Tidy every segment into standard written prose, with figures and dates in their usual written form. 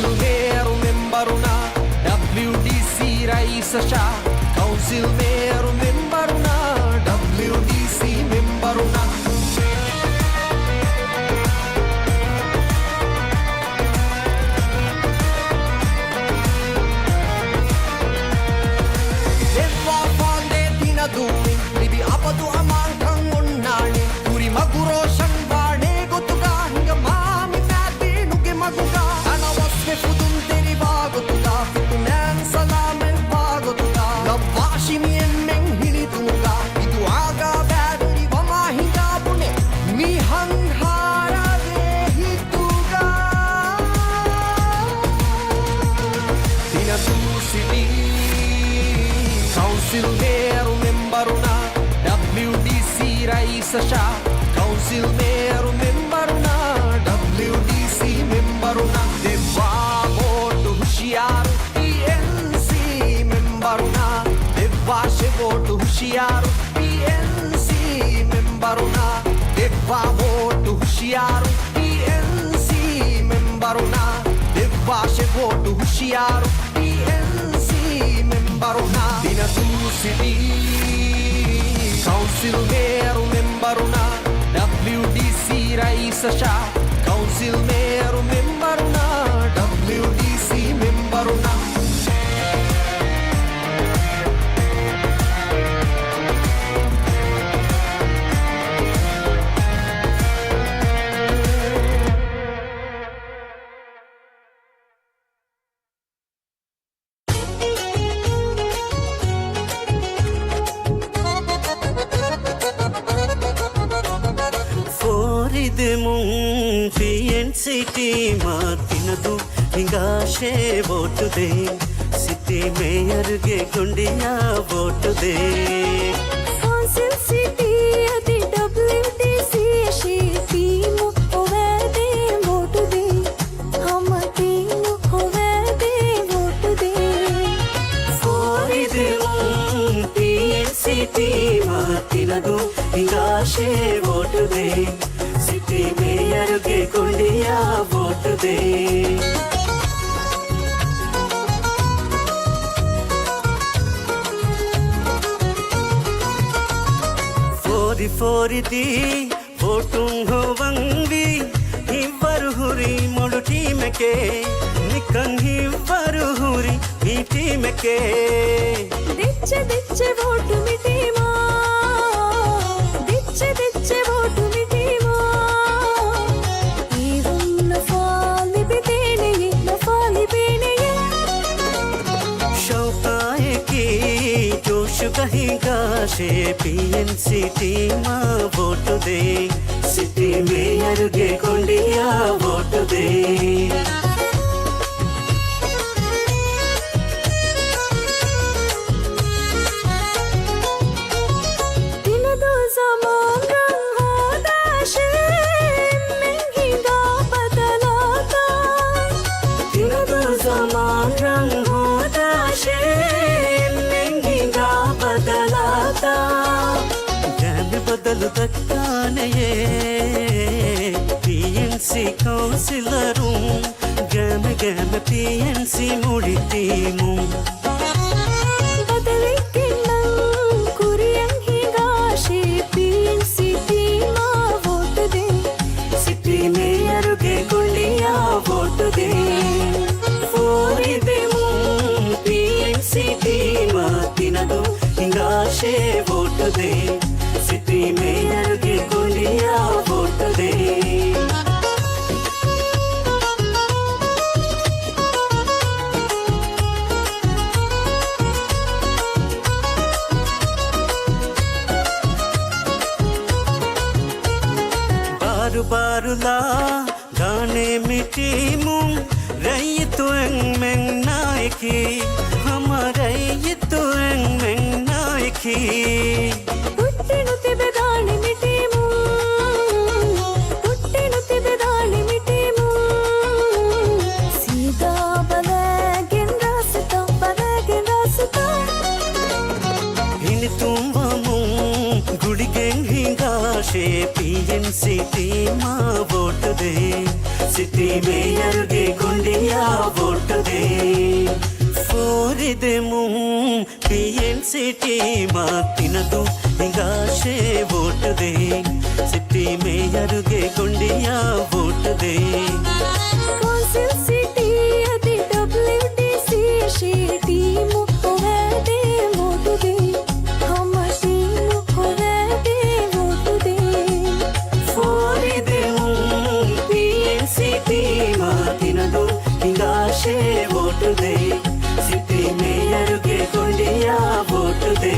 Council mayor మెంబరునా WDC రైసషా council mayor మెంబరునా డబ్ల్యూడిసి మెంబరునా Libi apadu amangkang unnani Turi maguroshan vane gotuga Hinga mami mati nuge maguga Ana wasme fudun teri vagotuga Fitunan salame vagotuga Lavashimi emmen hilitunga Idu aga baduri vama hinga bune Mi hanghara hituga Dina susiti Council mayor మెంబరునా WDC రైసషా council mayor మెంబరునా WDC మెంబరునా దెవ్వా vote హుషియారు PNC మెంబరునా దెవ్వా vote హుషియారు PNC మెంబరునా దెవ్వా ఓటు హుషియారు పిఎన్సి మెంబరునా దెవ్వా ఓటు హుషియారు పిఎన్సి మెంబరునా దిన చూసిది కౌన్సిల్ మేయర్ మెంబరునా డబ్ల్యూడిసి రైసషా కౌన్సిల్ మేయర్ మెంబరునా డబ్ల్యూడిసి మెంబరునా ಸಿಟಿ ಮಾತಿನದು ಹಿಂಗಾಶೆ ಓಟುದೆ ಸಿಟಿ ಮೇಯರ್ಗೆ ಗುಂಡಿಯ ಓಟುದೆ ಕೌನ್ಸಿಲ್ ಸಿಟಿ ಅದಿ ಡಬ್ಲ್ಯೂಡಿಸಿ ಟೀಮು ಹೋವೇದೆ ಓಟುದೆ ಹಮ್ಮ ಟೀಮು ಹೋವೇದೆ ಓಟುದೆ ಫೋರಿದೆ ಸಿಟಿ ಮಾತಿನದು ಹಿಂಗಾಶೆ ಓಟುದೆ ಸಿಟಿ ಮೇಯರ್ಗೆ ಗುಂಡಿಯ ಓಟುದೆ ಫೋರಿದಿ ಓಟುಂಗು ವಂಗಿ ಇಬ್ಬರು ಹುರಿ ಮೊಡು ಟೀಮಕ್ಕೆ ನಿಕ್ಕಂಗ್ ಇಬ್ಬರು ಹುರಿ ಈ ಟೀಮಕ್ಕೆ ದಿಚ್ಚೆ ದಿಚ್ಚೆ ಓಟು ಮಿಟೀಮಾ ದಿಚ್ಚೆ ದಿಚ್ಚೆ ಓಟು ಮಿಟೀಮಾ ಇವನ್ನ ಫಾಲಿ ಬಿದೇನೆಯೇ ನಫಾಲಿ ಬೇನೆಯೇ ಶೌಕಾಯಕಿ ಜೋಶ್ ಕಹಿಗಾ ಶೇ PNC ಟೀಮಾ ಓಟುದೆ ಸಿಟಿ ಮೇಯರ್ಗೆ ಕೊಂಡಿಯ ಓಟುದೆ ಬದಲು ದಕ್ಕಾನೆಯೇ PNC ಕೌನ್ಸಿಲರು ಗಮ ಗಮ PNC ಮುಡಿ ಟೀಮು ಬದಲಿಕ್ಕಿಲ್ಲ ಕುರಿಯಂಗ್ ಹೀಗಾಶೆ PNC ಟೀಮಾ ಓಟುದೆ ಸಿಟಿ ಮೇಯರ್ಗೆ ಗುಂಡಿಯ ಓಟುದೆ ಫೋರಿದೆ PNC ಟೀಮಾ ತಿನದು ಹಿಂಗಾಶೆ ಓಟುದೆ ಸಿಟಿ ಮೇಯರ್ಗೆ ಗುಂಡಿಯ ಓಟುದೆ ಬಾರು ಬಾರುಲಾ गाने में टीमू रही तो में नायकी हमारे ये तो में नायकी ಹುಟ್ಟಿನುತಿ ಬೆದಾಳಿ ಮಿಟೀಮು ಹುಟ್ಟಿನುತಿ ಬೆದಾಳಿ ಮಿಟೀಮು ಸೀದಾ ಬಲಗೆನ್ ರಾಸುತ್ತ ಇನ್ನು ತುಂಬಾಮು ಗುಡಿಗೆ हिंगाशे PNCT मां वोट दे सिटी मेयर गे गुंडिया वोट दे फोरिदे मुं PNCT मां तिनदु हिंगाशे वोट दे सिटी मेयर गे गुंडिया वोट दे कौंसिल सिटी अति WDC शी टीम होवे दे वोट दे हम टीम होवे दे वोट दे फोरिदे मुं PNCT मां तिनदु हिंगाशे वोट दे सिटी मेयर गे गुंडिया वोट दे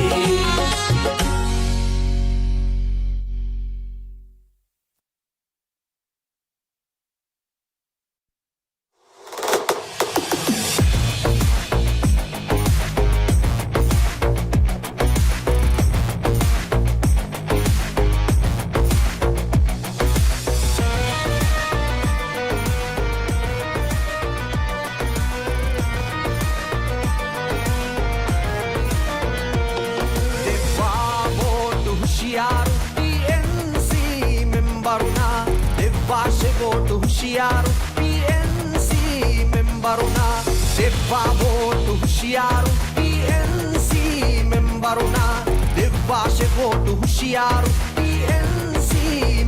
ಹುಷಿಯಾರು PNC ಮೆಂಬರುನಾ ದೆವ್ವಾ ವೋಟು ಹುಷಿಯಾರು PNC ಮೆಂಬರುನಾ ದೆವ್ವಾಶೆ ವೋಟು ಹುಷಿಯಾರು PNC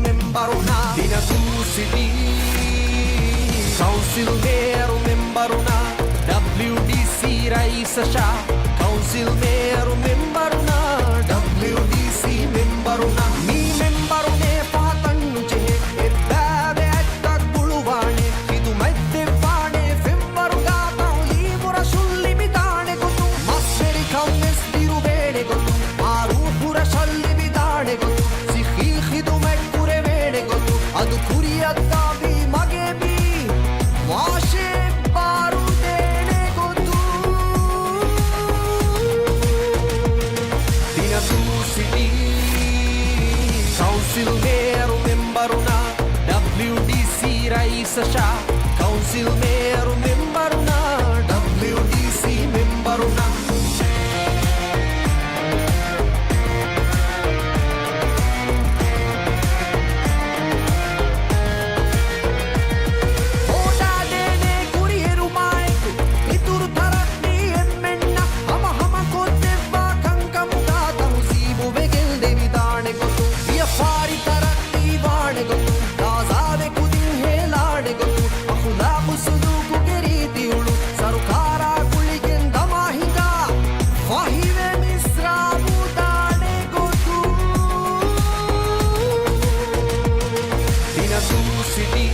ಮೆಂಬರುನಾ ದಿನದೂ ಸಿಟಿ ಕೌನ್ಸಿಲ್ ಮೇಯರು ಮೆಂಬರುನಾ WDC ರೈಸ ಶಾ ಕೌನ್ಸಿಲ್ ಮೇಯರು ಮೆಂಬರುನಾ WDC ಮೆಂಬರುನಾ ನೀ ಮೆಂಬರುನೇ ಪಾತಣ್ಣು ಚೆಹೆ ಎದ್ದಾವೆ ಅತ್ತ ಗುಳುವಾಣೆ ಇದು ಮೈದ್ದೆವ್ವಾಣೆ ಫೆಂಬರುಗಾ ತೌಲಿ ಮುರ ಸುಳ್ಳಿ ಬಿದಾಣೆ ಗೊತ್ತು ಮಸ್ಸೆರಿ ಕೌನೆಸ್ ಬಿರುಬೇಣೆ ಗೊತ್ತು ಆರು ಪುರ ಶಲ್ಲಿ ಬಿದಾಣೆ ಗೊತ್ತು ಸಿಹಿದು ಮೆಕ್ಕುರೆ ಬೇಣೆ ಗೊತ್ತು ಅದು ಕುರಿಯದ್ದಾವಿ ಮಗೆ ಬಿ ವಾಶೆ ಬಾರುದೇಣೆ ಗೊತ್ತು ದಿನದೂ ಸಿಟಿ ಕೌನ್ಸಿಲ್ ಮೇಯರು ಮೆಂಬರುನಾ WDC ರೈಸ ಶಾ ಕೌನ್ಸಿಲ್ ಮೇಯರು ಮೆಂಬರುನಾ WDC ಮೆಂಬರುನಾ ಓಡಾಡೇನೆ ಕುರಿಯರು ಮಾಯ್ತು ಇತುರು ತರಟ್ಟಿ ಎಮ್ಮೆಣ್ಣ ಹಮ ಹಮ ಕೊದ್ದೆವ್ವ ಕಂಕಮುಗ ತೌಸೀಬುವೆ ಗೆಲ್ದೆವಿ ದಾಣೆ ಗೊತ್ತು ವ್ಯಾಪಾರಿ ತರಟ್ಟಿ ಬಾಣೆ ಗೊತ್ತು ತಾಜಾವೆ ಕುದಿನ್ ಹೇಲಾಣೆ ಗೊತ್ತು ಅಹುಲಾಬು ಸುಲೂಕು ಗೆರೀತಿಯುಳು ಸರ್ಕಾರ ಕುಳಿಗೆಂದ ಮಾಹಿಗ ವಾಹಿವೆ ಮಿಸ್ರಾಬು ದಾಣೆ ಗೊತ್ತು ದಿನದೂ ಸಿಟಿ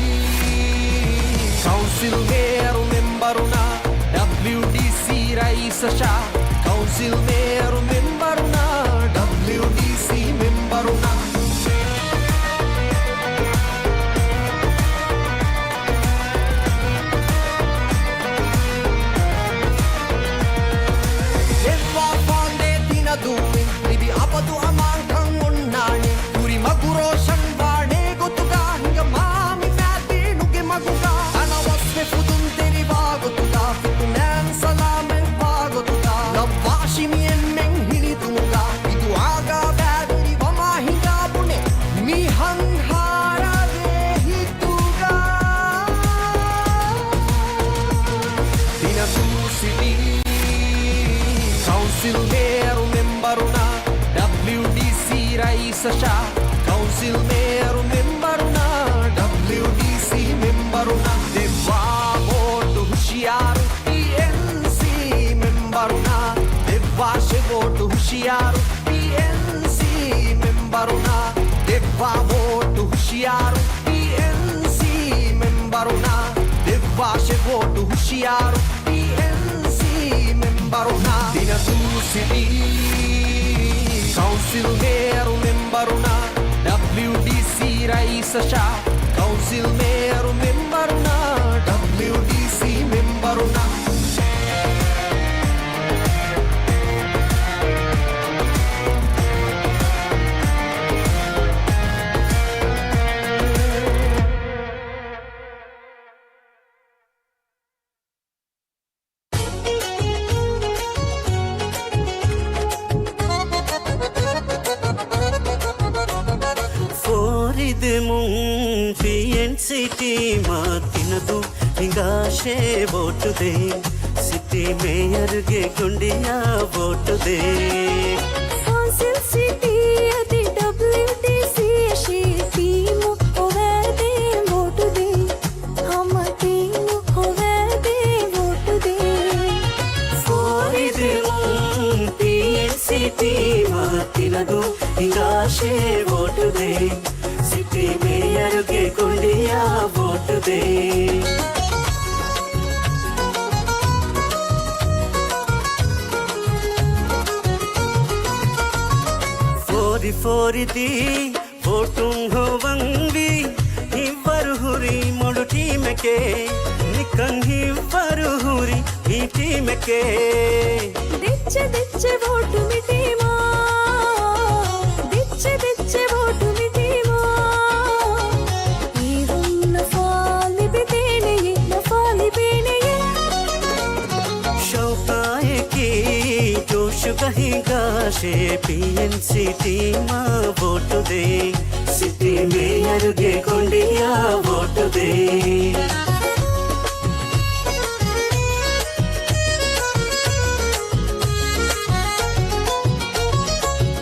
ಕೌನ್ಸಿಲ್ ಮೇಯರು ಮೆಂಬರುನಾ WDC ರೈಸ ಶಾ ಕೌನ್ಸಿಲ್ ಮೇಯರು ಮೆಂಬರುನಾ WDC ಮೆಂಬರುನಾ Devva fande dinadumi libi apadu amankan onnane kuri maguro shanvane gotuga hinga mami mati nuge maguga anawasve fudun teri vagotuga fitunan salame vagotuga lavashimi emmen hilitumuga idu aga baduri vama hinga bune mihan harave hituga dinadu city council mayor ಮೆಂಬರುನಾ WDC ರೈಸ ಶಾ council mayor ಮೆಂಬರುನಾ WDC ಮೆಂಬರುನಾ ದೆವ್ವಾ vote ಹುಷಿಯಾರು PNC ಮೆಂಬರುನಾ ದೆವ್ವಾಶೆ vote ಹುಷಿಯಾರು PNC ಮೆಂಬರುನಾ ದೆವ್ವಾ ವೋಟು ಹುಷಿಯಾರು PNC ಮೆಂಬರುನಾ ದೆವ್ವಾಶೆ ವೋಟು ಹುಷಿಯಾರು PNC ಮೆಂಬರುನಾ ದಿನದೂ ಸಿಟಿ ಕೌನ್ಸಿಲ್ ಮೇಯರು ಮೆಂಬರುನಾ WDC ರೈಸ ಶಾ ಕೌನ್ಸಿಲ್ ಮೇಯರು ಮೆಂಬರುನಾ WDC ಮೆಂಬರುನಾ ಫೋರಿದೆಮು PNCT ಮಾತಿನದು ಹಿಂಗಾಶೆ ಓಟುದೆ ಸಿಟಿ ಮೇಯರ್ಗೆ ಗುಂಡಿಯ ಓಟುದೆ Council City ಅದಿ WDC ಟೀಮ್ ಹೋಗದೆ ವೋಟ್ ದೇ ಹಮ ಟೀಮ್ ಹೋಗದೆ ವೋಟ್ ದೇ ಫೋರಿದೆಮು PNCT ಮಾತಿನದು ಹಿಂಗಾಶೆ ಓಟುದೆ ಸಿಟಿ ಮೇಯರ್ಗೆ ಗುಂಡಿಯ ಓಟುದೆ ಫೋರಿದಿ ಓಟುಂ ಹೋವಂಗಿ ಇವ್ವರು ಹುರಿ ಮೊಡು ಟೀಮಕ್ಕೆ ನಿಕ್ಕಂಗ್ ಇವ್ವರು ಹುರಿ ಈ ಟೀಮಕ್ಕೆ ದಿಚ್ಚೆ ವೋಟ್ ಮಿಟೀಮಾ ದಿಚ್ಚೆ ವೋಟ್ ಮಿಟೀಮಾ ಈರುಂ ನಫಾಲಿ ಬೇನೆಯೇ ಶೌಕಾಯೆ ಕಿ ಜೋಶ್ ಕಹಿಂಗಾ ಶೆ PNCT ಮಾ ವೋಟುದೆ ಸಿಟಿ ಮೇಯರ್ಗೆ ಕೊಂಡಿಯ ವೋಟುದೆ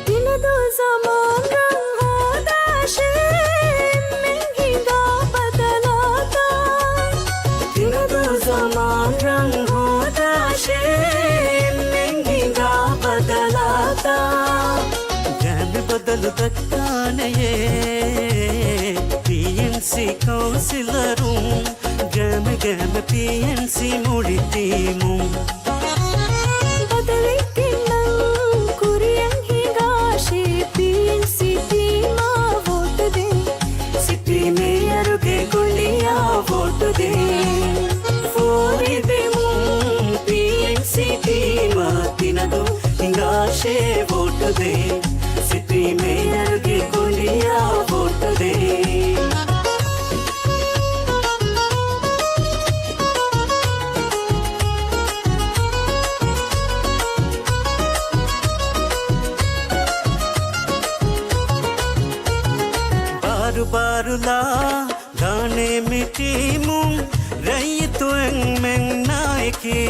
ದಿನದು ज़मान रंग होता शे महंगा बदलाता ದಿನದು ज़मान रंग होता शे महंगा बदलाता ज्ञान बदलुदक्काನೆಯೇ PNC ಕೌನ್ಸಿಲರು ಗ್ಯಾಮ PNC ಮುಡಿ ಟೀಮು ಬದಲಿಕ್ಕಿನ್ನಂ ಕುರಿಯಂ ಹಿಂಗಾಶೆ PNCT ಮಾ ವೋಟ್ ದೇ ಸಿಟಿ ಮೇಯರ್ಗೆ ಗುಂಡಿಯ ವೋಟುದೆ ಫೋರಿದೆಮು PNCT ಮಾತಿನದು ಹಿಂಗಾಶೆ ವೋಟುದೆ ಸಿಟಿ ಮೇಯರ್ಗೆ ಗುಂಡಿಯ ವೋಟುದೆ ಬಾರುಲಾ ಗಾನೆ ಮಿಟೀಮು ರೈತು ಎಂಗ್ ನಾಯಕಿ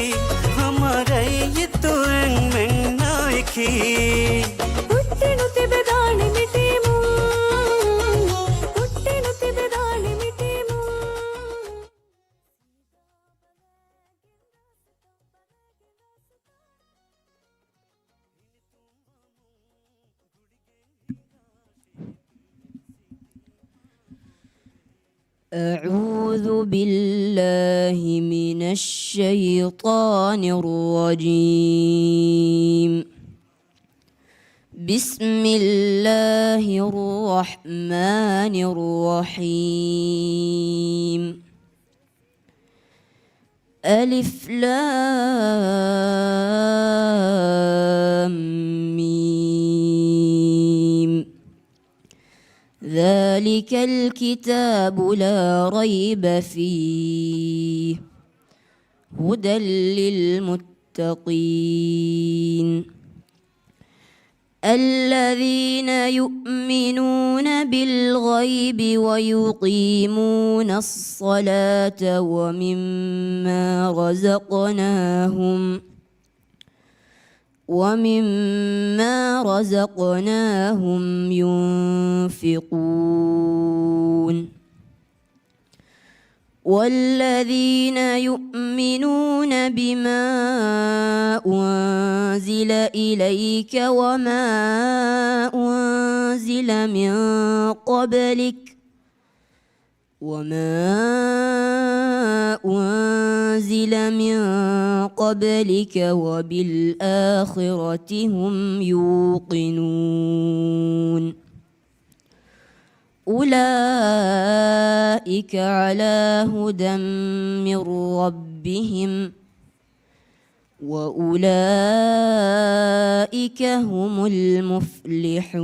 ಹಮ ರೈತು ಎಂಗ್ ನಾಯಕಿ ಹುಟ್ಟಿನುತಿ ಬೆದಾಣಿ ಮಿಟೀಮು ಹುಟ್ಟಿನುತಿ ಬೆದಾಣಿ ಮಿಟೀಮು أعوذ بالله من الشيطان الرجيم بسم الله الرحمن الرحيم ألف لام ميم ذلك الكتاب لا ريب فيه هدى للمتقين الذين يؤمنون بالغيب ويقيمون الصلاة ومما رزقناهم ينفقون والذين يؤمنون بما أنزل إليك وما أنزل من قبلك وبالآخرة هم يوقنون أولئك على هدى من ربهم وأولئك هم المفلحون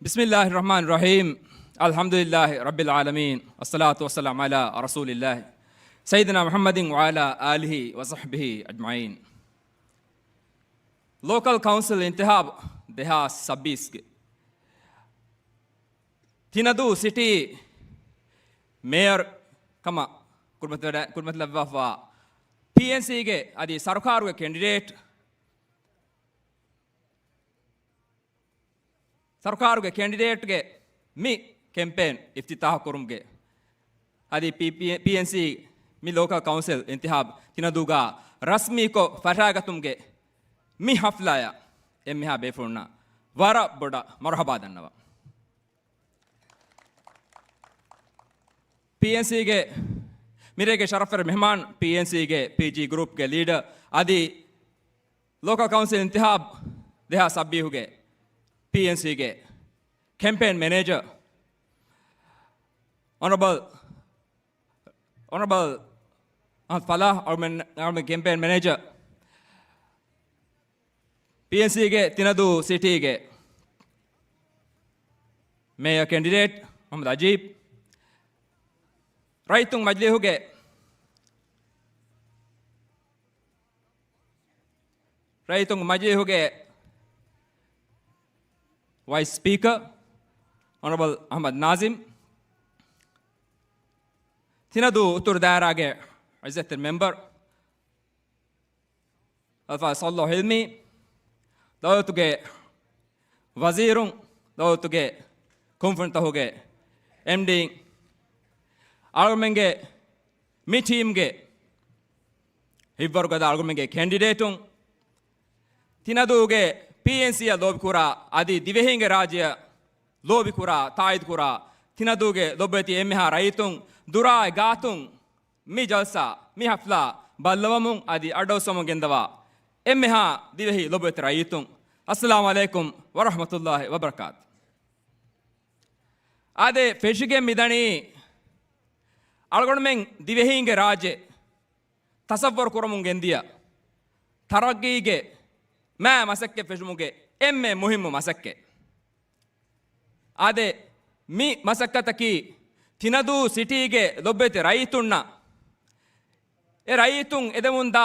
बिस्मिल्लाहिर रहमानिर रहीम अल्हम्दुलिल्लाहि रब्बिल आलमीन अस्सलातु वस्सलामु अला रसूलिल्लाह सय्यिदिना मुहम्मदिन व अला आलिहि व सहबिहि अजमाइन। लोकल काउंसिल इंतखाब 2026 के तिनदू सिटी ಮೇಯರ್ ಕಮ ಕುರ್ಮತ್ಲವ್ವ PNCಗೆ ಅದಿ ಸರ್ಕಾರದ ಕ್ಯಾಂಡಿಡೇಟ್ ಸರ್ಕಾರದ ಕ್ಯಾಂಡಿಡೇಟ್ಗೆ ಮಿ ಕ್ಯಾಂಪೇನ್ ಇಫ್ತಿತಾಹ ಕುರುಮ್ಗೆ ಅದಿ PNC ಮಿ ಲೋಕಲ್ ಕೌನ್ಸಿಲ್ ಇಂತಿಹಾಬ್ ತಿನದುಗ ರಸ್ಮಿ ಕೋ ಫರಾಗತುಮ್ಗೆ ಮಿ ಹಫ್ಲಾಯ ಎಮ್ಮಿಹಾ ಬೇಫುಣ್ಣ ವರ ಬೊಡ ಮರಹಬಾ ದನ್ನವ PNC के मेरे के शरफ़र मेहमान PNC के PG ग्रुप के लीडर आदि लोकल काउंसिल इंतखाब 2026 के PNC के कैंपेन मैनेजर ऑनरेबल फलाह और कैंपेन मैनेजर PNC के तिनदू सिटी के मेयर कैंडिडेट मोहम्मद अजीब ರೈತುಂಗ್ ಮಜ್ಲಿಹುಗೆ vice speaker honourable Ahmed Nazim Thinadhoo ಉತ್ತುರ್ ದಾಯರಾಗೆ ಇಜ್ಜತ್ ಮೆಂಬರ್ ಅಲ್ಫಾ ಸಲ್ಲೋ ಹಿಲ್ಮಿ ದೌಲತುಗೆ ವಜೀರುಂ ದೌಲತುಗೆ ಕುಂಫಂತ ಹೋಗೆ MD ಆಳ್ಮೆಂಗೆ ಮಿ ಟೀಮ್ಗೆ ಇಬ್ಬರುಗದ ಆಳ್ಮೆಂಗೆ ಕ್ಯಾಂಡಿಡೇಟು ತಿನದೂಗೆ PNCಯ ಲೋಬಿಕುರ ಅದಿ ದಿವೆಹಿಂಗೆ ರಾಜ್ಯ ಲೋಬಿಕುರ ತಾಯ್ದುಕುರ ತಿನದೂಗೆ ಲೊಬ್ಬೆತಿ ಎಮ್ಮೆಹ ರೈತುಂ ದುರಾಯ್ ಗಾತುಂ ಮಿ ಜಲ್ಸಾ ಮಿ ಹಫ್ಲಾ ಬಲ್ಲವಮುಂ ಅದಿ ಅಡೋಸಮುಗೆಂದವ ಎಮ್ಮೆಹ ದಿವೆಹಿ ಲೊಬ್ಬೆತಿ ರೈತುಂ ಅಸ್ಸಲಾಮು ಅಲೈಕುಂ ವರಹಮತುಲ್ಲಾಹಿ ವಬರಕಾತ್ ಆದೆ ಫೆಶಿಗೆ ಮಿದಣಿ ಅಳಗೊಂಡ್ಮೆಂಗ್ ದಿವೆಹಿಂಗೆ ರಾಜೆ ತಸವ್ವರ್ ಕುರಮುಂಗೆ ಎಂದಿಯ ತರಗ್ಗಿಗೆ ಮෑ ಮಸಕ್ಕೆ ಫೆಶುಮುಗೆ ಎಮ್ಮೆ ಮುಹಿಮ್ಮು ಮಸಕ್ಕೆ ಆದೆ ಮಿ ಮಸಕ್ಕತಕಿ ತಿನದೂ ಸಿಟಿಗೆ ಲೊಬ್ಬೆತೆ ರೈತುಣ್ಣ ಎ ರೈತುಂ ಎದೆಮುಂದ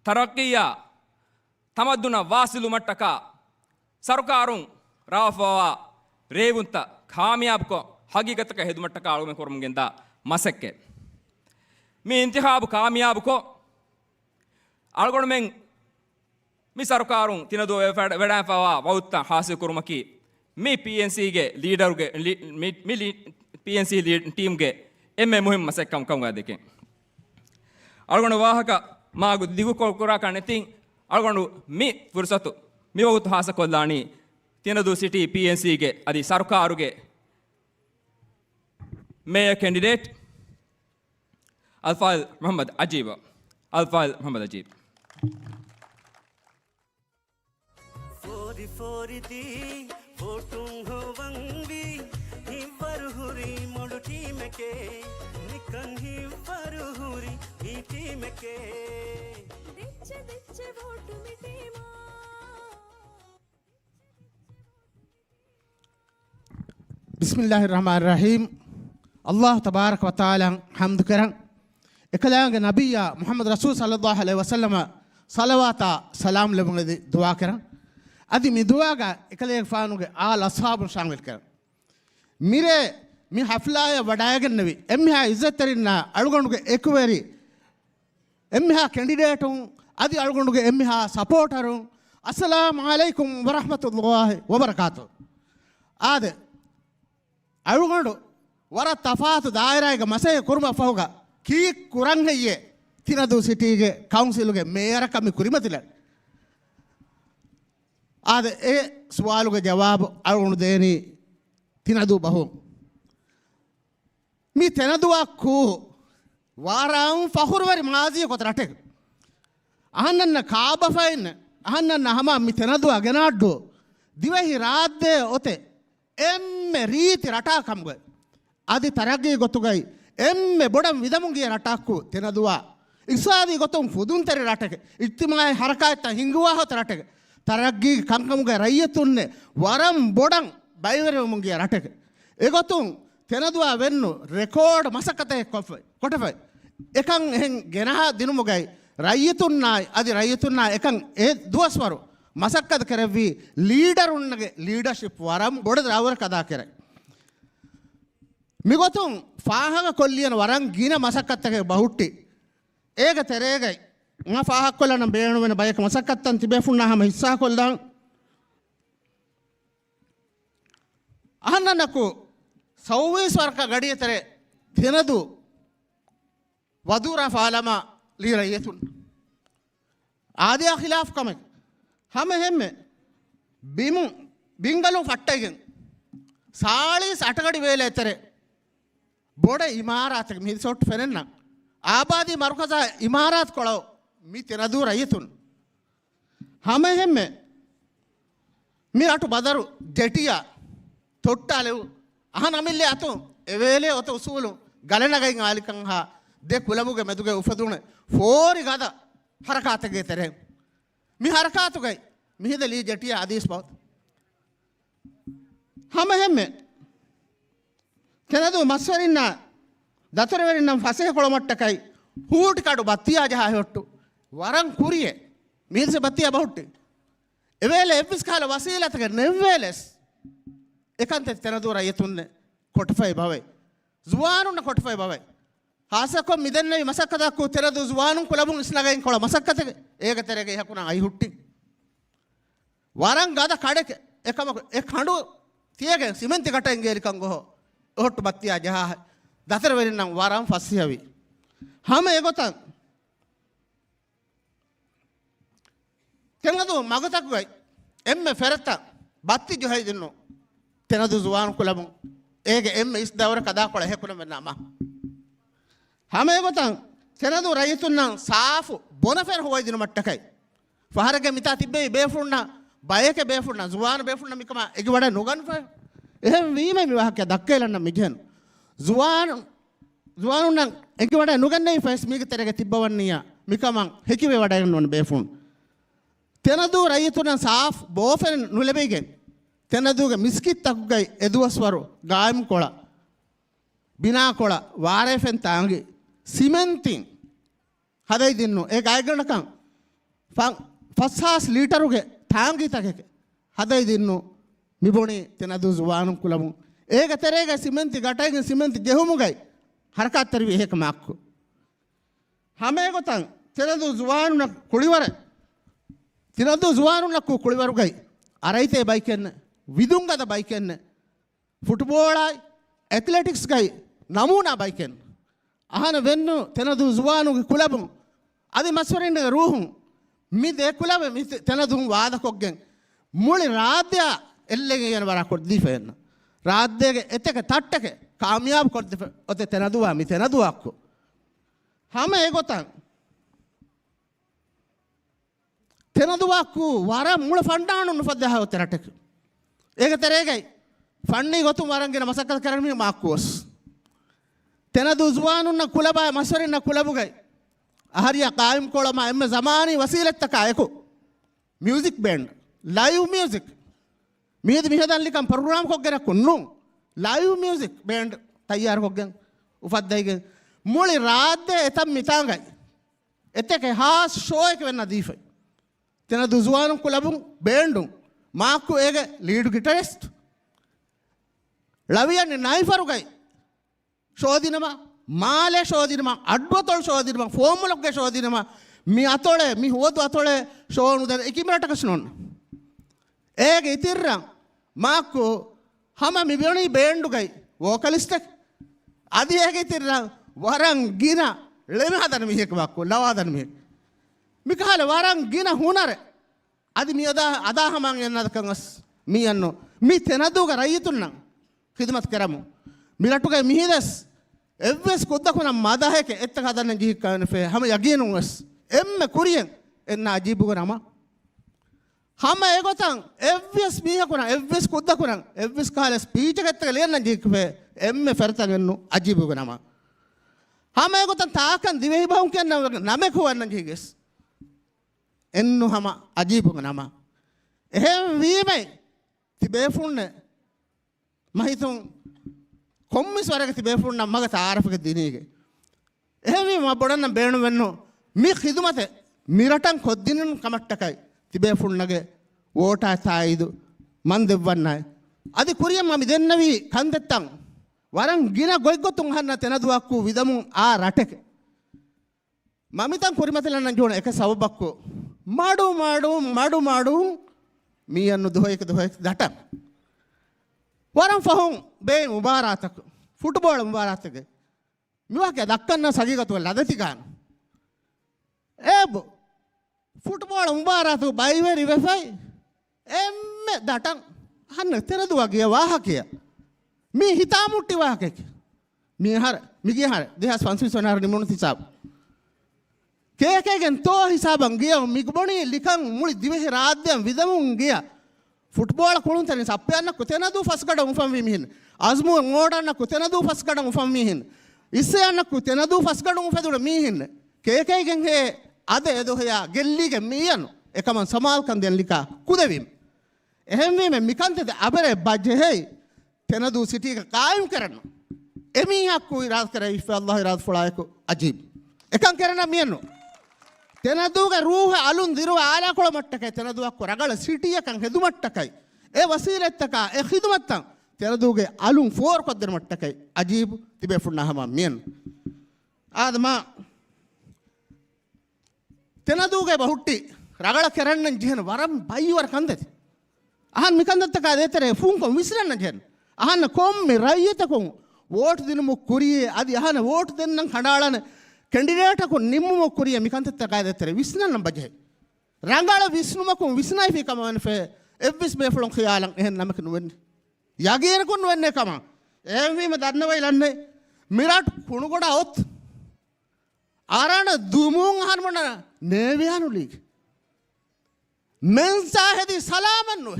ತರಗ್ಗಿಯ ತಮದ್ದುನ ವಾಸಿಲು ಮಟ್ಟಕ ಸರ್ಕಾರುಂ ರಾಫವ ರೇವುಂತ ಕಾಮಿಯಾಬ್ಕೊ ಹಗೀಗತಕ ಹೆದು ಮಟ್ಟಕ ಆಳುಮೆ ಕುರಮುಗೆಂದ ಮಸಕ್ಕೆ ಮಿ ಇಂತಿಹಾಬ್ ಕಾಮಿಯಾಬ್ ಕೊ ಅಳ್ಗೊಂಡ್ಮೆಂಗ್ ಮಿ ಸರ್ಕಾರುಂ ತಿನದು ವೆಡಾಫವ ವೌತ್ತ ಹಾಸಿ ಕುರುಮಕಿ ಮಿ PNCಗೆ ಲೀಡರ್ಗೆ PNC ಟೀಮ್ಗೆ ಎಮ್ಮೆ ಮುಹಿಮ್ ಮಸಕ್ಕಂ ಕಂಗಾದಕ್ಕೆ ಅಳ್ಗೊಂಡು ವಾಹಕ ಮಾಗು ದಿಗು ಕೊರಾ ಕಣೆತಿ ಅಳ್ಗೊಂಡು ಮಿ ಫುರ್ಸತು ಮಿ ವೌತ್ತ ಹಾಸ ಕೊಲ್ಲಾಣಿ ತಿನದು ಸಿಟಿ PNCಗೆ ಅದಿ ಸರ್ಕಾರುಗೆ मेयर कैंडिडेट अल्फाज मोहम्मद अजीब ಫೋರಿ ಫೋರಿದಿ ಫೋಟುಂ ಹೋವಂಗಿ ಹಿವ್ವರು ಹುರಿ ಮೊಡು ಟೀಮೆಕೆ ನಿಕ್ಕನ್ ಹಿವ್ವರು ಹುರಿ ಈ ಟೀಮೆಕೆ ದಿಚ್ಚೆ ದಿಚ್ಚೆ ವೋಟು ಮಿಟೀಮಾ बिस्मिल्लाहिर रहमानिर रहीम अल्लाह तबारक व तआला हम्द करं एकलांगे नबिया मुहम्मद रसूल सल्लल्लाहु अलैहि वसल्लम सलवाता सलाम लेबंगे दुआ करं अदि मि दुआगा एकले फानुगे आल असहाबु शामिल करं मिरे मि हफ्लाय वडायगे नबी एम्हा इज्जतरिना अळगोंडुगे एकवेरी एम्हा कैंडिडेटु अदि अळगोंडुगे एम्हा सपोर्टरु अस्सलामु अलैकुम व रहमतुल्लाहि व बरकातु आदे ಅಳುಗೊಂಡು ವರ ತಫಾತು ದಾಯರಾಗ ಮಸೆ ಕುರ್ಮ ಫೌಗ ಕೀ ಕುರಂಗಯ್ಯೆ ತಿನದು ಸಿಟಿಗೆ ಕೌನ್ಸಿಲ್ಗೆ ಮೇಯರ ಕಮ್ಮಿ ಕುರಿಮತಿಲ್ಲ ಆದ ಎ ಸವಾಲುಗೆ ಜವಾಬು ಅಳುಗೊಂಡು ದೇನಿ ತಿನದು ಬಹು ಮೀ ತೆನದುವ ಕೂ ವಾರಾಂ ಫಹುರ್ವರಿ ಮಾಜಿಯ ಕೊತ ರಟೆಗ್ ಅಹನ್ನ ಕಾಬಫೈನ್ ಅಹನ್ನ ಹಮ ಮಿ ತೆನದು ಅಗೆನಾಡ್ಡು ದಿವಹಿ ರಾದ್ದೆ ಒತೆ ಎಮ್ಮೆ ರೀತಿ ರಟಾಕಂಬ ಅದಿ ತರಗಿ ಗೊತ್ತುಗೈ ಎಮ್ಮೆ ಬೊಡಂ ವಿದಮುಂಗಿಯ ರಟಾಕು ತಿನದುವ ಇಸಾದಿ ಗೊತ್ತು ಫುದುಂತರಿ ರಟಗೆ ಇತ್ತಿಮಾಯ ಹರಕಾಯ್ತ ಹಿಂಗುವ ಹೊತ್ತ ರಟಗೆ ತರಗಿ ಕಂಕಮುಗ ರೈಯತುನ್ನೆ ವರಂ ಬೊಡಂ බයිවර මුන්ගේ රටක ඒගොතුන් තෙනදුවා වෙන්නු රෙකෝඩ් මසකතේ කොටෆයි එකන් එහෙන් ගෙනහා දිනුමුගයි රයිතුන්නායි අදි රයිතුන්නා එකන් ඒ දුවස්වරු මසක්කද කරවි ලීඩරුන්නගේ ලීඩර්ෂිප් වරම් බොඩ දවර කදා කරයි මිගොතුන් ෆාහක කොල්ලියන වරන් ගින මසක්කත්තගේ බහුට්ටි ඒක තෙරේගයි nga ෆාහක් කොල්ලන බේණු වෙන බයක මසක්කත්තන් තිබේ ෆුන්නාම හිස්සා කොල්ලන් අහන්නනකු සෞවීස් වර්ක ගඩිය තරේ තෙනදු වදුරා ෆාලම ලීරයතුන් ආදියා ඛිලාෆ් කමක් හැම හැම බිංගලු ෆට්ටයිගෙන් සාලිස් අටගඩි වේල ඇතරේ බොඩ ඉමාරාතක මිසොට් ෆෙනෙන්න ආබාදී මරුකසා ඉමාරාත් කොළව මි තෙනදු රයතුන් හැම හැම මේ අටු බදරු ජෙටියා තොට්ටාලෙව් අහනමිල්ලේ අතු එවේලේ ඔත උසූලු ගලනගයින් ආලිකන් හා දෙ කුලමුගේ මෙදුගේ උපදුන ෆෝරි ගද හරකාතගේ තරේ මි හරකාතුගයි මිහිද ලී ජටිය ආදීස් බවත් හැම හැම කෙනදු මස්වරින්න දතරවරින්නම් ෆසේ කොළමට්ටකයි හූටි කඩු බත්තියා ජහා හොට්ටු වරන් කුරියේ මිහිදස බත්තියා බහුට්ටි එවේලේ එෆ්ස් කාල වසීලතක නෙව්වේලස් එකන්ත තෙනදු රයතුන්නේ කොටෆයි බවයි ජුවානුන්න කොටෆයි බවයි ಹಾಸಕೊ ಮಿದನ್ನೈ ಮಸಕ್ಕದಕ್ಕು ತೆರೆದು ಜುವಾನು ಕುಲಬು ಇಸ್ಲಗೈನ್ ಕೊಳ ಮಸಕ್ಕತೆಗೆ ಏಗ ತೆರೆಗೆ ಹಕುನ ಐ ಹುಟ್ಟಿ ವಾರಂಗಾದ ಕಡೆಗೆ ಏಕಮ ಏ ಖಂಡು ತಿಯಗೆ ಸಿಮೆಂತಿ ಕಟ ಎಂಗೇರಿ ಕಂಗೋ ಒಟ್ಟು ಬತ್ತಿಯ ಜಹ ದಸರವೆರಿ ನಂ ವಾರಂ ಫಸ್ಸಿಯವಿ ಹಮ ಏಗೊತ ತೆಂಗದು ಮಗತಕ್ಕೈ ಎಮ್ಮೆ ಫೆರತ ಬತ್ತಿ ಜೊಹೈ ದಿನ್ನು ತೆನದು ಜುವಾನು ಕುಲಬು ಏಗೆ ಎಮ್ಮೆ ಇಸ್ದವರ ಕದಾ ಕೊಳ ಹೆಕುನ ಮೆನ್ನಮ හැම එකතන් තෙනදු රයිතුන්නම් සාෆු බොනෆෙර හොයි දින මට්ටකයි ෆහරගේ මිතා තිබ්බේ බේෆුන්නා බයක බේෆුන්නා ජුවාන බේෆුන්නා මිකම එගි වඩ නොගන් ෆය එහෙම වීම විවාහක දක්කේලන්න මිජන් ජුවානුන්නම් එගි වඩ නොගන්නේ ෆස් මික තරගේ තිබ්බවන්නියා මිකම හෙකිවේ වඩ යන්න බේෆුන් තෙනදු රයිතුන්නම් සාෆ් බෝෆෙන් නුලෙබෙගෙන් තෙනදුගේ මිස්කිත් තක්ගයි එදුවස්වරු ගායම් කොළ බිනා කොළ වාරෙෆෙන් තාංගේ සිමෙන්තින් හදයි දින්නු ඒ ගායගණකම් ෆස්හාස් ලීටරුගේ තාංගීතකක හදයි දින්නු මිබොණි තෙනදු ජුවානු කුලමු ඒක තරේගේ සිමෙන්ති ගටයිගේ සිමෙන්ති ජෙහුමුගයි හරකත්තරි එහෙක මාක්කු හැම එකතන් තෙනදු ජුවානුන කුලිවර තෙනදු ජුවානුන කුලිවරුගයි අරයිතේ බයිකෙන්න විදුංගද බයිකෙන්න ෆුට්බෝලයි ඇත්ලෙටික්ස් ගයි නමුනා බයිකෙන් අහන වෙන්න තෙනදු ජුවානුගේ කුලබුන් අදි මස්වරින්ගේ රූහුන් මි දෙ කුලබ මි තෙනදුන් වාදකොක්ගෙන් මුලි රාද්‍ය එල්ලෙගේ යන වරක් කොද්දිෆෙන්න රාද්‍යගේ එතක තට්ටක කාමියාබ් කොද්දිෆ ඔත තෙනදුවා මි තෙනදුවක්කු හැම ඒගොතන් තෙනදුවක්කු වර මුල ෆණ්ඩානුන් ෆද්දහව තරටක ඒක තරේගයි ෆන්නේ ගොතුම් වරන්ගෙන මසක්කත කරමින් මාක්කුවස් තෙනදු ජුවානුන්න කුලබා මස්වරින්න කුලබුගයි අහරියා කායිම් කොළම එම්ම zamaani වසීලත්තක අයකු මියුසික් බෑන්ඩ් ලයිව් මියුසික් මියද මිහදල්ලිකම් ප්‍රෝග්‍රෑම් කොග්ගෙන කුන්නු ලයිව් මියුසික් බෑන්ඩ් තයාර කොග්ගෙන උෆද්දයිගෙන් මුලි රාද්දේ එතම් මිතාංගයි එතක හාස් ෂෝ එක වෙන්න දීෆයි තෙනදු ජුවානු කුලබුන් බෑන්ඩ් මාක්කු ඒගේ ලීඩ් ගිටරිස්ට් ලවියන්නේ නයිෆරුගයි ಶೋಧಿನಮ ಮಾಲೆ ಶೋಧಿನಮ ಅಡ್ವತೊಳ ಶೋಧಿನಮ ಫೋಮುಲಕ್ಕೆ ಶೋಧಿನಮ ಮಿ ಅತೊಳೆ ಮಿ ಹೋದು ಅತೊಳೆ ಶೋನುದ ಇಕಿಮರಟಕ ಸ್ನೋನ್ ಏಗೆ ಇತಿರ್ರ ಮಾಕು ಹಮ ಮಿ ಬಿಯೋಣಿ ಬೇಂಡುಗೈ ವೋಕಲಿಸ್ಟಕ್ ಅದಿ ಹೇಗೆ ಇತಿರ್ರ ವರಂ ಗಿನ ಲೆಮಹದನ ಮಿಹೆಕ್ ಮಾಕು ಲವಾದನ ಮಿಹೆಕ್ ಮಿಕಾಲ ವರಂ ಗಿನ ಹುನರೆ ಅದಿ ಮಿ ಅದಾ ಹಮಂ ಎನ್ನದಕಂಗಸ್ ಮಿ ಅನ್ನು ಮಿ ತೆನದುಗ ರೈತುನ್ನ ಖಿದ್ಮತ್ ಕರಮು මිරටුගේ මිහිදස් එවස් කොද්දකුණ මදහක එත්තක හදන්න ජීකන ෆේ හැම යගිනුස් එම්ම කුරියෙන් එන්න අජීබුග නම හැම ඒගොතන් එවස් මිහකුණ එවස් කොද්දකුණ එවස් කාල ස්පීච් එකත් ලියන්න ජීකේ එම්ම ෆර්තගෙන්නු අජීබුග නම හැම ඒගොතන් තාකන් දිවෙහි බවුන් කියන නමෙ කොවන්න ජීගස් එන්නු හැම අජීබුග නම එහෙම වීමයි තිබේ ෆුන්නේ මහිතුන් කොම්මිස් වරක තිබේෆුන්න මග තාරෆක දිනීගේ එහෙම ම බොඩන්න බේණු වෙන්නෝ මේ ඛිදුමත මිරටන් කොද්දිනන් කමට්ටකයි තිබේෆුන්නගේ වෝටා තායිදු මන් දෙවන්නයි අදි කුරියම් මම දෙන්නවි කන්දත්තන් වරන් ගින ගොයිගොතුන් හන්න තෙනදුවක්කු විදමුන් ආ රටක මමිතන් කුරිමතලන්න ජෝන එක සවබක්කෝ මාඩු මීයන්නු දොහයක දට වරම් ෆහුන් බේ මුබාරාතක ෆුට්බෝල් මුබාරාතක මිවාගේ දක්කන්න සජීගතුව ලදතිකාන ඒබ ෆුට්බෝල් මුබාරාතක බයිවරි වෙෆයි එම්ම දටන් හන්න තෙරදුවගේ වාහකය මේ හිතාමුට්ටි වාහකෙක් මිගිය හර දෙහස් පන්සි සොනාර නිමුණු තිසාබ කේකෙන් තෝ හිසාබන් ගිය මිගබොණී ලිකන් මුළි දිවෙහි රාද්‍යයන් විදමුන් ගිය ෆුට්බෝල කුළුන්තනි සප්පයන්න කුතෙනදු ෆස්කඩ උෆම් වීමිහින් අස්මු ngෝඩන්න කුතෙනදු ෆස්කඩ උෆම් මීහින් ඉස්සයන්න කුතෙනදු ෆස්කඩ උෆෙදුල මීහින් කේකෙන් හේ අද එදොහයා ගෙල්ලිගේ මීයනු එකම සමාල්කන් දෙන් ලිකා කුදවීම එහෙම වීම මිකන්තද අබරේ බජ්ජෙහි තෙනදු සිටියක කායම් කරන්න එමීහක් කුයි රාත් කරයි ඉෆ අල්ලාහ් රාත් ෆුලායක අජීබ් එකන් කරන මියනු තෙනදුගේ රූහ අලුන් දිරුව ආලාකොළ මට්ටකයි තෙනදුවක් රගල සිටියකන් හෙදු මට්ටකයි ඒ වසීලෙත්තක ඒ ඛිදමත්තන් තෙනදුගේ අලුන් ෆෝර් කොද්දර මට්ටකයි අජීබ් තිබේ ෆුන්නහම මියන් ආදම තෙනදුගේ බහුට්ටි රගල කරන්න ජීන වරම් බයිවර කන්දති අහන් මිකන්දත්තක දෙතරේ ෆුන්කොම් විසිරන්න ජෙන් අහන්න කොම්මි රයියතකොම් වෝට් දිනුමු කුරියේ අදි අහන වෝට් දෙන්නම් කඩාලන ಕೆಂಡಿಡೇಟಕು ನಿಮ್ಮ ಕುರಿಯ ಮಿಕಂತ ಕಾಯ್ದೆತ್ತರೆ ವಿಸ್ನ ನಂಬಜೆ ರಂಗಾಳ ವಿಷ್ಣುಮಕು ವಿಸ್ನಾಯ್ ಫಿ ಕಮನ್ ಫೆ ಎವ್ವಿಸ್ ಬೇಫಳಂ ಖಿಯಾಲಂ ಎಹನ್ ನಮಕ ನುವೆನ್ ಯಾಗೇನ ಕುನ್ ವೆನ್ನೆ ಕಮ ಎವಿ ಮ ದನ್ನವೈ ಲನ್ನೆ ಮಿರಾಟ್ ಕುಣುಗೊಡ ಅವತ್ ಆರಾಣ ದುಮುಂ ಹನ್ಮನ ನೇವಿಯಾನು ಲೀಗ್ ಮೆನ್ಸಾಹದಿ ಸಲಾಮನ್ನು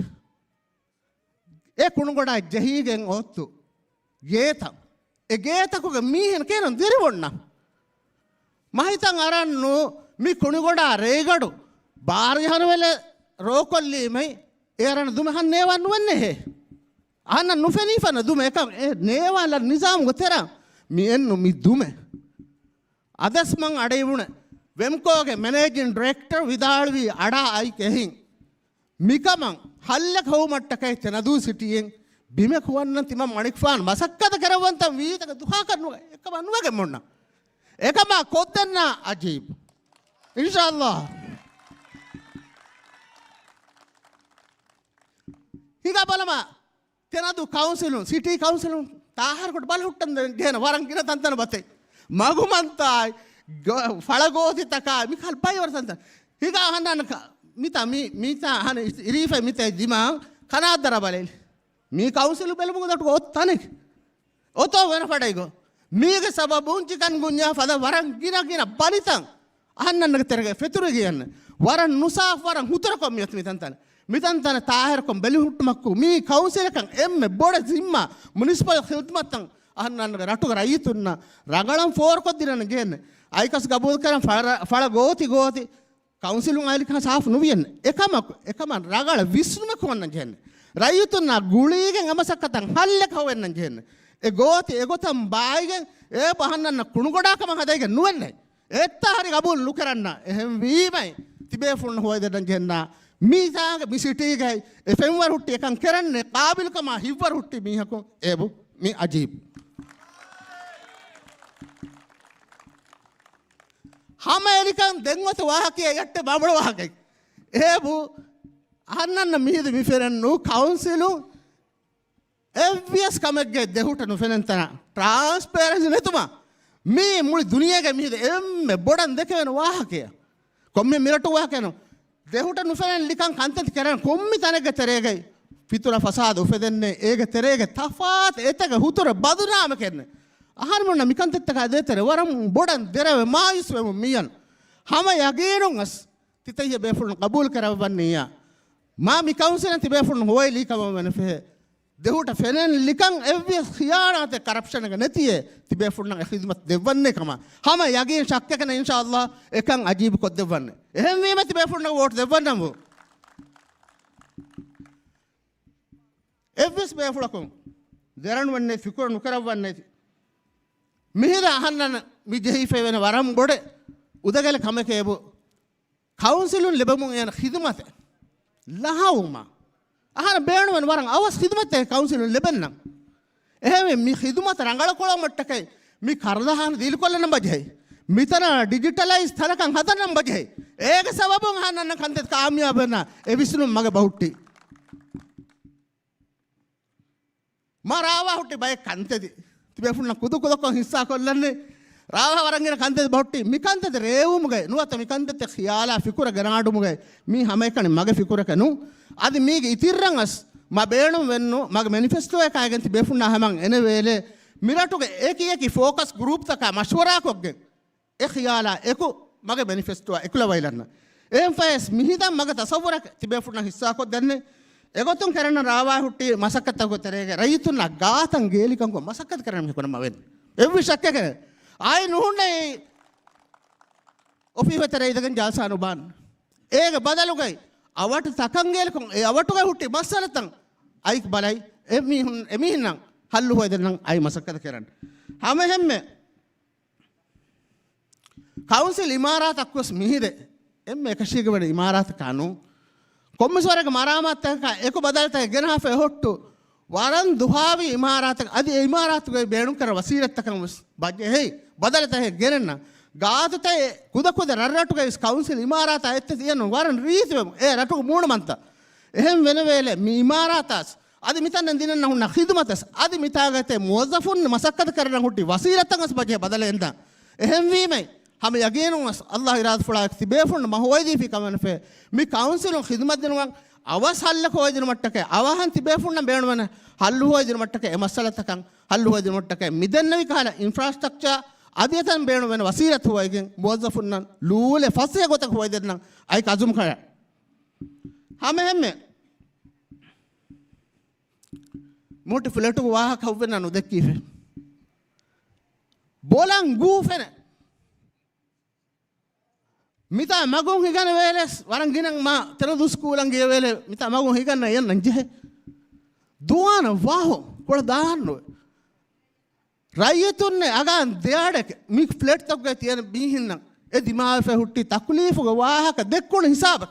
ಎ ಕುಣುಗೊಡ ಜಹೀಗೆಂ ಒತ್ತು ಗೇತ ಎ ಗೇತಕುಗೆ ಮೀಹನ್ ಕೇನನ್ ದಿರಿವೊಣ್ಣ මහිතන් අරන්නු මි කුණුගොඩා රේගඩු භාර්යහන වෙල රෝකොල්ලීමයි ඒරන දුමහන් නේවන්න වන්නේ අහන්න නුෆෙනීෆන දුම එක නේවල නිසාම් ගොතර මියෙන්නු මි දුම අදස් මං අඩේවුණ වෙම්කෝගේ මැනේජින් ඩිරෙක්ටර් විදාල්වි අඩා අයි කෙහින් මිකමං හල්ල කවු මට්ටකයි තනදූ සිටියෙන් බිම කුවන්න තිම මණික්ෆාන් මසක්කද කරවන්තම් වීතක දුකා කරනවා එක බන්නුවගේ මොන්න එකම කොද්දන්න අජීබ් ඉන්ෂාල්ලාහ් හිග බලම තෙනදු කවුන්සිලුන් සිටි කවුන්සිලුන් තාහරකට බල හුට්ටන් දෙන වරන් කින තන්තන බතේ මගුමන්තායි ඵලගෝති තකා මිකල් බයි වරසන්ත හිග අහන්නන මිතා අහන ඉරීෆයි මිතයි දිමා කනාදර බලෙල් මේ කවුන්සිලු බෙලමුගදට ඔත්තනෙක් ඔතෝ වෙන ෆඩයිගෝ මීගේ සබබුන් චිකන් ගුන්යා ෆද වරන් ගින බලිතන් අහන්නන්නක තරගේ ෆෙතුරු කියන්න වරන් නුසාෆ් වරන් හුතර කොම්මියත් මිතන්තන තාහෙරකොම් බෙලි හුට්ටමක්කු මී කවුන්සිලකන් එම්මෙ බොඩ සිම්මා මුනිසිපල් ඛිද්මත්තන් අහන්නන්නක රටුක රයිතුන්න රගලම් ෆෝර් කොද්දිරන ගේන්න අයිකස් ගබූල් කරන් ඵල ගෝති කවුන්සිලුන් අයිලික සාෆ් නුවියන්න එකම රගල විස්නුම කොන්න ගේන්න රයිතුන්න ගුලීගෙන් අමසක්කතන් හල්ලක හොවෙන්න ගේන්න ඒ ගෝති එගොතම් බායිගෙන් ඒ පහන්නන්න කුණුගොඩාකම හදයිගෙන් නුවන්නේ ඒත්ත හරි ගබුල් ලු කරන්න එහෙම වීමයි තිබේ ෆුන් හොය දෙන්න ගෙන්නා මීසාගේ මිසිටීගයි එෆෙම් වර හුට්ටි එකන් කරන්නේ කාබිල්කම හිව්වර හුට්ටි මීහකෝ ඒබු මේ අජීබ් හැම එලිකන් දෙන්වත වාහකයේ යට්ට බබල වාහකයි ඒබු අහන්නන්න මිහිද මිෆෙරන්නු කවුන්සිලු එවියස් කමක්ගේ දෙහුට නුෆෙනන්තන ට්‍රාන්ස්පරන්සි නැතුමා මේ මුළු දුනියගේ මිහිද එම්මෙ බොඩන් දෙක වෙන වාහකය කොම්මෙ මිරටු වාහකයන දෙහුට නුෆෙනන් ලිකන් කන්තති කරන කොම්මි තනක තරේගයි පිතුර ෆසාද උපෙදන්නේ ඒක තරේගේ තෆාත් එතක හුතුර බදුනාම කරන්නේ අහන් මොන මිකන්තත්තක දෙතර වරම් බොඩන් දෙරව මායිස් වෙමු මියන් හැම යගේරුන් අස් තිතය බේෆුන් කබූල් කරවන්නේ මා මි කවුන්සිලන් තිබේෆුන් හොයි ලිකම වෙනෆේ දෙහුට ෆෙනෙන් ලිකන් එවියස් ඛියානත කරප්ෂන් එක නැතියේ තිබේ ෆුන්න ඛිදමත් දෙවන්නේ කම හැම යගේ ශක්තියකන ඉන්ෂාඅල්ලාහ් එකන් අජීබ් කොත් දෙවන්නේ එහෙම වීම තිබේ ෆුන්න වෝට් දෙවන්නම එවියස් බේ ෆුලකම් දෙරන් වන්නේ ෆිකුර නුකරවන්නේ මිහිර අහන්නන මිජහිෆේ වෙන වරම් ගොඩ උදගල කමකේබු කවුන්සිලුන් ලැබමුන් යන ඛිදමත ලහවුම අහන බේණුවන් වරන් අවස් ඛිදමත කවුන්සිලුන් ලැබෙන්නම් එහෙම මි ඛිදමත රංගල කොළ මට්ටකයි මි කරදහන දීල් කොල්ලනම් බජයි මිතන ඩිජිටලයිස් තරකන් හදනම් බජයි ඒක සබබුන් අහන්නන කන්දත් කාමියාබ වෙන ඒ විසුණු මග බහුට්ටි මරාවා හුට්ටි බය කන්තෙදි තිබෙෆුන්න කුදු කුදකො හිස්සා කොල්ලන්නේ රාවා වරංගෙන කන්තෙදි බහුට්ටි මි කන්තෙදි රේවුමුගේ නුවත මි කන්තෙත් ඛියාලා ෆිකුර ගනාඩුමුගේ මි හැම එකනේ මගේ ෆිකුර කනු අදි මීගේ ඉතිරන් අස් ම බේණුම් වෙන්නු මගේ මැනිෆෙස්ටෝ එක අයගෙන් තිබෙෆුන්න හැමන් එන වේලේ මිරටුගේ ඒකී ෆෝකස් ගෲප් තක මෂ්වරා කොග්ගේ ඒ ඛියාලා එකු මගේ මැනිෆෙස්ටෝ එකුල වයිලන්න එම් ෆයිස් මිහිදම් මගේ තසවුරක් තිබෙෆුන්න හිස්සා කො දන්නේ එගොතුන් කරන රාවා හුට්ටි මසක්කත් කොතරේගේ රයිතුන්න ගාතන් ගේලිකම් කො මසක්කත් කරන්න කොනම වෙන්න එව්වි ශක්කක ආයි නුහුන්නේ ඔෆි වෙතරේ ඉදගෙන ජල්සානු බාන් ඒක බදලුගයි අවට තකන් ගේලිකම් ඒ අවටුගේ හුට්ටි මස්සලතන් අයික් බලයි එමිහින්නම් හල්ලු හොයදනම් අයි මසක්කත් කරන්න හැම හැම්මේ කවුන්සිල් ඉමාරාතක් වස් මිහිරේ එම්ම එකශීක වෙන ඉමාරාත කනු කොම්මස්වරක මරාමත්තක එක බදලත ගෙනහෆ හොට්ටු වරන් දුහාවි ඉමාරාතක අද ඉමාරාතුගේ බේණුම් කර වසීරත්තකම බජ්ජේ හේ බදලත ගෙනන්න ගාතතේ කුදකුද රටුගේ කවුන්සිල් ඉමාරාත ඇත්ත තියෙන වරන් රීතිවම ඒ රටුක මූණමන්ත එහෙම වෙන වේලේ මේ ඉමාරාතස් අද මිතන්න දිනන්න හුන්න ඛිදමතස් අද මිතාගතේ මුවස්සෆුන් මසක්කත කරන හුටි වසීරත්තකස් බජ්ජේ බදලෙන්ද එහෙම වීමයි हम यकीन अल्लाह इराद फुड़ा तिबेफुन महोयदी फी कमन फे मी काउंसिल खिदमत दिनुवा अवस हल्ल को दिन मट्टके अवहन तिबेफुन बेणवन हल्लु हो दिन मट्टके मसला तकं हल्लु हो दिन मट्टके मिदन्नवि काला इंफ्रास्ट्रक्चर अदियतन बेणवन वसीरत होयगे मुवज्जफुन लूले फसे गोतक होय देन आई काजुम खया हम हमें मोटे फ्लैट को वाह खववे ननु देखी फे बोलन गूफे මිතා මගුන් හිගන වේලස් වරන් ගිනන් මා තෙරදු ස්කූලන් ගේ වේලේ මිතා මගුන් හිගන්න යන්න ජෙහ දුවාන වාහෝ කොළ දාන්නෝ රයිතුන්නේ අගන් දෙයාඩක මික් ෆ්ලැට් තක්ගේ තියෙන බීහින්න ඒ දිමාල් ෆේ හුට්ටි තක්ලීෆුගේ වාහක දෙක්කොණ හිසාබ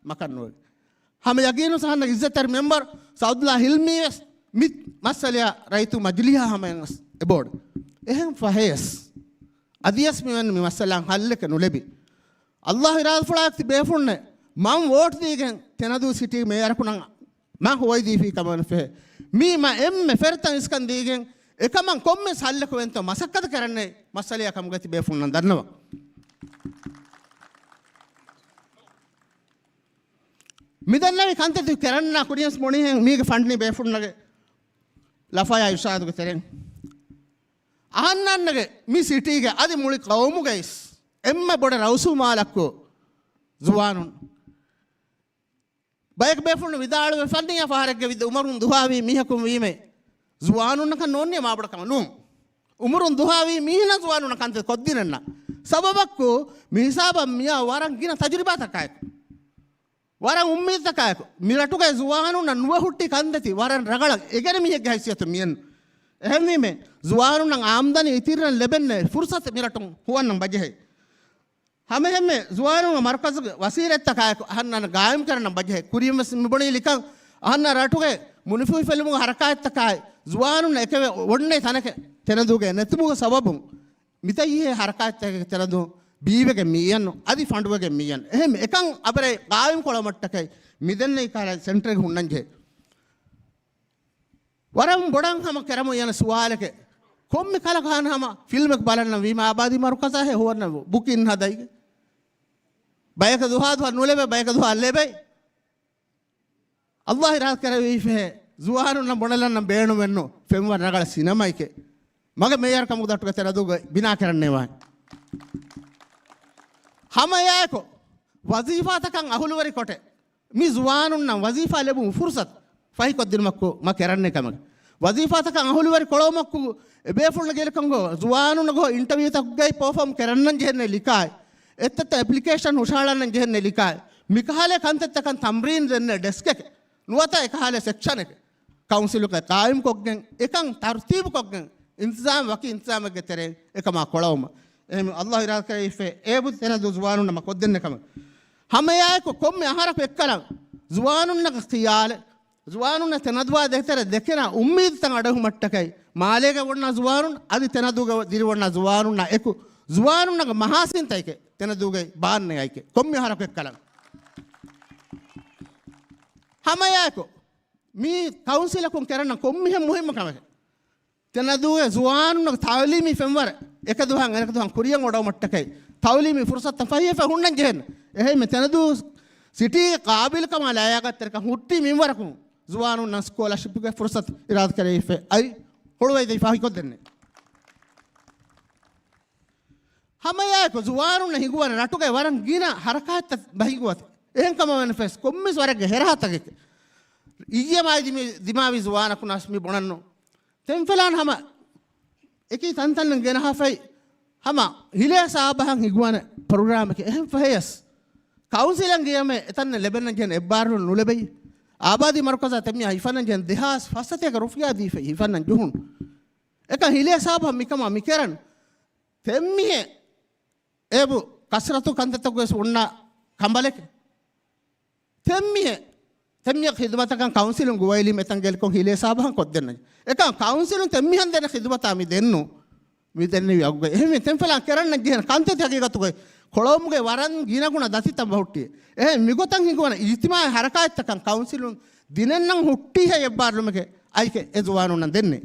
මකන්නෝ හැම යගිනු සහන්න ඉස්සතර මෙම්බර් සෞදුලා හිල්මියස් මිත් මස්සලියා රයිතු මජ්ලියා හැමස් එබෝඩ් එහෙම් ෆහේස් අදියස් මෙවන් මේ මස්සලන් හල්ලක නුලෙබි अल्लाह इराद फुड़ा बेफुन ने मां वोट दीगे तेनादू सिटी मेयर कुना मां होई दी फी कमन फे मी मा एम में फेरता इसकन दीगे एकमन कोम्मे साल्ल को वेंतो मसक्कत करने मसलिया कम गति बेफुन दन्नवा मिदन्नवी कांते दु करन्ना कुरियंस मोनी है मी के फंड नी बेफुन लगे लफाया इरशाद को तेरे आहन्ननगे मी सिटी के आदि मुळि कौमु गैस එම්ම බොඩ රවුසු මාලක්කෝ ජුවානුන් බයක බේෆුන් විදාල ෆන්නිය ෆාරක්ගේ විද උමරුන් දුහාවි මිහකුම් වීමේ ජුවානුන් කන් නොන්නේ මාබඩ කම නු උමරුන් දුහාවි මිහන ජුවානුන් කන්ත කොද්දිනන්න සබබක්කෝ මිහිසාබ මියා වරන් ගින තජරිබාතකයි වරන් උම්මීතකයි මිරටුගේ ජුවානුන් නුව හුට්ටි කන්දති වරන් රගල එගෙන මිහෙක් ගහසියතු මියන් එහෙම වීමේ ජුවානුන් ආම්දනි ඉතිරන ලැබෙන්නේ ෆුර්සත් මිරටුන් හුවන්නම් බජෙහි हम हमें जुआनु मरकज वसीरत तक अहन गायम करना बजे कुरियम मिबणी लिखा अहन राठुगे मुनिफु फिल्म हरकायत तक जुआनु नेके ओडने तनके तेनदुगे नेतमुग सबबु मितये हरकायत तक तेनदु बीवेगे मियन अदि फंडुगे मियन एहम एकं अबरे गायम कोळ मट्टके मिदन्ने काल सेंटर हुन्नंजे वरम बोडं हम करमु यन सुवालके කොම්මි කලකහන හම ෆිල්ම් එක බලන්න වීම ආබාදී මරුකසා හේ හොවන්න බුකින් හදයි බයක දුහා දුහා නුලෙබේ බයක දුහා ලෙබේ අල්ලාහ් ඉරාද කරවි ෆේ zuwaanu nam bonallan nam beenu mennu femwa nagala sinamaike mage meyar kamu dattu gatera duga bina karanne wa hama yako wazifa takan ahulwari kote mi zuwaanu nam wazifa lebu fursat fahi koddin makko ma karanne kamag wazifa takan ahulwari kolomakku ebefulna gelekango zuwaanu nago interview takgai perform karannan jehne likai ettata application ushalannan jehne likai mikahale kantet takan tamrin denne desk ek nuwata ekahale section ek council එක කායම් කොග්ගෙන් එකන් තර්තිබ් කොග්ගෙන් ඉන්තිසාම් වකි ඉන්තිසාම් ගේ තරේ එකම කොළවම එහෙම අල්ලාහ් ඉරාද කරේ ඒබු තන දුස්වානුන් නම කොද්දෙන්න කම හමයාය කොම්මේ ආහාරක එක්කලන් zuwaanun naka khiyale zuwaanun tenadwa dektere dekena ummid tan adahu mattakai maalega wonna zuwaanun adi tenaduga dirwonna zuwaanun na eku zuwaanun naka mahasin taike tenaduga baanne aike kommi harak ekkalan hamayako mi council akon kerana kommi hem muhimma kamake tenaduga zuwaanun naka tawlimi femwar ekduhan kuriyan odaw mattakai tawlimi fursat tafahiya fa hunnan jehen ehme tenadu city काबिल का मालाया का तेरे का हुट्टी मिंबर को जुआनु न scholarship के फुर्सत इराद करे इफे आई होड़वाई दे फाही को देने हमें यार को जुआनु नहीं गुआ न नाटुके वारन गिना हरकत बही गुआ एहन कम मैनिफेस्ट कोम्मिस वारे गहरा तक इये माय दिमावी जुआन को नासमी बननो तेम फलान हम एक ही तंतन गेना हाफई हम हिले साहब हं हिगुआन प्रोग्राम के एहन फहेस කවුන්සිලන් ගියම එතන ලැබෙන කියන එබ්බාරු නුලෙබයි ආබාදි මර්කස තෙමිය හිෆනන් කියන දෙහස් ෆස්සතේක රුෆියා දීෆ හිෆනන් ජුහුන් එක හිලිය සාබ මිකම මිකරන් තෙමිය එබු කසරතු කන්දතක උන්න කම්බලක තෙමිය ඛිදමතකන් කවුන්සිලන් ගුවයිලි මෙතන් ගෙල්කො හිලිය සාබහන් කොත් දෙන්න එක කවුන්සිලන් තෙමියන් දෙන ඛිදමතා මි දෙන්නු මි දෙන්නේ යග්ග එහෙම තෙම්පලන් කරන්න කියන කන්තේ තකීගතුක කොළොම්ගේ වරන් ගිනගුණ දසිතම් බහුට්ටිය එහෙ මිගොතන් හිගවන ඉජ්තිමා හරකායත්තකන් කවුන්සිලුන් දිනෙන්නම් හුට්ටි හේ එබ්බාර්ලුමක අයික එදුවානුන් දෙන්නේ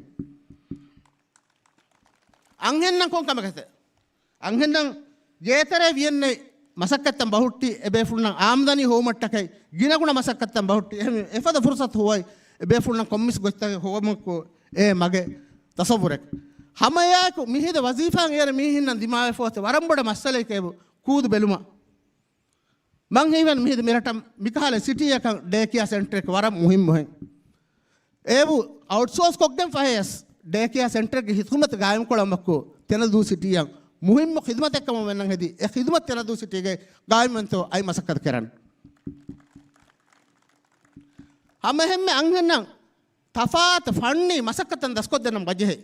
අංහෙන්නම් කොන්කමකත අංහෙන්නම් ජේතරේ වියන්නේ මසක්කත්තම් බහුට්ටි එබේෆුල්නම් ආම්දනි හෝමට්ටකයි ගිනගුණ මසක්කත්තම් බහුට්ටි එහෙම එෆද ෆුර්සත් හොවයි එබේෆුල්නම් කොම්මිස් ගොත්තගේ හෝමකෝ ඒ මගේ තසවුරක් හමයාක මිහිද වසීෆාන් එර මිහින්නම් දිමාවේ ෆෝත වරම්බඩ මස්සලේකේබු කූදු බෙලුමා මං හේවන් මිහිද මෙරට මිකාල සිටි එක ඩේ කියා සෙන්ටර් එක වරම් මුහිම් මොහෙන් ඒබු අවුට්සෝස් කොක්ගෙන් ෆහයස් ඩේ කියා සෙන්ටර් ගේ හිතුමත ගායම් කොළඹකෝ තන දූ සිටියන් මුහිම්ම ඛිදමත් එක්කම වෙනන් හෙදි ඒ ඛිදමත් තන දූ සිටිගේ ගායම්න්තෝ අයි මසක්කත් කරන් හැම හැම අංගන්නම් තෆාත් ෆන්නි මසක්කතන් දස්කොත් දෙනම් බජෙහි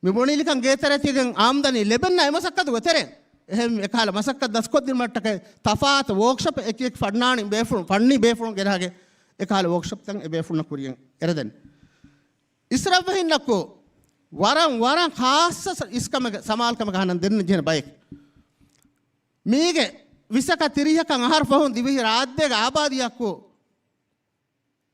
මිබොණිලිකන් ගේතරතිගෙන් ආම්දනි ලැබෙන්න අයි මසක්කත් වෙතරෙන් එහෙම එකාල මසක්ක දස්කොත් දින මට්ටක තෆාත් වර්ක්ෂොප් එක ෆඩ්නානි බේෆුන් ෆන්නි බේෆුන් ගෙරහගේ එකාල වර්ක්ෂොප් තන් ඒ බේෆුන් කුරියන් එරදෙන් ඉස්රාෆ් වෙහින්නකෝ වරන් ખાસ ඉස්කම සමාල්කම ගහනන් දෙන්න ජන බයික් මේගේ විසක 30කන් ආහාර ෆහොන් දිවි රාද්දේක ආබාදියක්කෝ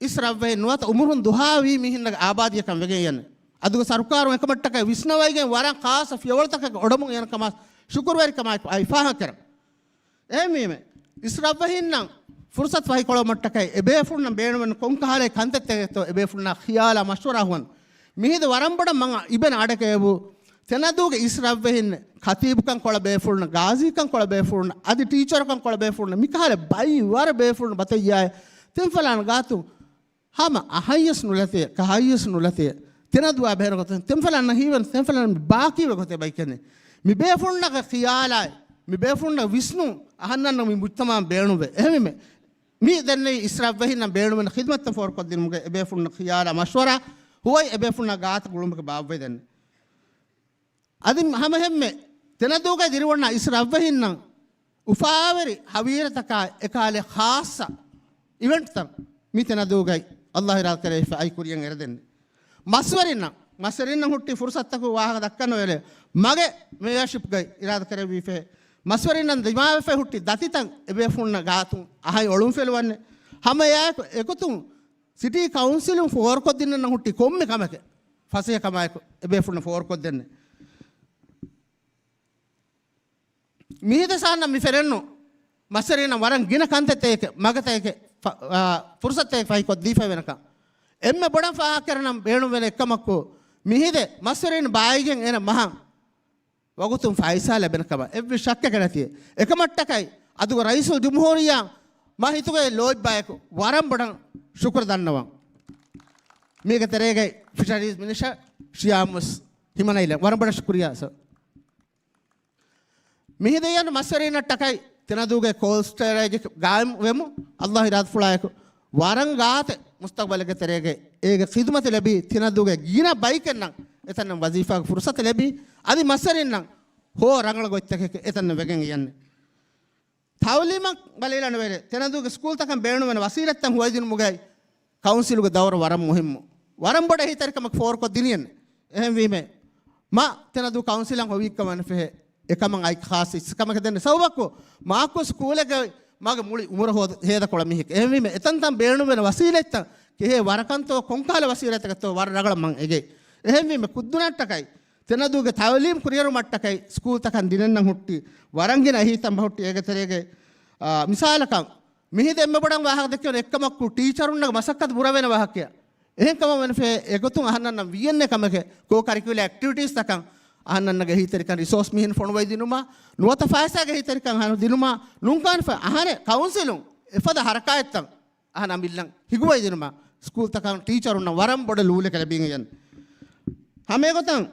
ඉස්රාෆ් වෙහින් නුවත උමුරුන් දුහාවි මිහින්න ආබාදියකම් වෙගෙන යන්නේ අදුක සර්කාරු එක මට්ටක විස්නවයිගෙන් වරන් ખાસ ෆියවල්තක ඔඩමුන් යන කම शुक्रवार कमाई आई फाहा कर एमी में इस्राफ हिन्ना फुर्सत फाई कोलो मट्टकई एबेफुन्न बेणवन कोंकाले कंतते तो एबेफुन्न खियाला मशवरा हुन मिहिद वरंबड मंग इबन आडकेबु तेनदुगे इस्राफ हिन्न खतीब कं कोळ बेफुन्न गाजी कं कोळ बेफुन्न अदि टीचर कं कोळ बेफुन्न मिकाले बाई वर बेफुन्न बतैया तेन फलान गातु हम अहयस नुलते कहयस नुलते तेनदुआ बेरगत तेन फलान हिवन तेन फलान बाकी वगते बाइकने मी बेफुन्नक खियालाय मी बेफुन्न विष्णु अहन्नन मी मुत्तमा बेणुबे एहमे मी दन्ने इस्राफ वहिन बेणुवन खिदमत फोर को दिन मुगे बेफुन्न खियाला मशवरा हुवई बेफुन्न गात गुळुमके बाबवे दन्ने अदि हम हेम्मे तेनदुगे दिरवन्न इस्राफ वहिन उफावरी हवीरतक एकाले खास इवेंट तक मी तेनदुगे अल्लाह इराद करे आई कुरियन एरदन्ने मसवरिन हुट्टी फुर्सत तक वाह दक्कन वेले मगे मेयरशिप गई इराद करे वीफे मसवरिन दिमाग फे हुट्टी दाती तंग एबे फुन्न गातु आहाय ओळुम फेलवन्ने हम या एकतु सिटी काउंसिल फोर को दिन न हुट्टी कोम्मे कमके फसे कमाय एबे फुन्न फोर को देन्ने मिहिद सान मि फेरन्नो मसरिन वरन गिन कंतेतेक मगतेक फुर्सत ते फै को दीफे वेनका එම්ම බොඩ ෆා කරනම් බේණු වෙන එකමක්කෝ මිහිද මස්වරින් බායිගෙන් එන මහා වගතුම් ෆයිසා ලැබෙනකම එව්වි ශක්ක කරතිය එකමට්ටකයි අදුක රයිසුල් ජුම්හූරියා මා හිතුවේ ලෝයි බයක වරම් බඩන් ශුක්‍ර දන්නවා මේක තරේගයි ෆිෂරීස් මිනිෂා ශියාමුස් හිමනයිල වරම් බඩ ශුක්‍රියාස මිහිද යන මස්වරින් ටකයි තනදුගේ කෝල් ස්ටරේජ් ගාම් වෙමු අල්ලාහ් ඉරාද ෆුලායක වරන් ගාත මුස්තක්බලක තරේගේ ඒක ඛිදමත ලැබි තිනදුගේ ගින බයිකෙන් නම් එතන වසීෆා ෆුර්සත ලැබි අදි මස්සරින් නම් හෝ රංගල ගොච්චක එතන වෙගෙන් යන්නේ තවලිමක් බලේලා නෙවෙයි තිනදුගේ ස්කූල් තකම් බේණු වෙන වසීරත්තන් හුවයිදින මුගයි කවුන්සිලුගේ දවර වරම් මුහිම්ම වරම් බඩ හිතරිකමක් ෆෝර් කො දිනියන්නේ එහෙම වීමේ මා තිනදු කවුන්සිලන් හොවික්කමන ෆෙ එකම අයි ખાસ ඉස්කමක දෙන්න සවබක්කෝ මාකෝ ස්කූල් එක මගේ මුලි උමර හොද හේද කොළ මිහික එහෙම වීමේ එතන් තම් බේණු වෙන වසීලෙත්ත කෙහෙ වරකන්තෝ කොංකාල වසීලෙත්තකතෝ වර රගල මං එගේ එහෙම වීමේ කුද්දුනට්ටකයි තිනදුගේ තවලීම් කුරියරු මට්ටකයි ස්කූල් තකන් දිනන්න හුට්ටි වරංගෙන අහිතම් බහුට්ටි ඒකතරේගේ මිසාලකම් මිහි දෙම්ම බඩන් වාහක දෙකේ එක්කමක්කු ටීචරුන්නගේ මසක්කත් බුර වෙන වාහකය එහෙන්කම වෙනෆේ ඒගොතුන් අහන්නන්න වියන්නේ කමක කෝ කරිකුලර් ඇක්ටිවිටීස් තකන් අහන්නන්නගේ හිතරිකන් රිසෝස් මිහින් ෆොන් වයි දිනුමා නුවත ෆායසාගේ හිතරිකන් අහන දිනුමා නුන්කාන් ෆ අහනේ කවුන්සිලුන් එපද හරකායත්තන් අහන අමිල්ලන් හිගුවයි දිනුමා ස්කූල් තකන් ටීචරුන්න වරම් බොඩ ලූලේ කල බින් යන් හැම ඒගොතන්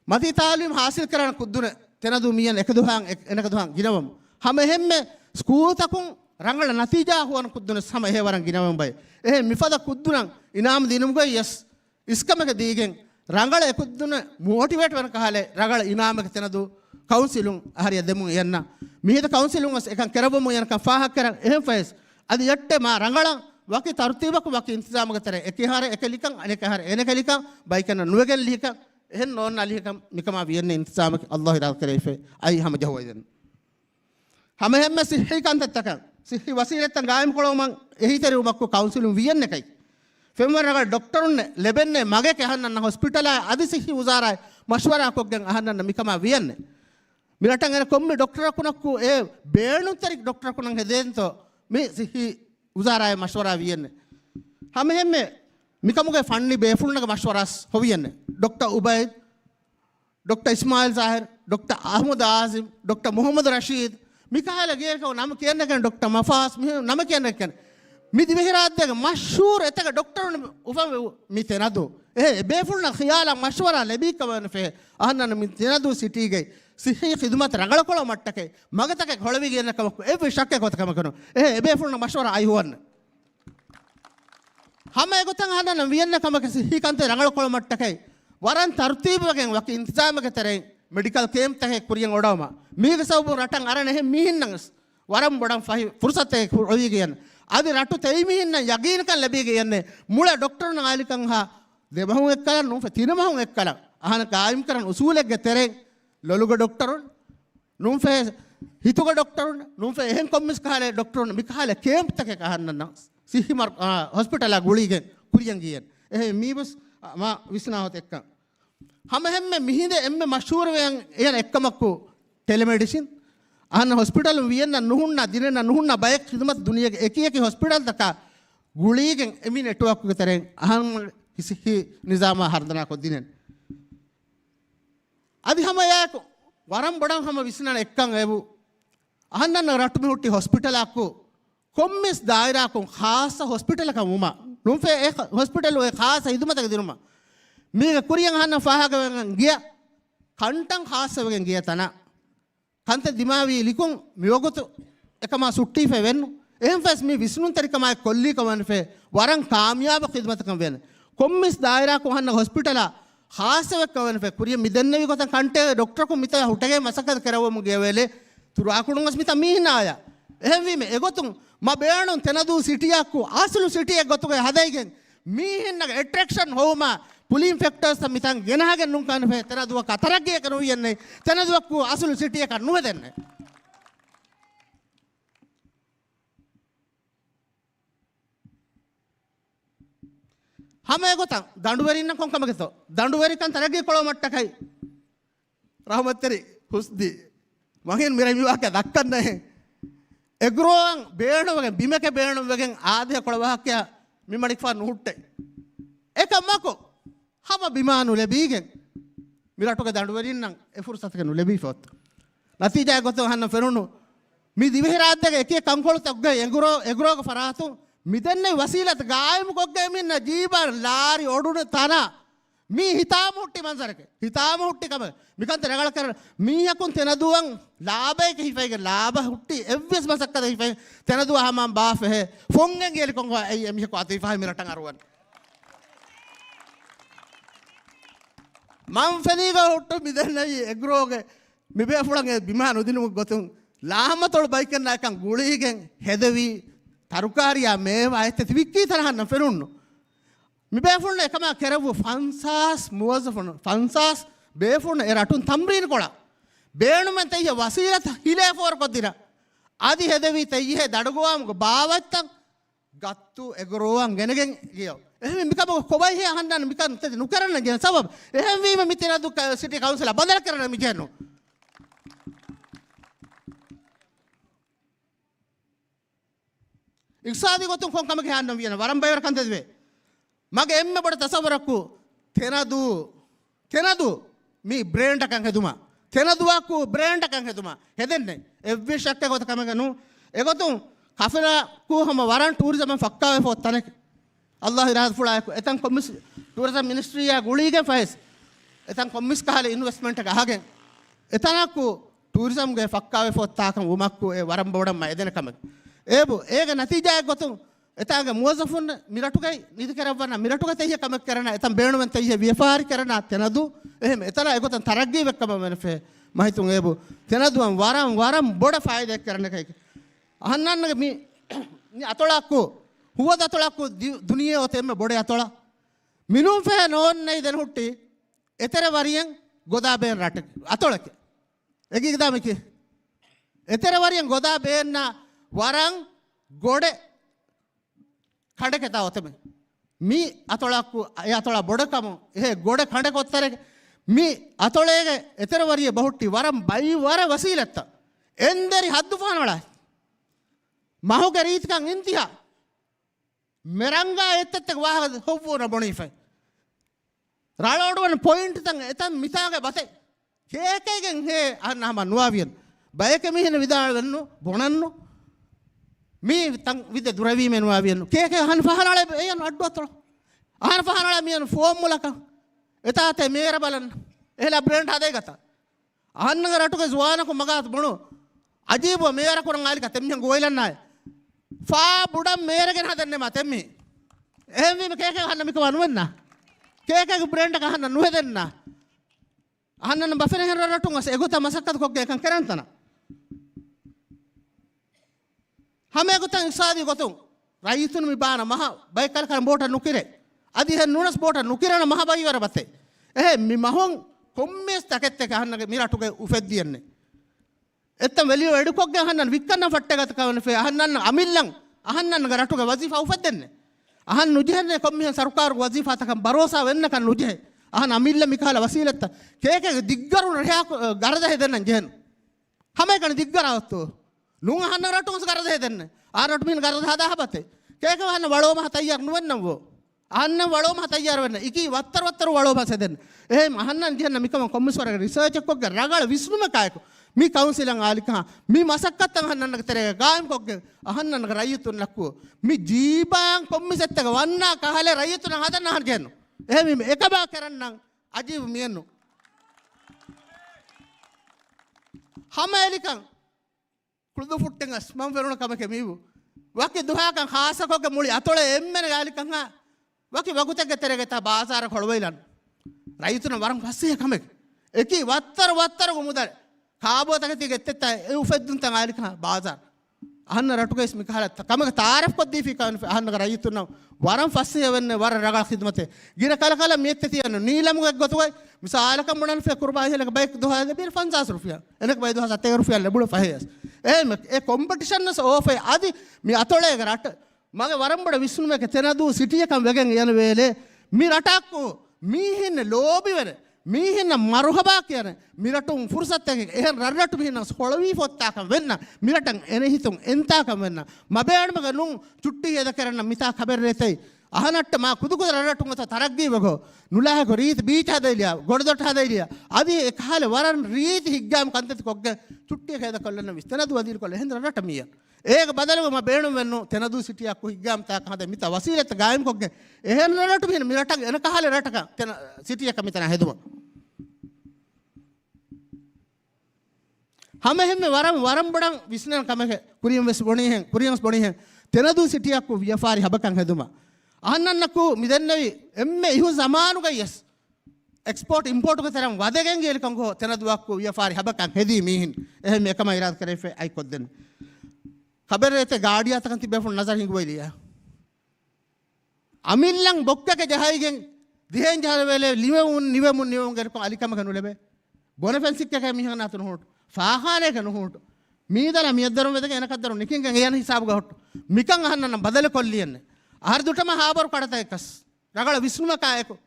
මති තාලීම් හාසිල් කරන කුද්දුන තනදු මියන් එකදුහන් එනකදුහන් ගිනවම් හැම හැම්ම ස්කූල් තකුන් රංගල නතිජා හුවන් කුද්දුන සම එහෙවරන් ගිනවම් බයි එහෙ මිෆද කුද්දුනන් ඉනාම දිනුම්ගොයි යස් ඉස්කමක දීගෙන් රංගල කුද්දුන මොටිවේට් වෙන කහලේ රංගල ඉනාමක තනදු කවුන්සිලුන් හරිය දෙමු යන්න මිහිද කවුන්සිලුන් එකන් කරබමු යනක ෆාහක් කරන් එහෙම ෆයිස් අද යට්ටේ මා රංගල වකි තර්තිබක වකි ඉන්තිසාමක තර එකහාර එකලිකන් අනෙකහාර එනකලිකන් බයිකන නුවගෙන් ලිහකන් එහෙන් නෝන් අලිහකම් මිකම වියන්නේ ඉන්තිසාමක අල්ලාහ් ඉරාද කරේෆේ අයි හැම ජහවයිදන් හැම හැම සිහි කන්තත්තක සිහි වසීලත්තන් ගායම් කොළොමන් එහිතරි උමක්කු කවුන්සිලුන් වියන්නේ කයි ෆෙම්වරග ඩොක්ටරුන් ලැබෙන්නේ මගේ කහන්නන්න හොස්පිටල අදි සිහි උසාරයි මෂ්වරා කොග්ගෙන් අහන්නන්න මිකම වියන්නේ මිලටන් එන කොම්මි ඩොක්ටරකුණක්කු ඒ බේණුතරි ඩොක්ටරකුණන් හෙදෙන්තෝ මේ සිහි උසාරයි මෂ්වරා වියන්නේ හැම හැම මිකමුගේ ෆන්නි බේෆුල්නක මෂ්වරස් හොවියන්නේ doctor Ubaid doctor Ismail Zahir doctor Ahmed Azim doctor Mohammed Rashid Mikail गेर को नाम केन के डॉक्टर मफास नाम केन के मिदि बेहरात दे मशहूर एतक डॉक्टर उफा मितेना दो ए बेफुल ना ख्याल मशवरा लेबी कवन फे अहन मितेना दो सिटी गई सिही खिदमत रंगल कोळ मट्टके मगतके घोळवी गेन कम ए शक्य कोत कम कनो ए बेफुल ना मशवरा आई होन हम एगोतन अहन वियन कम के सिही कंते रंगल कोळ मट्टके वरन तरतीब वगें वकी इंतजाम के तरह मेडिकल केम तक कुरियन ओडामा मीग सब रटन अरने हे मीहिन वरम बडम फहि फुर्सत है ओई गेन आदि रटु तई मीहिन यगीन kan ලැබී ගියන්නේ මුල ડોක්ටර් නාලිකන් හා දෙබහුන් එක්කලා නුඹ තිනමහුන් එක්කලා අහන කායිම් කරන උසූලෙක් ගෙතරේ ලොලුග ડોක්ටරුන් නුඹ හිතුග ડોක්ටරුන් නුඹ එහෙන් කොම්මිස් කහලේ ડોක්ටරුන් මිකහලේ කේම් තක කහන්න සිහිමර් හොස්පිටල් ගුලිගෙන් කුරියන් ගියන් එහෙ මීබස් මා විස්නාවත එක්ක හැම හැම මිහිඳ එම්ම මෂූර් වෙන් එයන එක්කමක්කෝ ටෙලිමෙඩිසින් අහන හොස්පිටල් වියන්න නුහුන්න දිනෙන්න නුහුන්න බයක් ඛිදමත් දුනියක එකී හොස්පිටල් තක ගුලිගෙන් එමි නෙට්වර්ක් එක තරෙන් අහන් කිසි නිසාම හර්දනා කොදිනෙන් අදි හැම යක් වරම් බඩන් හැම විස්නාන එක්කන් එවු අහන්නන රට්ටු මිහුට්ටි හොස්පිටල් අක්කෝ කොම්මිස් දායරා කොන් ખાસ හොස්පිටල් එක මුමා නුඹේ ඒ හොස්පිටල් ඔය ખાસ ඉදුමතක දිනුමා මේක කුරියන් අහන්න ෆාහකවෙන් ගිය කන්ටන් ખાસ වෙගෙන් ගිය තන කන්ත දිමාවි ලිකුන් මියෝගතු එකම සුට්ටි ෆෙවෙන් එහෙන් ෆස් මේ විසුණුන් තරිකමයි කොල්ලි කමන් ෆේ වරන් කාමියාබ ඛිදමතකම් වෙන කොම්මිස් දායරා කො අහන්න හොස්පිටල ખાસ වෙකවන ෆේ කුරිය මිදන්නේ කොත කන්ටේ ડોක්ටර් කො මිත හුටගේ මසකද කරවමු ගේ වෙලේ තුරාකුණුන්ස් මිත මීනාය එහෙන් වීම එගොතුන් ම බේණුන් තනදු සිටියක්කු ආසලු සිටියක් ගොතුගේ හදයිගෙන් මීහින්නගේ ඇට්‍රැක්ෂන් හොවම පුලින් ෆැක්ටර්ස් මිතන් ගෙනහගෙන නුන් කන ෆේ තනදුව කතරක් ගිය කරු යන්නේ තනදුවක්කු ආසලු සිටියක නුවදන්නේ හැම එගොතන් දඬුවරින්න කොන්කමකතෝ දඬුවරිකන් තරගේ කොළ මට්ටකයි රහමත්තරි හුස්දි මගෙන් මෙරයි විවාහක දක්කන්නේ එග්‍රෝන් බේණුවගෙන් බිමක බේණුවගෙන් ආදේ කොළවහක්ය මිමඩික් ෆා නුහුට්ටේ එකමකෝ හැම බිමානු ලැබීගෙන් මිරටක දඬුවරින්නම් ඒ ෆුර්සතක නු ලැබී ෆොත් නතිජා ගොතෝ හන්න ෆෙරුණු මි දිවහරාත් දෙක එකේ කම්කොළ තග්ගේ එග්‍රෝග ෆරාතු මිදන්නේ වසීලත් ගායම කොග්ගේ මින්න ජීබන් ලාරි ඔඩුන තන මේ හිතාම හුට්ටි මන්සරක හිතාම හුට්ටි කම මිකන්ත රගල කර මීහකුන් තෙනදුවන් ලාභයක හිෆයික ලාභ හුට්ටි එව්වස් මසක්කද හිෆයි තෙනදුව හමම් බාෆෙ ෆොන්ගෙන් ගේලි කොංග අයි මිහක අතිෆයි මිරටන් අරුවන් මං ෆෙනීග හුට්ටු මිදෙන්නයි එග්‍රෝගේ මිබේ ෆුලන්ගේ බිමාන උදිනු ගොතුන් ලාමතොල් බයිකන් නැකන් ගුලීගෙන් හෙදවි තරුකාරියා මේවා ඇත්ත තිවික්කී තරහන්න ෆෙරුන්නු මිබේෆුන්න එකම කෙරවු ෆන්සාස් මුවසෆුන ෆන්සාස් බේෆුන්න ඒ රටුන් තම්රීන කොළ බේණුමෙන් තෙయ్య වසීලත හිලේ ෆෝර කොදිර ආදි හෙදවි තෙయ్య දඩගුවාමක බාවත්තන් ගත්තු එගරෝවන් ගෙනගෙන් ගියෝ එහෙම මිකම කොබයි හේ අහන්න මිකන් තෙ නුකරන්න ගෙන සබබ එහෙම වීම මිතන දුක් සිටි කවුන්සිල බදල් කරන මිජනෝ ඉක්සාදි ගොතුන් කොන්කම ගහන්න වියන වරම් බයවර කන්දෙද්වේ මගේ එම්ම බඩ තසවරක්කු තෙනදු මේ බ්‍රේන්ඩ් එකක් හදුමා තෙනදුවක්කු බ්‍රේන්ඩ් එකක් හදුමා හෙදෙන්නේ එව්වේ ෂක්ක ගොත කමගනු එගොතුන් කෆරක්කු හම වරන් ටූරිසම් ෆක්කාවේ ෆොත්තනෙක් අල්ලාහ් ඉරහත් ෆුලායකු එතන් කොමිස් ටූරිසම් මිනිස්ට්‍රිය ගුලීගේ ෆයිස් එතන් කොමිස් කහලේ ඉන්වෙස්ට්මන්ට් එක අහගෙන එතනක්කු ටූරිසම් ගේ ෆක්කාවේ ෆොත්තාකම් උමක්කු ඒ වරම් බොඩම් එදෙන කමක ඒබු ඒක නතිජායක් ගොතුන් එතාගේ මුවසෆුන් මිරටුකයි නිදි කරවන්න මිරටුක තෙయ్య කමක් කරන එතන් බේණුවෙන් තෙయ్య ව්‍යාපාරි කරන තනදු එහෙම එතන ඒගොතන් තරග්ගී වෙක්කම වෙනෆේ මහිතුන් ඒබු තනදුන් වරම් බොඩ ෆයිදයක් කරන එකයි අහන්නන්නගේ මේ අතොලක්කු හුවද අතොලක්කු දුනියේ ඔතෙම බොඩ අතොල මිනුම් ෆේ නෝන්නේ දෙන හුට්ටි එතර වරියෙන් ගොදා බේන් රට අතොලක එගී ගදාමකි එතර වරියෙන් ගොදා බේන්න වරන් ගොඩ කඩකෙතා ඔතම මී අතොලක්කු ඒ අතොල බොඩකම ඒ ගොඩ කඩකොත්තර මී අතොලේගේ එතර වරිය බහුට්ටි වරම් බයි වර වසීලත්ත එන්දරි හද්දු ෆානවලයි මහුගේ රීතිකන් ඉන්තිහා මෙරංගා එත්තෙක් වාහ හොව්වෝන බොණීෆයි රාලෝඩුවන පොයින්ට් තන් එතන් මිතාගේ බතේ කේකේගෙන් හේ අන්නම නුවාවියන් බයක මිහින විදාල වෙන්නු බොණන්නු මේ තන් විද දුරවීමෙන් වාවියන් කේකේ අහන් ෆහරාලේ එයන් අඩුවතොල අහන් ෆහරාලේ මියන් ෆෝමුලක එතාතේ මේර බලන්න එහෙලා බ්‍රෑන්ඩ් හදේ ගත අහන්නගේ රටුගේ සුවානක මගාත බොණු අජීබ මේර කරන් ආලික තෙම්මියන් ගෝයිලන්නයි ෆා බුඩම් මේරගෙන හදන්නේ මා තෙම්මි එහෙම වීම කේකේ අහන්න මික වනුවෙන්න කේකේ බ්‍රෑන්ඩ් එක අහන්න නුහෙදෙන්න අහන්නන බෆෙන හර රටුන් අස එගොත මසක්කද කොක්ගේ එකන් කරන්තන हमें गुतंग सादी गुतंग राइतुन मिबाना महा बाइकल कर बोटा नुकिरे अदि है नुनस बोटा नुकिरना महा बाई वर बते मि महों कोम्मेस तकेत्ते कहन्न मिराटुगे उफेद्दियन्ने එත්තම් වැලියෝ එඩුකොක්ගේ අහන්නන් වික්කන්න ෆට්ටගත කවන ෆේ අහන්නන් අමිල්ලන් අහන්නන් ගරටුගේ වසීෆා උෆෙද්දන්නේ අහන් නුජහන්නේ කොම්මියන් සරකාර වසීෆා තකම් බරෝසා වෙන්න කන් නුජහ අහන් අමිල්ල මිකාල වසීලත්ත කේකේ දිග්ගරුන රහා ගරද හෙදන්නන් ජෙහන් හැම එකන දිග්ගරවත්තු නුන් අහන්න රටුන්ස ගරද හෙදන්න ආරට මින් ගරද හදාහබතේ කේක වහන්න වලෝම හතයියක් නුවන්නම් වෝ අහන්න වලෝම හතයියාර වෙන්න ඉකි වත්තර වලෝම සෙදන්න එහෙම අහන්නන් ජෙහන්න මිකම කොම්මිස්වරගේ රිසර්ච් එකක්ගේ රගල විශ්නුම කායකෝ मी कौंसिलंग आलिका मी मसक्कत हन्न तेरे गायम कोगे अहन्न रयतुन लक्कु मी जीबांग कोम्मिसेत्तग वन्ना कहले रयतुन हदन्न हर्जेनु एमी एकबा करन्न अजीब मियनु हम एलिकं कुळदु फुट्टेंग स्मम वेरुण कमके मीवु वकि दुहाकं खास कोगे मुळि अतोळे एम्मेन आलिकंग वकि वगुतेगे तेरेगे ता बाजार खोळवैलन रयतुन वरं फस्से कमके एकी वत्तर गुमुदर කාබෝතක තිගෙත්තෙත් ඒ උෆෙද්දුන් තන් ආලික බාසාර අහන්න රටුගේ ඉස්මි කහලත් කමක තාරෆ් කොද්දී ෆිකන් අහන්න කරයිතුන වරම් ෆස්සේ වෙන්නේ වර රගා ඛිදමතේ ගිර කල මෙත් තියන නීලමුගක් ගොතුයි මිසාලක මොනන් ෆේ කුර්බා හලක බයික් 2000 බිර 50 රුපියල් එනක බයි 2007 රුපියල් ලැබුණ ෆහයස් ඒ කොම්පිටිෂන් නස ඕෆේ আদি මේ අතොලේ රට මගේ වරම්බඩ විශ්නුමක තනදු සිටියකම් වෙගෙන් යන වේලේ මේ රටක්කෝ මීහින්න ලෝබි වෙන මීහින්න මරුහබා කියන මිරටුන් ෆුර්සත් එක එහෙන් රරට මිහින්න සොළවි ෆොත්තාකම් වෙන්න මිරටන් එන හිතුන් එන්තාකම් වෙන්න මබේණම ගනුන් චුට්ටි හේද කරන්න මිතා ખબર રહેතයි අහනට මා කුදුකුද රටුම තරග්ගීවකෝ නුලාහක රීති බීච හදයිලියා ගොඩදොට හදයිලියා අදි එකහල වරන් රීති හිග්ගාම කන්තති කොග්ග චුට්ටිය කේද කොල්ලන විස්තනදු අදීර කොල්ල හෙන්ද රට මිය ඒක බදලව ම බේණු වෙන්නු තනදු සිටියක් හිග්ගාම තා කහද මිත වසීලත ගායම් කොග්ග එහෙන් රට මින මිරට එන කහල රටක තන සිටියක මිතන හෙදුම හැම හැම වරම් බඩන් විස්නන කමක කුරියම් වෙස් බොණිහෙන් කුරියම්ස් බොණිහෙන් තනදු සිටියක් වියෆාරි හබකන් හෙදුම අහන්නන්නකු මිදන්නවි එම්මේ ඉහු සමානුගයස් එක්ස්පෝර්ට් ඉම්පෝර්ට් කරම් වදගෙන් ගේලකම් කෝ තනදුවක්කු වියෆාරි හබකන් හෙදී මිහින් එහෙම එකම ඉරාද කරේ අයි කොද්දෙන් खबर गाड़ी आता तिबे नजर हिंगवैलिया अमिल्लं बोक्के जहाइगे दिहें जहां वेले निवे मुन गर को अलिकम कनु लेबे बोने फेंसिक के मिहन नातन होट फाहाने कनु होट मीदला मियदरम वेदगे एनकदरम निकिन के यन हिसाब ग होट मिकं अहन्न बदल कोल्लियन्ने आहार दुटम हाबर कड़ता एकस रगळ विष्णुम कायको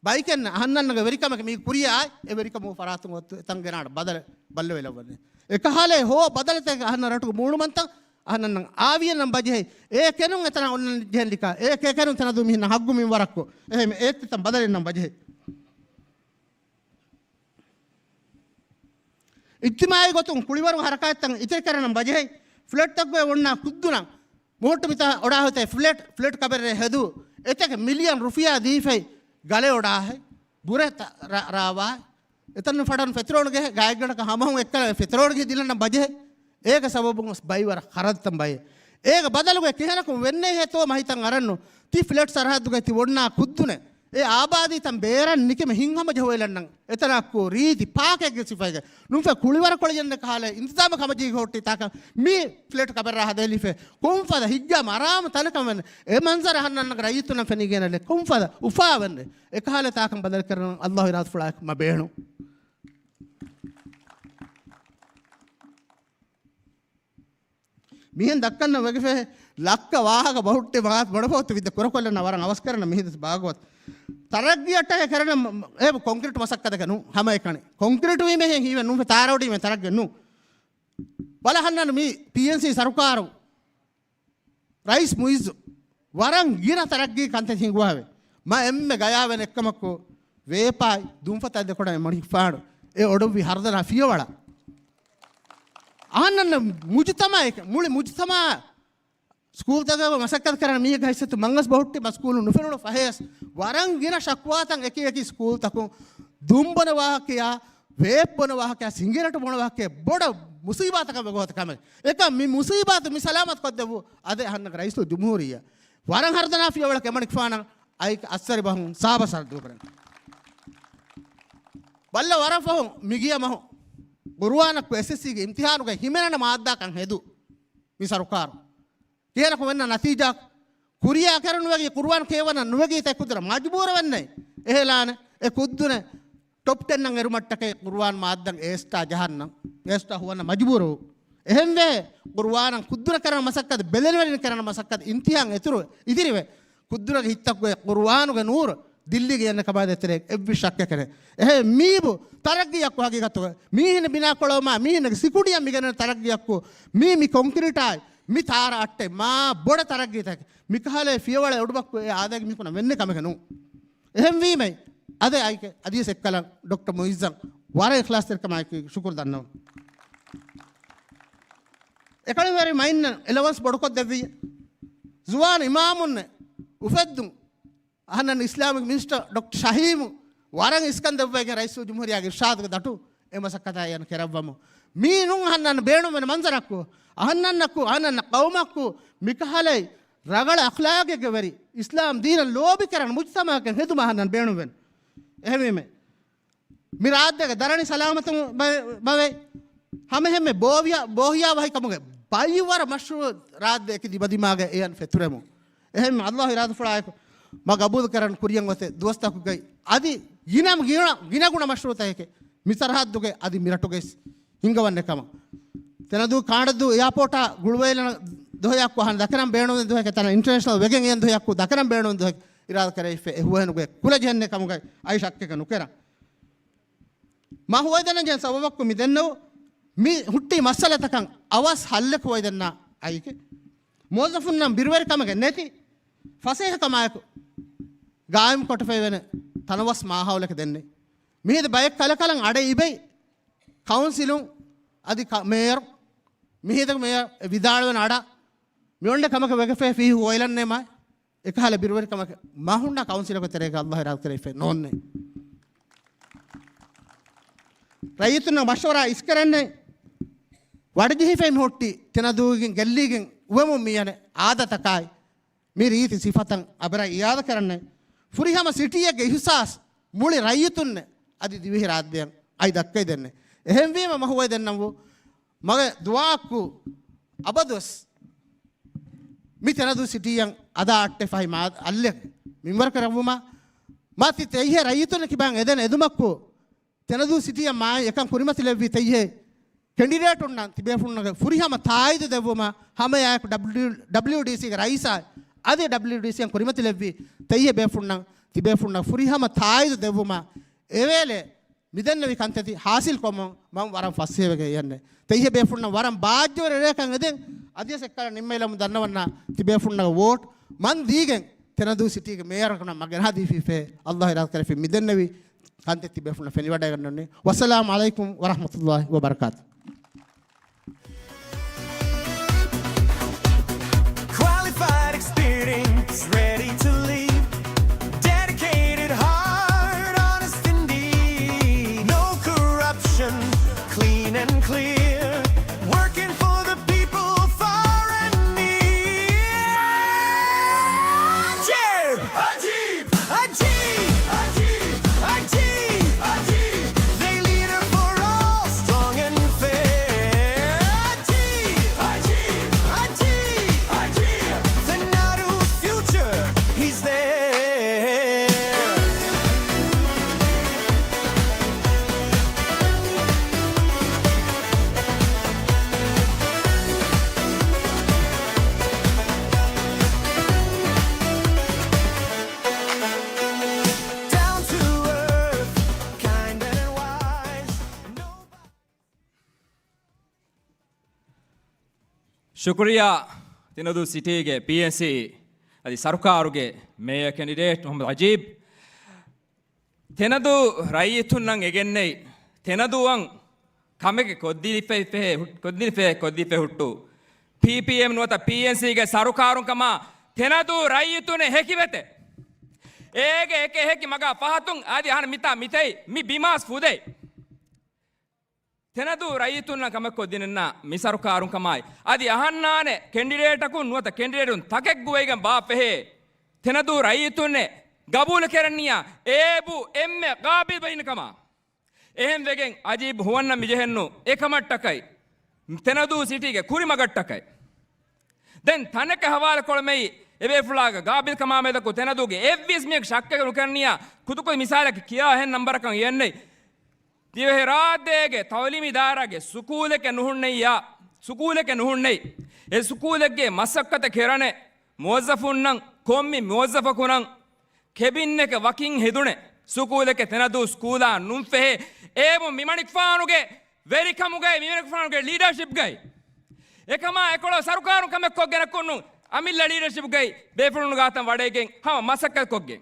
बाइकेन अहन्न वेरिकम के मी पुरिया ए वेरिकम फरातु तंगेनाड बदल बल्ले वेलवने एकहाले हो बदलते अहन्न रटु मूणु मंत අහන්න ආවියනම් බජෙහි ඒ කෙනුන් එතන ඔන්න ජෙල්ලිකා ඒ කෙනුන් තන දුමිහින හග්ගු මින් වරක්කෝ එහෙම ඒත් තම් බදලෙන්නම් බජෙහි ඉත්තිමායි ගොතුන් කුලිවරු හරකාත්තන් ඉතිර කරනම් බජෙහි ෆ්ලැට් එකක් වේ වොන්න කුද්දුනම් මොහොට මිත ඔඩා හොතේ ෆ්ලැට් කබරේ හදු එතක මිලියන් රුපියා දීෆයි ගලේ ඔඩා හයි බුරේ රාවා එතන ෆඩන් පෙත්‍රෝල්ගේ ගායකඩක හමහුන් එක්කලා පෙත්‍රෝල්ගේ දිලන්න බජෙහි ඒක සබබුන් බයිවර කරත්තම් බයි ඒක බදලුගේ කිහනකු වෙන්නේ හේතෝ මහිතන් අරන්නු ති ෆ්ලැට් සරහදුගේ ති වොන්නා කුද්දුනේ ඒ ආබාදී තම් බේරන් නිකම හින්හම ජහවෙලන්නම් එතනක්කෝ රීති පාකෙක් සිෆයිගේ නුම්ෆ කුලිවර කොළයන් කාලේ ඉන්තදාම කමජී හොට්ටි තාක මේ ෆ්ලැට් කබර හදලිෆේ කොම්ෆද හිග්ගා මරාම තනකම ඒ මන්සර හන්නන්න රයිතුන ෆෙනිගෙනලේ කොම්ෆද උෆාවන්නේ ඒ කාලේ තාකම් බදල් කරන අල්ලාහ් ඉරාත් ෆුලාක් මබේණු මිහෙන් දක්කන්න වගේ ලක්ක වාහක බහුට්ටේ මහත් බඩපොත් විද කරකොල්ලන වරන් අවස් කරන මිහිද භාගවත් තරග්ගියට කරන ඒ කොන්ක්‍රීට් මසක්කද කනු හැම එකනේ කොන්ක්‍රීට් වීමෙන් හිව නුඹ තාරවටි මේ තරග්ගනු බලහන්නන මේ PNC සරකාරු රයිස් මුයිස් වරන් ගින තරග්ගි කන්ත හිඟුවාවේ මා එම්මේ ගයාවෙන එක්කමකෝ වේපායි දුම්පත දෙකොඩ මණි ෆාඩ ඒ ඔඩොවි හර්දනා ෆියවල අහන්න මුජතමා එක මුලි මුජතමා स्कूल तक मसक्कत करना मी घर से तो मंगस बहुत टे स्कूल नुफेनो फहेस वरंग गिना शक्वातंग एक स्कूल तक दुंबन वाह क्या वेप बन वाह क्या सिंगरेट बन वाह के बड़ा मुसीबत का बहुत कम एक मी मुसीबत मी सलामत कर देबो अदे हन्न रईस तो जमहूरिया वरंग हरदना फी वळ के मणिक फाना आई असर बहु साब सर दो पर बल्ल वरफो मिगिया महो गुरुवान को एसएससी के इम्तिहान के हिमेना माद्दा कं हेदु मी सरकार केरक वन्न नतीजा कुरिया करन वगे कुर्बान केवन नुवगे ते कुदर मजबूर वन्ने एहलान ए कुद्दुने टॉप 10 नंग एरुमट्टके कुर्बान माद्दं एस्टा जहन्नम एस्टा हुवन मजबूर එහෙම්වේ කුර්ආන කුද්දුර කරන මසක්කද බෙලෙන වෙලින් කරන මසක්කද ඉන්තිහාන් එතුරු ඉදිරිවේ කුද්දුරගේ හිත්තක් වේ කුර්ආනුගේ නූර දිල්ලිගේ යන කබාද එතරේ එව්වි ශක්්‍ය කරේ එහෙ මීබු තරග්ගියක් වගේ ගතව මීහින බිනා කොළොම මීහිනගේ සිකුඩියක් මිගන තරග්ගියක් මී කොන්ක්‍රීටයි मी तार अट्टे माँ बड़े तरक गई था मिकाले फियवाले उड़बक को आधे की मिकुना मैंने कम करूँ එහෙම වීමයි අද අයික අදියස එක්කලා ડોક્ટર මොයිසන් वारे क्लास तेरे कमाई की शुक्र दाना एकड़े वेरी माइन एलेवंस बड़को देवी जुआन इमामुन ने उफेद्दुं अहनन Islamic minister doctor शाहीम Warang ISKCON देवे के रईस जुमहूरिया के इरशाद के दटू एमसकता यन केरवमु मीनु हनन बेणु मन मंजरक्को अहनन्नक्कु अहनन्न कौमक्कु मिकहले रगड़ अखलाक के वेरी इस्लाम दीन लोबिकरण मुज्तमा के हेतु महनन बेणुवेन එහෙම මේ මිරාද්දක දරණි සලාමත බවේ හැම හැම බෝහියා වහයි කමුගේ බයිවර මෂ්රු රාද්දක දිබදිමාගේ එයන් ෆෙතුරෙමු එහෙම අල්ලාහ් ඉරාද ෆලායක මග අබූද කරන් කුරියන් වතේ දොස්තකු ගයි අදි ගිනම ගිනගුණ මෂ්රු තයක මිසරහද්දුගේ අදි මිරටුගේ හිඟවන්නේ කම තනදු කාඩදු එයාපෝටා ගුළුවේලන දොහයක් වහන් දකරම් බේණොන් දොහක තන ඉන්ටර්නැෂනල් වෙගෙන් යන දොහයක් දකරම් බේණොන් දොහක इराद करे इफे हुएनुगे कुल जहन्ने कमुगे आई शक्के कनु केरा मा हुए दन जन सबक को मिदन्नो मी हुट्टी मसले तकं अवस हल्लक हुए दन्ना आई के मोजफुन नम बिरवेर कमगे नेति ෆසේහ තමයි ගායම් කොට ෆෙවෙන තනවස් මාහවලක දෙන්නේ මිහිද බය කලකලන් අඩ ඉබේ කවුන්සිලුන් අදි මේයර් මිහිද මේයර් විදාලවන අඩ මියොන්ඩ කමක වෙගෆේ ෆී හොයලන්නේ මයි එක හල බිරුවර කමක මහුන්නා කවුන්සිලක තරේක අල්ලාහ් රාත් කරේ ෆේ නොන්නේ රයිතුන මෂවරා ඉස්කරන්නේ වඩජිහි ෆෙම් හොට්ටි තනදුගෙන් ගැල්ලිගෙන් උවමු මියනේ ආදතකයි මේ රීති සිෆතන් අබර යාද කරන්නේ ෆුරිහම සිටියගේ ඉහසාස් මුලි රයිතුන්න අදි දිවිහි රාද්‍යයන් අයි දක්කයි දෙන්නේ එහෙම වීම මහුවයි දෙන්නම් වූ මගේ දුවාක්කු අබදොස් මිතනදු සිටියන් අදා අට්ටේ ෆහි මා අල්ලෙ මින්වර කරවුම මාති තෙයිහෙ රයිතුන කිබන් එදෙන එදුමක්කෝ තනදු සිටිය මා එකන් කුරිමති ලැබවි තෙයිහෙ कैंडिडेट उन्ना तिबेफुन्ना फुरिहम तायद देवमा हमें याक WDC के राइसा अदे WDC हम कुरिमति लेवी तैये बेफुन्ना तिबेफुन्ना फुरिहम तायद देवमा एवेले मिदन नवी कंतति हासिल कोम मम वरम फस्से वेगे यन्ने तैये बेफुन्ना वरम बाज्जो रेकन अदे अदे सेक्कर निम्मेलम दन्नवन्ना तिबेफुन्ना वोट मन दीගෙන් තනදු සිටි के मेयर कना मगन हादी फीफे अल्लाह इराद करे फी मिदन नवी कंतति तिबेफुन्ना फेली वडा गन्नने वस्सलाम अलैकुम व रहमतुल्लाहि व बरकातहू experience, ready to lead. Dedicated, hard, honest indeed. No corruption, clean and clear. Working for the people far and near. Ajib! Ajib! Ajib! Ajib! Ajib! Ajib! They leader for all, strong and fair. Ajib! Ajib! Ajib! Ajib! The Nadu future, he's there. Down to earth, kind and wise. ಶುಕ್ರಿಯಾ ತಿನ್ನದು ಸಿಟಿಗೆ PNC ಅದಿ ಸರ್ಕಾರುಗೆ mayor candidate Mohammed Ajeeb ತೆನದು ರೈತುನ್ನಂ ಎಗೆನ್ನೈ ತೆನದುವಂ ಕಮೆಗೆ ಕೊದ್ದಿಲಿಫೆ ಹುಟ್ಟು PPM ನುವತ PNC ಗೆ ಸರ್ಕಾರುಂ ಕಮ ತೆನದು ರೈತುನೆ ಹೆಕಿವೆತೆ ಏಗೆ ಏಕೆ ಹೆಕಿ ಮಗ ಫಹತುಂ ಆದಿ ಹನ ಮಿತಾ ಮಿತೈ ಮಿ ಬಿಮಾಸ್ ಫುದೈ ತೆನದು ರೈತುನ್ನ ಕಮಕ್ಕೊದ್ದಿನನ್ನ ಮಿ ಸರ್ಕಾರುಂ ಕಮಾಯ್ ಅದಿ ಅಹನ್ನಾನೆ ಕ್ಯಾಂಡಿಡೇಟಕುನ್ ನುವತ ಕ್ಯಾಂಡಿಡೇಟುನ್ ತಕೆಗ್ಗುವೈಗಂ ಬಾಪೆಹೆ ತೆನದು ರೈತುನ್ನೆ ಗಬೂಲ್ ಕೆರನ್ನಿಯ ಏಬು ಎಮ್ಮೆ ಗಾಬಿಲ್ ಬೈನ ಕಮ එහෙන් වෙගෙන් අජීබ් හුවන්න මිජහෙන්නු එකමට්ටකයි තෙනදූ සිටිගේ කුරිමගට්ටකයි දැන් තනක හවාල කොළමෙයි එවේ ෆුලාග ගාබිල් කමාමෙදකු තෙනදූගේ එව්විස්මියක් ශක්කකරු කරන්නිය කුතුකොයි මිසාලක කියා හෙන් නම්බරකන් යන්නේ දිවෙහි රාද්දේගේ තවලිමි දාරගේ සුකූලක නුහුන්නෙයි ඒ සුකූලගේ මසක්කත කෙරනේ මුවස්සෆුන්නම් කොම්මි මුවස්සෆකුනම් කෙබින් එක වකින් හෙදුනේ සුකූලක තෙනදූ ස්කූලා නුම්ෆෙහේ ඒමු මිමණික් ෆානුගේ වෙරිකමුගේ මිමණික් ෆානුගේ ලීඩර්ෂිප් ගයි එකම එකොළ සරුකාරු කමක් කොගෙන කොන්නු අමිල්ල ලීඩර්ෂිප් ගයි බේෆුණු ගාතම් වඩේගෙන් හම මසක්ක කොග්ගෙන්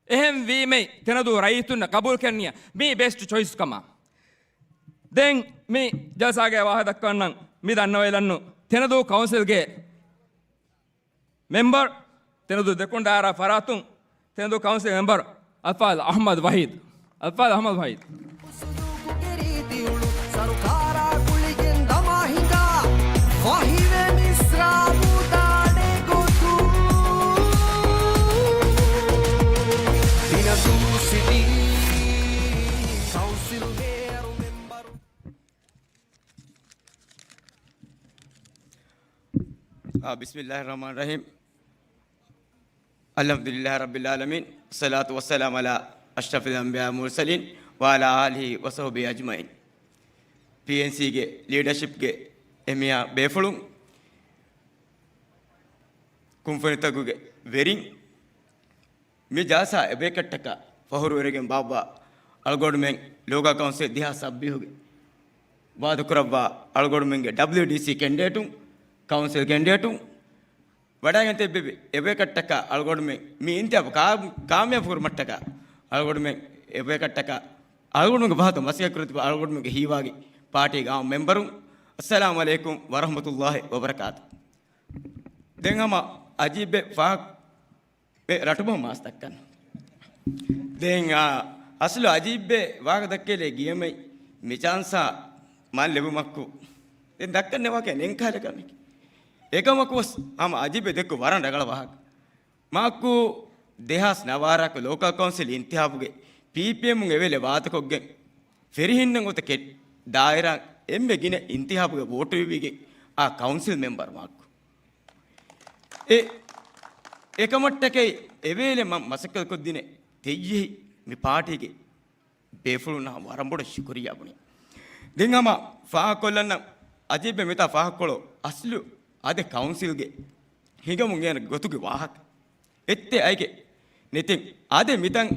එහෙම් වීමේ තෙනදූ රයිතුන්න කබූල් කරනිය මේ බෙස්ට් චොයිස් කම දැන් මේ ජලසාගේ වාහ දක්වන්නම් මේ දන්නවයිලන්නු තෙනදූ කවුන්සිල්ගේ මෙම්බර් තෙනදූ දෙකොණ්ඩාරා ෆරාතුන් තෙනදූ කවුන්සිල් මෙම්බර් අල්ෆාද් Ahmed Waheed Sarukara kuligen damahinga wahive misrabu dane gotu dinadu city council heru member Bismillahirrahmanirrahim Alhamdulillah Rabbil Alamin Salatu wassalamu ala ashrafil anbiya mursalin wa ala alihi wa sahbihi ajma'in PNC ಗೆ leadership ಗೆ ಎಮಿಯ ಬೇಫಳು ಕುಂಫನಿತಗುಗೆ ವೆರಿಂಗ್ ಮಿ ಜಾಸಾ ಎಬೇಕಟ್ಟಕ ಫಹರುವರೆಗೆ ಬಾಬಾ ಅಲ್ಗೋಡ್ಮೆಂಗ್ ಲೋಗ ಕೌನ್ಸಿಲ್ ದಿಹಾ ಸಬ್ಬಿಹುಗೆ ವಾದುಕರವ್ವ ಅಲ್ಗೋಡ್ಮೆಂಗೆ WDC ಕ್ಯಾಂಡಿಡೇಟು ಕೌನ್ಸಿಲ್ ಕ್ಯಾಂಡಿಡೇಟು වඩාගෙන තිබ්බේ එවකට්ටක අල්ගොඩමෙන් මේ ඉන්තියාව කාම්‍ය ෆෝර්මට්ටක අල්ගොඩමෙන් එවකට්ටක අල්ගොඩමගේ බහත මසිය කෘති අල්ගොඩමගේ හීවාගේ පාටි ගාම මෙම්බරුන් අස්සලාමු අලයිකුම් වරහමතුල්ලාහි වබරකාතු දෙංගම අජීබේ ෆාක් රටුම මාස්තක්කන් දෙංග අසල අජීබේ වාග දක්කේලේ ගියමයි මිචාන්සා මල් ලැබුමක්කු දැන් දක්කන්නේ වාගේ නෙන්කාල කන්නේ ඒකමකෝස් ආම අජීබේ දෙක්ක වරන් රගල වහක් මාක්කු දෙහස් නවාරක ලෝකල් කවුන්සිල් ඉන්තිහාබුගේ PPM මුගේ වෙලේ වාතකොග්ගෙන් ෆෙරිහින්නන් උත කෙ දායරා එම්බේ ගින ඉන්තිහාබුගේ වෝට් විවිගේ ආ කවුන්සිල් මෙම්බර් මාක්කු ඒකමට්ටකේ එවේලේ මම මසකල් කොද්දිනේ තෙయ్యి මේ පාටිගේ බේෆුලුනා වරම්බොඩ ශුක්‍රියාබුනි දෙංගම ෆාකොල්ලන්න අජීබේ මෙතා ෆාකොලෝ අස්ලු අද කවුන්සිල්ගේ හිගමුන් යන ගොතුගේ වාහක එත්තේ අයගේ නිතින් අද මිතන්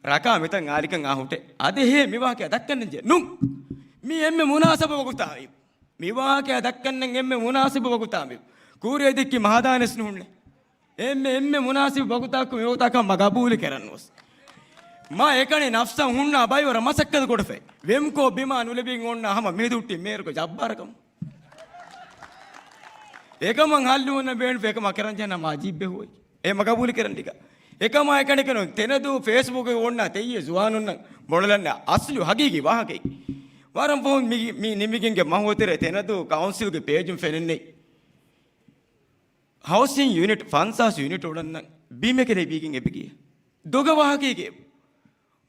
රකා මිතන් ආලිකන් ආහුට අද හේ මිවාකේ දක්කන්නේ නුම් මී එම්මේ මුනාසබ වගුතාවි මිවාකේ දක්කන්නේ එම්මේ මුනාසබ වගුතාවි කූරිය දික්කි මහදානස් නුන්නේ එම්මේ මුනාසබ වගුතාකු මෙවතාක මගබූලි කරන්නොස් මා ඒකනේ නෆ්සන් හුන්නා බයිවර මසක්කද කොටෆේ වෙම්කෝ බිමා නුලබින් ඕන්න අහම මෙදුට්ටි මේරක ජබ්බාරකම් ඒකම හල්ලුවන බේන් ඒකම කරන් යන මාජීබ්බේ හොයි ඒ මගබූලි කරන් ටික ඒකම ඒකනේ කන තෙනදු Facebook එකේ ඕන්න තෙయ్య සුවානුන්න බොඩලන්න අස්ලු හගීගි වාහකේ වරම් ෆෝන් මි නිමිකින්ගේ මහෝතරේ තෙනදු කවුන්සිල්ගේ පේජුම් ෆෙනෙන්නේ හවුසින් යුනිට් ෆන්සාස් යුනිට් උඩන්න බීමකේ බීකින් එපිගිය දොග වාහකේගේ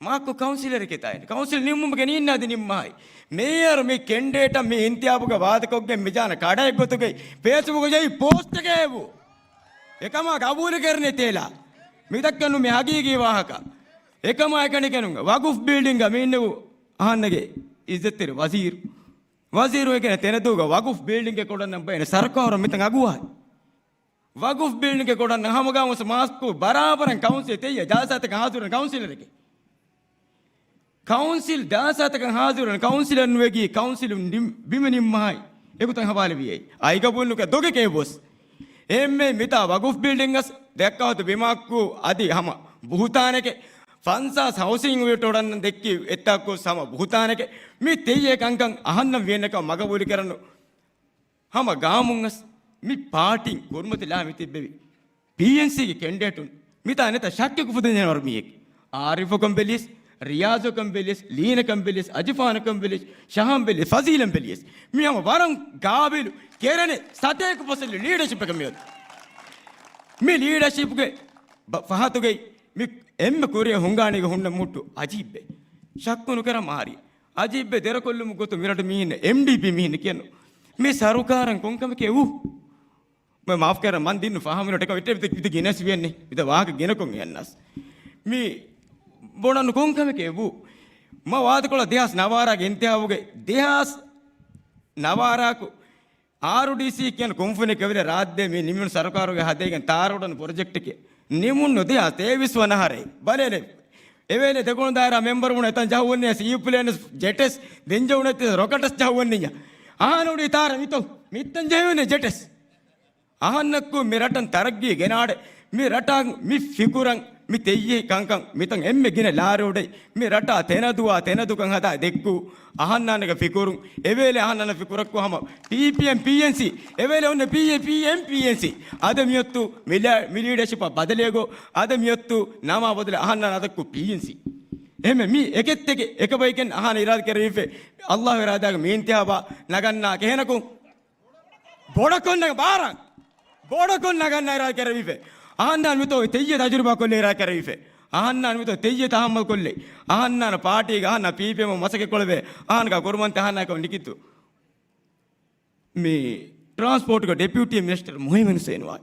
මාක්කු කවුන්සිලර් එකේ තයිනේ කවුන්සිල් නිම්මුමගේ නින්නාද නිම්මයි මේයර් මේ කෙන්ඩේට මේ ඉන්තියාපුක වාදකොක්ගෙන් මෙජාන කඩයි ගොතුගේ Facebook ජයි පෝස්ට් එකේ එවු එකම කබූල් කරන්නේ තේලා මිදක්කනු මේ හගීගී වාහක එකම එකණි කෙනුංග වගුෆ් බිල්ඩින්ග මේ ඉන්නව අහන්නගේ ඉස්සතර වසීරු එකනේ තෙනදුග වගුෆ් බිල්ඩින්ග එක කොඩන්න බෑනේ සරකාර මෙතන අගුවයි වගුෆ් බිල්ඩින්ග එක කොඩන්න හැමගාමස මාස්කු බරාබරන් කවුන්සිල් තෙయ్య ජාසතක හාදුරන කවුන්සිලර් එකේ කවුන්සිල් 17ක හාදුරන කවුන්සිලර් නුවේගී කවුන්සිල් බිමනිම්මයි ඒකුතන් හවාලි වියයි අයිගබුල්නුක දොගකේ බොස් එම්මේ මිතා වගුෆ් බිල්ඩින්ගස් දැක්කවත බිමාක්කු අදි හම බුහතානක ෆන්සාස් හවුසින් වියට උඩන්න දෙක්කි එත්තක්කු සම බුහතානක මේ තෙయ్య කංකන් අහන්න වෙන්නක මගබුලි කරන හම ගාමුන්ගස් මේ පාටින් කුර්මතිලා මිතිබ්බෙවි PNC ගේ කැන්ඩිඩේටුන් මිතා නැත ශක්්‍ය කුපුදෙන වර්මියෙක් ආරිෆ් කම්බෙලිස් रियाजो कंबेलिस लीन कंबेलिस अजफान कंबेलिस शाहम बेलिस फजीलम बेलिस मियाम वरं गाबिल केरने सतेक पसल लीडरशिप कमियत मी लीडरशिप के फहातु गई मी एम कोरिया हुंगाने के हुंड मुट्टु अजीबे शक्कुनु कर मारी अजीबे देर कोल्लु मुगतो मिरट मीन MDP मीन कियनो मी सरुकारं कोंकम के ऊ मैं माफ कर मन दिन फहामिनो टेक विते गिनस वेන්නේ විත වාක ගෙනකොන් යන්නස් मी බොණන් කොංකමකේ වූ ම වාදකොළ දෙහස් නවාරාගේ ඉන්තියාවුගේ දෙහස් නවාරාකු RDC කියන කොම්ෆනි කවිල රාජ්‍ය මේ නිමුන් සරකාරුගේ හදේගෙන් තාරවඩන ප්‍රොජෙක්ට් එකේ නිමුන් නොදේ 23 වනහරේ බලනේ එවේලේ දෙකොණ දායරා මෙම්බර් වුණ එතන ජහුවන්නේ සීප්ලේනස් ජෙටස් දෙන්ජවුනත් රොකටස් ජහුවන්නේ ආහනුඩි තාර මිත්තන් ජහුවන්නේ ජෙටස් ආහන්නක්කු මේ රටන් තරග්ගී ගෙනාඩ මේ රටන් මි ෆිකුරන් මි තෙయ్యේ කංකං මිතන් එම්මේ ගින ලාරෝඩේ මේ රටා තෙනදුකන් හදා දෙක්කු අහන්නනක ෆිකුරුන් එවේලේ අහන්නන ෆිකුරක්කු හම PPM PNC එවේලේ ඔන්න PPM PNC අද මියොත්තු මිලීඩර්ෂිප් බදලේගෝ අද මියොත්තු නාම බදල අහන්නන අදක්කු PNC එමෙ මි එකෙත් එක බයිකෙන් අහන ඉරාද කරවිෆේ අල්ලාහ් ඉරාදාගේ මීන්තියාබා නගන්නා කේනකුන් බොඩකොන්න බාරන් බොඩකොන්න නගන්න ඉරාද කරවිෆේ ආහන්නාන් මිතෝ තෙయ్య තජුරුබා කොල්ලේ ඉරා කරවිෆේ ආහන්නාන් මිතෝ තෙయ్య තහම්මල් කොල්ලේ ආහන්නාන පාටි ගහන්න PPM මසකේ කොළවේ ආහන්ක කුරුමන්ත ආහන්නාක නිකිතු මේ ट्रांसपोर्ट का डेप्यूटी मिनिस्टर मोहिमिन सेनवा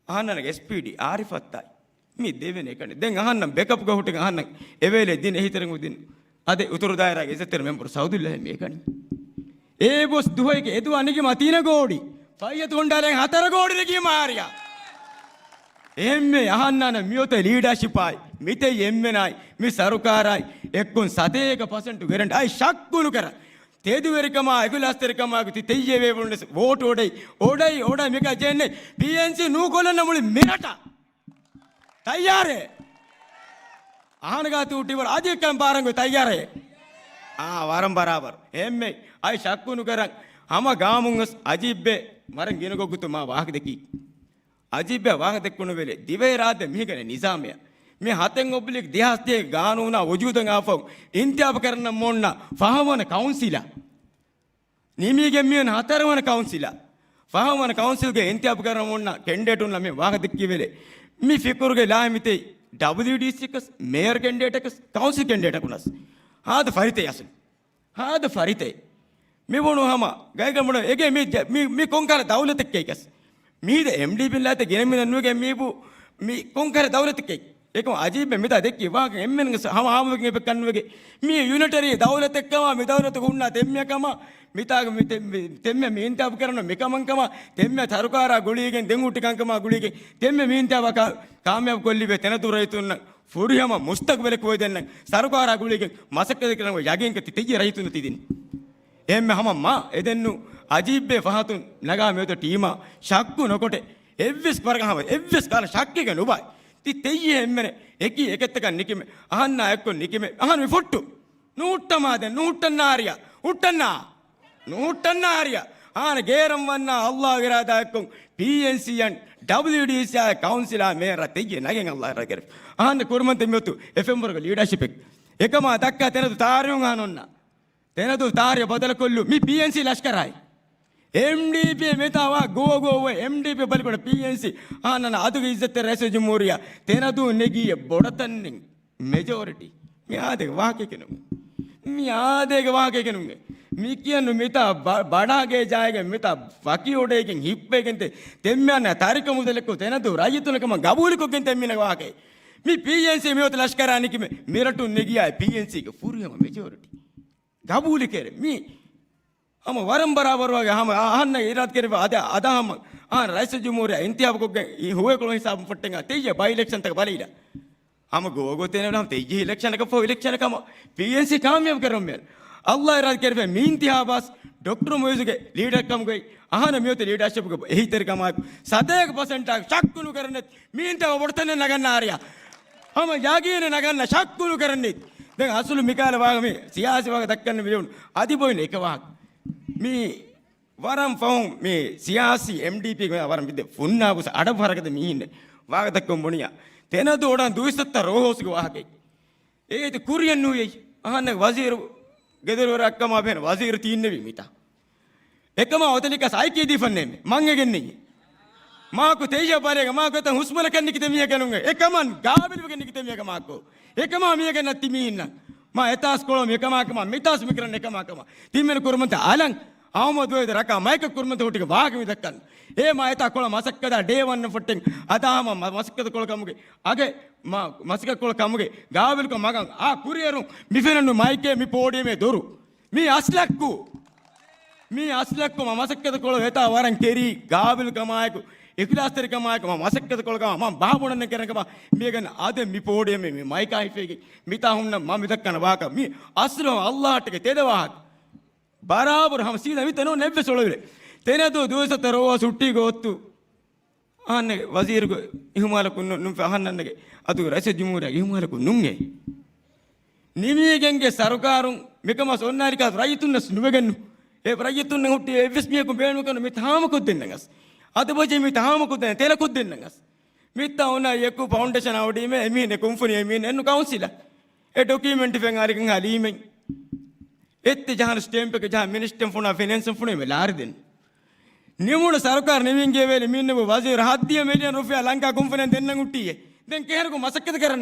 ආහන්නාන SPD ආරිෆත්තයි මේ දෙවෙනි එකනේ දැන් ආහන්නම් බෑකප් ගහුට ආහන්නම් එවේලේ දින හිතරන් උදින් අද උතුරු දායරාගේ ඉස්සතර මෙම්බර් සෞදුල්ලා මේකනේ ඒ බොස් දුහයිගේ එදු අනිගේ මතින ගෝඩි ෆයත් හොන්ඩාලෙන් 4 ගෝඩි ගිය මාරියා එම්මේ අහන්නන මියොත ලීඩර්ෂිපයි මිතේ එම්මෙනයි මේ සරුකාරයි එක්කුන් 7% ගරන්ට් අයි ශක්කුණු කර තේදුවරිකම ඇගුලස්තරිකම අගති තෙయ్యේ වේවුන්නේ වෝට් ඕඩයි මේක ජෙන්නේ PNC නූකොලන මුලි මෙරට තයාරේ ආහනගාතු උටිවර ආදිකම් පාරංගු තයාරේ वारं बराबर एम्मे आई शक्कुनु करं हम गामुंगस अजीबे मरं गिनको गुतु मा वाहक देखी अजीबे वाहक देखुनु वेले दिवे रात मिगने निजामिया मैं हाथें ओब्लिक दिहास्ते गानुना वजूदं आफो इंत्याब करन मोन्ना फहमन काउंसिला निमीगे मियन हतरवन काउंसिला फहमन काउंसिल के इंत्याब करन मोन्ना कैंडिडेट उन मैं वाहक देखी वेले मी फिकुर के लामिते WDC कस मेयर कैंडिडेट कस काउंसिल कैंडिडेट कुनस हाद फरिते असल हाद फरिते मी बोलू हम गाय का बोलो एके मी कोंकार दौलत के कस मी द MDP लाते गिने मी नन्नु के मी कोंकार दौलत के एक अजीब मिता देखी वाह एमएन हम के कन्वे के मी यूनिटरी दौलत कमा मी दौलत गुन्ना तेम्या कमा मिता तेम्या मी इंताब करनो मिकमं कमा तेम्या थरुकारा गुळिगे देंगुटी कंकमा गुळिगे तेम्या मी इंताब कामयाब कोल्लिबे तेनतु रैतुन्न फुरियम मुस्तकबल को देन सरकार गुಳಿಗೆ ಮಸಕದ ಕನ ಯಾಗೆನ್ ಕತಿ ತೆಗಿ ರೈತುನ ತಿದಿನ್ ಎಮ್ಮೆ ಹಮಮ್ಮ ಎದೆನ್ನು ಅಜೀಬೆ ಫಹತು ನಗಾ ಮೇತ ಟೀಮಾ ಶಕ್ಕು ನಕೊಟೆ ಎವ್ವಿಸ್ ಪರಗ ಹಮ ಎವ್ವಿಸ್ ಕಾಲ ಶಕ್ಕಿಗೆ ನುಬಾಯ್ ತಿ ತೆಯ್ಯೆ ಎಮ್ಮೆನೆ ಎಕಿ ಎಕೆತ್ತಕ ನಿಕಿಮೆ ಅಹನ್ನ ಎಕ್ಕು ನಿಕಿಮೆ ಅಹನ್ ಫುಟ್ಟು ನೂಟ್ಟಮಾದೆ ನೂಟ್ಟನ್ನಾರಿಯ ನೂಟ್ಟನ್ನಾರಿಯ ಆನ ಗೇರಂ ವನ್ನ ಅಲ್ಲಾಹ್ ವಿರಾದ ಎಕ್ಕು PNC and WDC council Mera ತೆಯ್ಯೆ ನಗೆಂಗ ಅಲ್ಲಾಹ್ ರಗರೆ ಆನ ಕುರ್ಮಂತೆ ಮೆತ್ತು FM ವರ್ಗ ಲೀಡರ್‌ಶಿಪ್ ಏಕಮ ದಕ್ಕ ತೆನದು ತಾರಿಯುಂಗ ಆನೊನ್ನ ತೆನದು ತಾರಿಯ ಬದಲ ಕೊಲ್ಲು ಮಿ PNC ಲಷ್ಕರಾಯ್ MDP ಮೆತಾವಾ ಗೋ MDP ಬಲ್ಕೊಡ PNC ಆನನ ಅದು ಇಜ್ಜತೆ ರೈಸ ಜಮೂರಿಯಾ ತೆನದು ನೆಗಿಯ ಬೊಡತನ್ನಿ ಮೆಜಾರಿಟಿ ಮಿ ಆದೆಗ ವಾಕೆಕೆನು मी कियनु मिता बड़ागे जाएगे मिता बाकी ओडेगे हिप्पेगे तेम्याने तारीख मुदलको तेनदु रायतुलकम गबूलिको तेम्मिन वाके मी PNC मेवत लष्करानिकि मेरटु नेगिया PNC के फुरियम मेजॉरिटी गबूलिकेरे मी हम वरम बराबर वागे हम आहन्न इराद करे अदा हम रईस जुमूरिया इंतियाब को हुए को हिसाब पट्टेगा तेजे बाई इलेक्शन तक बलीला हम गोतेने हम तेजे इलेक्शन का इलेक्शन का PNC कामयाब करो मेरे अल्लाह इराद करे मींतियाबास डॉक्टर मोइजुगे लीडर कम गई आहन मियोते लीडरशिप को यही तरीका मा 1% शक्कुनु करने मींता वर्तने नगन्नारिया हम यागीने नगन्न शक्कुनु करने देख असुलु मिकाल वाग में सियासी वाग दक्कन मियोन आदि बोइने एक वाग मी वरम फौं मी सियासी MDP में वरम विदे फुन्ना बुस अड फरकदे मीने वाग दक्कम बोनिया तेनदु ओडन दुइसत्त रोहोस गो वागे ए तो कुरियन नु ये आहन वजीर ගෙදරවර අක්කම අපේන වසීර තීන්නෙවි මිතා එකම ඔතනික සයිකී දිෆන්නේ මංගෙන්නේ මාකු තේජ පාරේක මාකු තන් හුස්මල කන්නේ කිත මිය කනුගේ එකමන් ගාබිලි කන්නේ කිත මියක මාකු එකම මිය කන්න තිමින්න මා එතාස් කොළ මේකමාකම මිතාස් මිකරන එකමාකම තිම්මෙන කුරුමන්ත අලං ආමොද වේද රක මයික කුරුමන්ත හොටික වාග මිදක්කන් ඒ මා එතා කොළ මසක්කද ඩේ 1 ෆොට්ටෙන් අදාම මසක්කද කොළ කමුගේ අගේ මා මසක කොළ කමුගේ ගාවිලක මගන් කුරියරු මිෆෙනන්නු මයිකේ මි පෝඩියමේ දොරු මි අස්ලක්කු මසක්කද කොළ වෙතා වරන් කෙරි ගාවිල කමායකු ඉක්ලාස්තර කමායක මසක්කද කොළ කම මම බාබුණන්න කරනකම මේකන ආද මි පෝඩියමේ මි මයිකා හිෆේගේ මිතා හුන්න මම මිදක්කන වාක මි අස්ලෝ අල්ලාහට තෙදවාක් बराबर हम सीधा भी तनो नेब्बे सोलवे तेने तो दूसरा तरवा सुट्टी गोत्तु आने वजीर को इहुमाल को नुम्फे आहन्न के अतु रईस जुमूरिया इहुमाल को नुंगे निमीगेंगे सरकारुं मिकम सोन्नारिका रैतुन्न नुवेगन्नु ए रैतुन्न हुट्टी एविस्मिय को बेणु कनु मिताम कुद्देन्नगस अतु बजे मिताम कुद्देन तेला कुद्देन्नगस मिता उना एकु फाउंडेशन आवडी में एमीने कुंफुनी एमीने एनु काउंसिला ए डॉक्यूमेंट फेंगारिकं हालीमें एत्ते जहां स्टैंप के जहां मिनिस्टर फुना फाइनेंस फुने में लार दिन निमुण सरकार निमिंगे वेले मीने वजीर $100 मिलियन लंका कुंफने देन्न गुट्टी है देन केहर को मसक्कत करन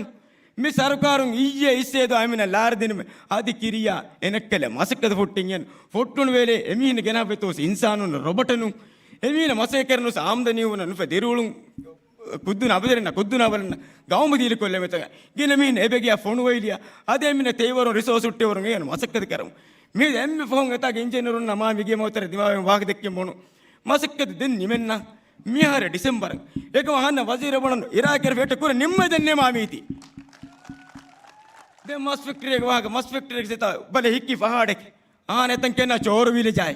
मी सरकार इये इसे तो आमिना लार दिन में आदि किरिया एनक्कले मसक्कत फुट्टिंगन फुट्टुन वेले एमीने गेना बेतोस इंसानुन रोबोटनु एमीने मसे करनु आमदनी उन नुफे दिरुळु कुद्दुन अबदरन गांव मदील कोल्ले मेत गिन मीन एबेगिया फोन वइलिया अदे मीने तेवरो रिसोर्स उट्टेवरो गेन मसक्कत करम मी एम फोन गता इंजीनियर उन मा मिगे मोतर दिमाग वाग देक्के मोनु मसक्कत दिन निमेन्ना मिहार डिसेंबर एक वहान वजीर बनन इराकेर वेट कुर निम्मदन्ने मामीति दे मस फैक्ट्री वाग मस फैक्ट्री से भले हिक्की पहाड़ ආනෙතන් කියන චෝර විලජයි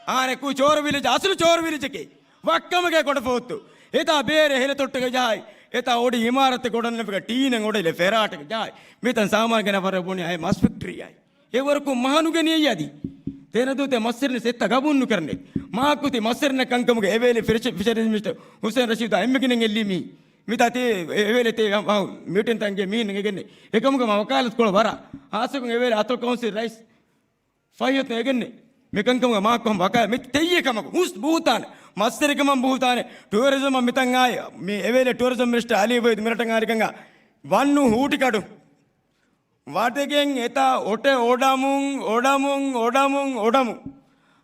ආනේ කු චෝර විලජ අසුළු චෝර විලජකේ වක්කමගේ කොට පොත්තු එතා බේරේ හෙල තොට්ටක ජායි එතා ඔඩි ඉමාරත ගොඩනලපක ටීනෙන් ඔඩිල ෆෙරාටක ජායි මෙතන් සාමාන්‍ය කෙනා පර පොණි අය මස් ෆැක්ටරියයි ඒවරකු මහනුගෙනිය යදී තේනදුතේ මස්සරනේ සෙත්ත ගබුන්නු කරන්නේ මාකුති මස්සරනේ කංකමුගේ එවේලි ෆිෂරිස් මිස්ටර් හුසේන් රෂීද් එම්මකිනෙන් එල්ලිමි මිතතේ එවේලි තේ මීටින් තංගේ මීන් ගෙන්නේ එකමුගේ වකාලත් කොළ වර ආසකුන් එවේලි අතල් කවුන්සිල් රයිස් ෆයියත් නෙගෙන්නේ මෙකංකමුගේ මාක්කොම් වකාල මෙත් තෙయ్యකමක හුස් බුහතාන මස්සරිකම බුහතාන ටුවරිසම් මිතන් ආය මේ එවේලි ටුවරිසම් මිනිස්ටර් අලි වේද මිරටන් ආරිකංගා වන්නු හූටි කඩු වාටගෙන් එතා ඔට ඔඩමුන්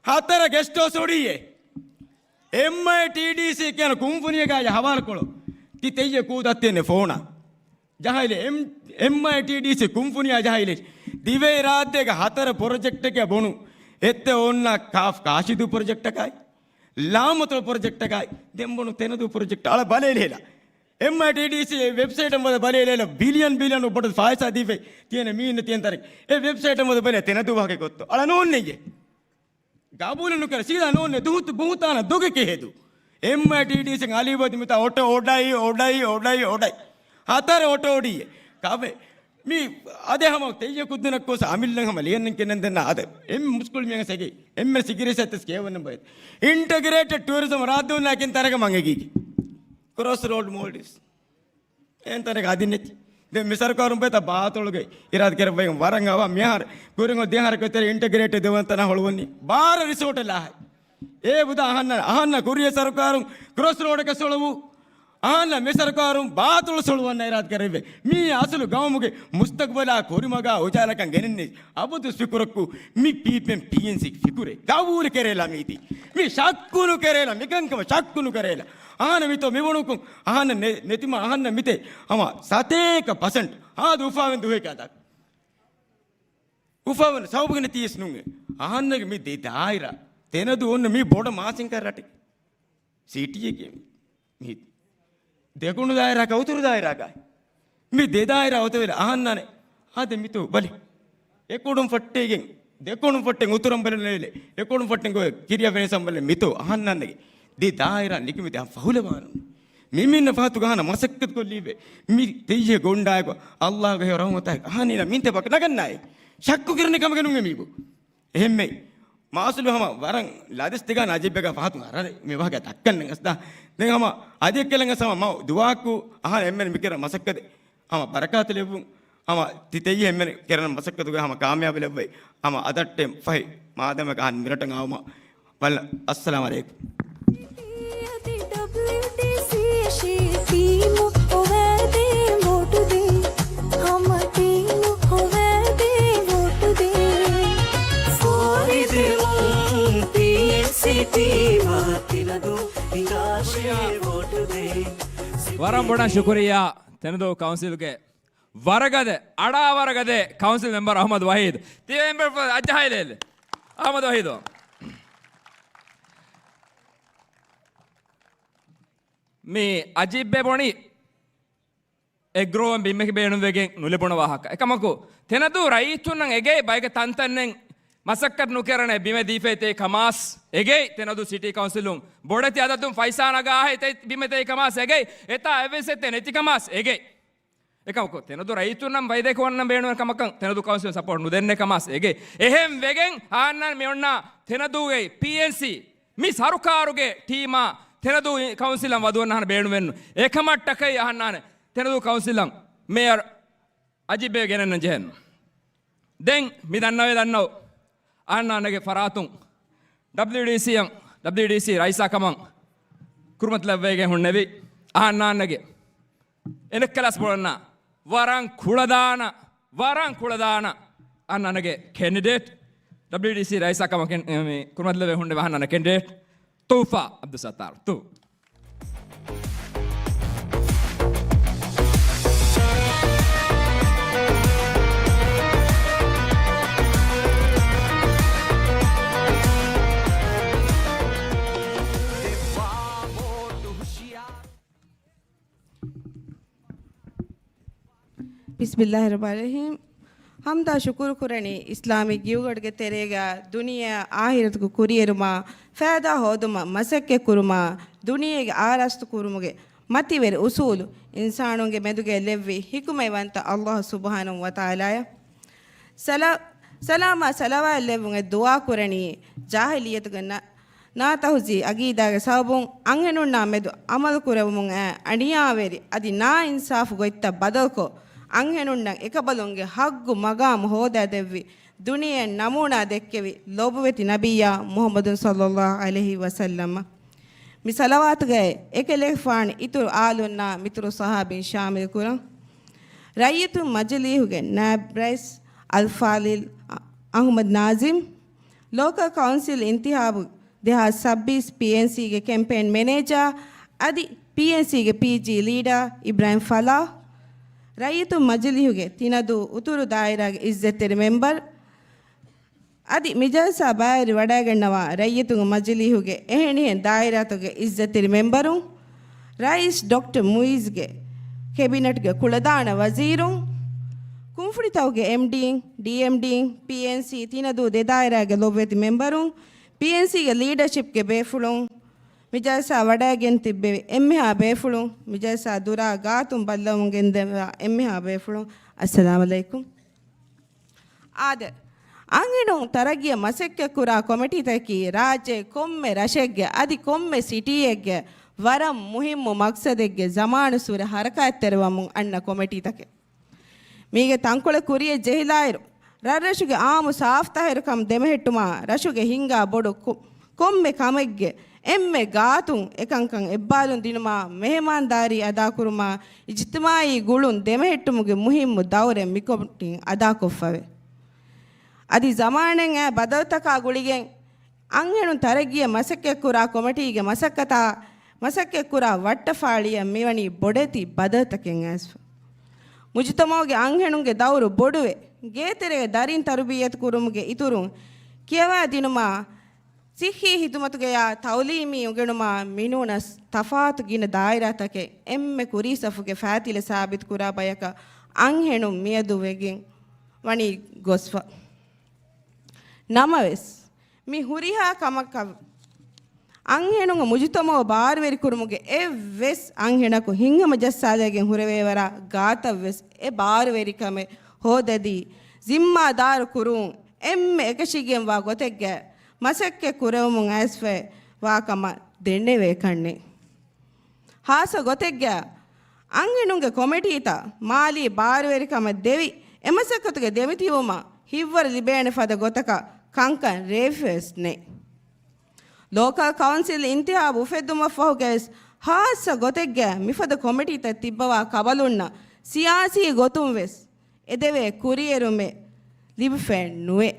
හතර ගෙස්ට් හවුස් ඔඩියේ MITDC කියන කුම්පනියකගේ හවාල කොළ ති තෙయ్య කූදත්තේනේ ෆෝන ජහයිලේ MITDC කුම්පනිය ජහයිලේ දිවේ රාජ්‍යයක හතර ප්‍රොජෙක්ට් එක බොනු එත්ත ඕන්න කාශිදු ප්‍රොජෙක්ට් එකයි ලාමතල ප්‍රොජෙක්ට් එකයි දෙම්බොනු තෙනදු ප්‍රොජෙක්ට් අල බලේලේලා MITDC වෙබ්සයිට් එක මත බලේලේලා බිලියන් ඔබට ෆායිසා දීපේ තියෙන මීන්න තියෙන තරක් ඒ වෙබ්සයිට් එක මත බලේ තෙනදු වගේ කොත්තු අල නෝන්නේ ගාබුලනු කර සීදා නෝන්නේ දුහුත් බුහතාන දුගේ කෙහෙදු MITDC අලිවද මිත ඔට ඔඩයි හතර ඔට ඔඩියේ කවේ මේ අදහම තෙయ్య කුද්දනක් කොස අමිල්ලන්ගම ලියන්න කෙනෙන් දෙන්න අද මුස්කුල් මියන් සගේ සිගිරිසත් ස්කේවන්න බය ඉන්ටග්‍රේටඩ් ටුවරිසම් රාද්දුන්නාකින් තරක මංගෙකි ක්‍රොස් රෝඩ් මෝල්ඩිස් එන්තරක අදින්නෙත් දැන් මේ සරකාරුන් බෙත බාතොලගේ ඉරාද කරපෙන් වරන් ආවා මෙහාර කුරින්ගෝ දෙහාරක තේ ඉන්ටග්‍රේටඩ් දෙවන්තන හොලවන්නේ බාර රිසෝට් ලාහයි ඒ බුද අහන්න කුරිය සරකාරුන් ක්‍රොස් රෝඩ් එක සොලවු අහන්න මේ සරකාරුන් බාතොල සොලවන්න ඉරාද කරෙවේ මේ අසලු ගවමුගේ මුස්තක්බලා කොරිමගා උජාලකන් ගෙනන්නේ අබුදු ස්පිකරක්කු මේ පීපෙන් PNC ෆිකුරේ ගවූල කෙරේලා මීති මේ ශක්කුණු කෙරේලා මිකංකම ශක්කුණු කෙරේලා ආන මිතෝ මෙවණුකුම් ආන නෙතිම ආන්න මිතේ අම 7% ආද උෆාවෙන් දුවේ කතාක් උෆාවෙන් සවබගෙන තියස් නුගේ ආන්නගේ මේ දෙදායිරා තෙනදු ඔන්න මේ බොඩ මාසින් කර රටේ සිටියේ කිය මේ දෙකුණු දායිරා කවුතුරු දායිරා ගයි මේ දෙදායිරා ඔත වෙලා ආන්නනේ ආද මිතෝ බලි එකොඩුම් ෆට්ටේගෙන් දෙකොණුම් ෆට්ටෙන් උතුරම් බලන්නේ එකොඩුම් ෆට්ටෙන් ගොය කිරියා වෙනසම් බලන්නේ මිතෝ ආන්නන්නේ दी दायरा निकमित फहुलवान मिमिन्न फातु गहना मसक्कत को लीबे मी तेये गोंडाय को अल्लाह के रहमत है कहानी ना मिनते पक नगन्नाय शक्कु किरने कम गनुंगे मीबु एहमे मासुलु हम वरं लादिस तिगा नाजिबेगा फातु अरे मे भागा तक्कन नगस्दा ने हम आदि केलंग सम म दुआ को आहा एम्मे मिकर मसक्कत हम बरकत लेबु हम तितेये एम्मे केरन मसक्कत को हम कामयाब लेबे हम अदट्टे फै मादम का मिरटंग आवम वल अस्सलाम अलैकुम ವರಂ ಬೊಡ ಶುಕ್ರಿಯಾ ತೆನದು ಕೌನ್ಸಿಲ್ಗೆ ವರಗದೆ ಅಡಾ ವರಗದೆ ಕೌನ್ಸಿಲ್ ಮೆಂಬರ್ ಅಹಮದ್ ವಹೀದ್ ತಿ ಮೆಂಬರ್ ಅಜ್ಜಾಯಿಲೆ ಅಹಮದ್ ವಹೀದ್ මේ අජිබ්බේ බොණි එග්‍රෝම් බිම්මක බේනුවෙගෙන් නුලබුණ වාහක එකමකු තෙනදු රයිතුන්නන් එගේ බයික තන්තන්නෙන් මසක්කත් නුකරන බිම දීපේතේ කමාස් එගේ තෙනදු සිටි කවුන්සිලුම් බොඩති අදතුම් ෆයිසානගා හිතේ බිමතේ කමාස් එගේ එතා එවෙසෙතේ නැති කමාස් එගේ එකමකු තෙනදු රයිතුන්නන් වයිදේ කොන්න බේනුවෙන් කමකන් තෙනදු කවුන්සිල් සපෝට් නුදෙන්නේ කමාස් එගේ එහෙම් වෙගෙන් ආන්නන් මෙොන්නා තෙනදුගේ PNC මි සරුකාරුගේ ටීමා තෙනදු කවුන්සිලම් වදුවන්න අහන බේණු වෙන්න ඒකමට්ටකයි අහන්නාන තෙනදු කවුන්සිලම් මේයර් අජිබේ ගෙනන්න ජෙහෙන්න දැන් මි දන්නව අහන්නානගේ ෆරාතුන් WDC රයිසා කමන් කුරුමත් ලැබ්වේගේ හුන්නෙවි අහන්නානගේ එනක් කලස් බොලන්න වරන් කුලදාන අහන්නානගේ කැන්ඩිඩේට් WDC රයිසා කමන් කුරුමත් ලැබේ හුන්නෙ වහන්නාන candidate Tufa Abdul Sattar tu बिस्मिल्लाहिर्रहमानिर्रहीम ಹಮ್ದಾ ಶುಕುರು ಕುರಣಿ ಇಸ್ಲಾಮಿಕ್ ಗಿವುಗಡ್ಗೆ ತೆರೆಗ ದುನಿಯಾ ಆಹಿರತ್ಕು ಕುರಿಯರುಮ ಫೇದಾ ಹೋದುಮ ಮಸಕ್ಕೆ ಕುರುಮ ದುನಿಯೆಗೆ ಆರಸ್ತು ಕುರುಮುಗೆ ಮತಿವೆರೆ ಉಸೂಲು ಇನ್ಸಾನುಗೆ ಮೆದುಗೆ ಲೆವ್ವಿ ಹಿಕುಮೈವಂತ ಅಲ್ಲಾಹ್ ಸುಬ್ಹಾನಹು ವ ತಆಲಾಯ ಸಲಾಮ ಸಲವಾ ಲೆವ್ವುಗೆ ದುವಾ ಕುರಣಿ ಜಾಹಿಲಿಯತ್ಗೆ ನಾ ತಹುಜಿ ಅಗೀದಾಗ ಸಬುಂ ಅಂಗೆನುಣ್ಣ ಮೆದು ಅಮಲ್ ಕುರವುಮುಂಗ ಅಣಿಯಾವೆರಿ ಅದಿ ನಾ ಇನ್ಸಾಫ್ ಗೊಯ್ತ ಬದಲ್ಕೋ ಅಂಗೆನುಣ್ಣ ಎಕಬಲುಂಗೆ ಹಗ್ಗು ಮಗಾಮ್ ಹೋದೆವ್ವಿ ದುನಿಯ ನಮೂನಾ ದೆಕ್ಕೆವಿ ಲೋಬುವೆತಿ ನಬಿಯ ಮುಹಮ್ಮದ್ ಸಲ್ಲಲ್ಲಾಹು ಅಲೈಹಿ ವಸಲ್ಲಮ ಮಿ ಸಲವಾತ್ಗೆ ಎಕೆಲೆ ಫಾಣಿ ಇತುರು ಆಲುನ್ನ ಮಿತುರು ಸಹಾಬಿನ್ ಶಾಮಿಲ್ ಕುರಂ ರೈಯತು ಮಜಲೀಹುಗೆ ನಾಬ್ರೈಸ್ ಅಲ್ಫಾಲಿಲ್ ಅಹ್ಮದ್ ನಾಜಿಮ್ ಲೋಕಲ್ ಕೌನ್ಸಿಲ್ ಇಂತಿಹಾಬು 2026 PNCಗೆ ಕ್ಯಾಂಪೇನ್ ಮ್ಯಾನೇಜರ್ ಅದಿ PNCಗೆ PG ಲೀಡರ್ ಇಬ್ರಾಹಿಂ ಫಲಾ ರೈಯತು ಮಜಲಿಹುಗೆ ತಿನದು ಉತುರು ದಾಯಿರಾಗೆ ಇಜ್ಜತ್ತೆರೆ ಮೆಂಬರ್ ಅದಿ ಮಿಜಲ್ಸಾ ಬಾಯರಿ ವಡಾಗಣ್ಣವ ರೈಯತು ಮಜಲಿಹುಗೆ ಎಹೆಣಿಹೆನ್ ದಾಯಿರಾತುಗೆ ಇಜ್ಜತ್ತೆರೆ ಮೆಂಬರು ರೈಸ್ doctor ಮುಯಿಜ್ಗೆ ಕೆಬಿನೆಟ್ಗೆ ಕುಳದಾಣ Wazir ಕುಂಫುಡಿತವ್ಗೆ MD DMD PNC ತಿನದು ದಾಯಿರಾಗೆ ಲೋಬೆತಿ member PNCಗೆ ಲೀಡರ್ಶಿಪ್ಗೆ ಬೇಫುಳು ಮಿಜಲ್ಸಾ ವಡಾಗೆನ್ ತಿಬ್ಬೆ ಎಮ್ಮೆ ಬೇಫುಳು ಮಿಜಲ್ಸಾ ದುರಾ ಗಾತುಂ ಬಲ್ಲವಂಗೆಂದ ಎಮ್ಮೆ ಬೇಫುಳು ಅಸ್ಸಲಾಮು ಅಲೈಕುಂ ಆದೆ ಅಂಗಿನು ತರಗಿಯ ಮಸಕ್ಕೆ ಕುರ ಕಮಿಟಿ ತಕಿ ರಾಜೆ ಕೊಮ್ಮೆ ರಶೆಗ್ಗೆ ಅದಿ ಕೊಮ್ಮೆ ಸಿಟಿಯೆಗ್ಗೆ ವರಂ ಮುಹಿಮ್ಮು ಮಕ್ಸದೆಗ್ಗೆ ಜಮಾನು ಸೂರ ಹರಕಾತ್ ತೆರವಮು ಅಣ್ಣ ಕಮಿಟಿ ತಕೆ ಮೀಗೆ ತಂಕುಳೆ ಕುರಿಯ ಜಹಿಲಾಯರು ರಶುಗೆ ಆಮು ಸಾಫ್ತಾಹಿರು ಕಮ್ ದೆಮೆಹೆಟ್ಟುಮ ರಶುಗೆ ಹಿಂಗ ಬೊಡು ಕೊಮ್ಮೆ ಕಮೆಗ್ಗೆ ಎಮ್ಮೆ ಗಾತುಂ ಎಕಂಕಂ ಎಬ್ಬಾಲುನ್ ದಿನುಮ ಮೆಹಮಾನ್ದಾರಿ ಅದಾ ಕುರುಮ ಇಜ್ತಿಮಾಯಿ ಗುಳುನ್ ದೆಮೆಹೆಟ್ಟುಮುಗೆ ಮುಹಿಮ್ಮು ದೌರೆ ಮಿಕೊಟಿ ಅದಾ ಕೊಫ್ಫವೆ ಅದಿ ಜಮಾನೆಂ ಬದಲ್ತಕ ಗುಳಿಗೆ ಅಂಗೆನು ತರಗಿಯ ಮಸಕ್ಕೆ ಕುರ ಕೊಮಟಿಗೆ ಮಸಕ್ಕೆ ಕುರ ವಟ್ಟಫಾಳಿಯ ಮಿವಣಿ ಬೊಡೆತಿ ಬದಲ್ತಕೆಂ ಆಸ್ಫ ಮುಜಿತಮೋಗೆ ಅಂಗೆನುಗೆ ದೌರು ಬೊಡುವೆ ಗೇತೆರೆಗೆ ದರಿನ್ ತರುಬಿಯತ್ ಕುರುಮುಗೆ ಇತುರು ಕೇವಾ ದಿನುಮ ಸಿಹಿ ಹಿತುಮತುಗೆಯ ತೌಲೀಮಿ ಉಗೆಣುಮ ಮಿನುನ ತಫಾತು ಗಿನ ದಾಯಿರಾತಕೆ ಎಮ್ಮೆ ಕುರಿ ಸಫುಗೆ ಫ್ಯಾತಿಲೆ ಸಾಬಿತ್ ಕುರ ಬಯಕ ಅಂಹೆಣು ಮಿಯದುವೆಗೆ ವಣಿ ಗೊಸ್ಫ ನಮವೆಸ್ ಮಿ ಹುರಿಹಾ ಕಮಕ್ಕ ಅಂಹೆಣುಗ ಮುಜುತಮೋ ಬಾರ್ವೆರಿ ಕುರುಮುಗೆ ಎವ್ವೆಸ್ ಅಂಹೆಣಕು ಹಿಂಗಮ ಜಸ್ಸಾದಗೆ ಹುರವೇವರ ಗಾತವ್ವೆಸ್ ಎ ಬಾರ್ವೆರಿ ಕಮೆ ಹೋದದಿ ಜಿಮ್ಮಾದಾರು ಕುರು ಎಮ್ಮೆ ಎಕಶಿಗೆಂ ವಾ ಗೊತೆಗ್ಗೆ ಮಸಕ್ಕೆ ಕುರವಮು ಆಸ್ಫೆ ವಾಕಮ ದೆಣ್ಣೆವೇ ಕಣ್ಣೆ ಹಾಸ ಗೊತೆಗ್ಗೆ ಅಂಗಿನುಂಗೆ ಕೊಮೆಟೀತ ಮಾಲಿ ಬಾರುವೆರಿ ಕಮ ದೇವಿ ಎಮಸಕ್ಕತುಗೆ ದೆಮಿತಿವುಮ ಹಿವ್ವರ ಲಿಬೇಣೆ ಫದ ಗೊತಕ ಕಂಕನ್ ರೇಫೆಸ್ನೆ ಲೋಕಲ್ ಕೌನ್ಸಿಲ್ ಇಂತಿಹಾಬ್ ಉಫೆದ್ದುಮ ಫಹುಗೆಸ್ ಹಾಸ ಗೊತೆಗ್ಗೆ ಮಿಫದ ಕೊಮೆಟೀತ ತಿಬ್ಬವ ಕಬಲುಣ್ಣ ಸಿಯಾಸಿ ಗೊತುಂವೆಸ್ ಎದೆವೆ ಕುರಿಯರುಮೆ ಲಿಬ್ಫೆಣ್ ನುವೆ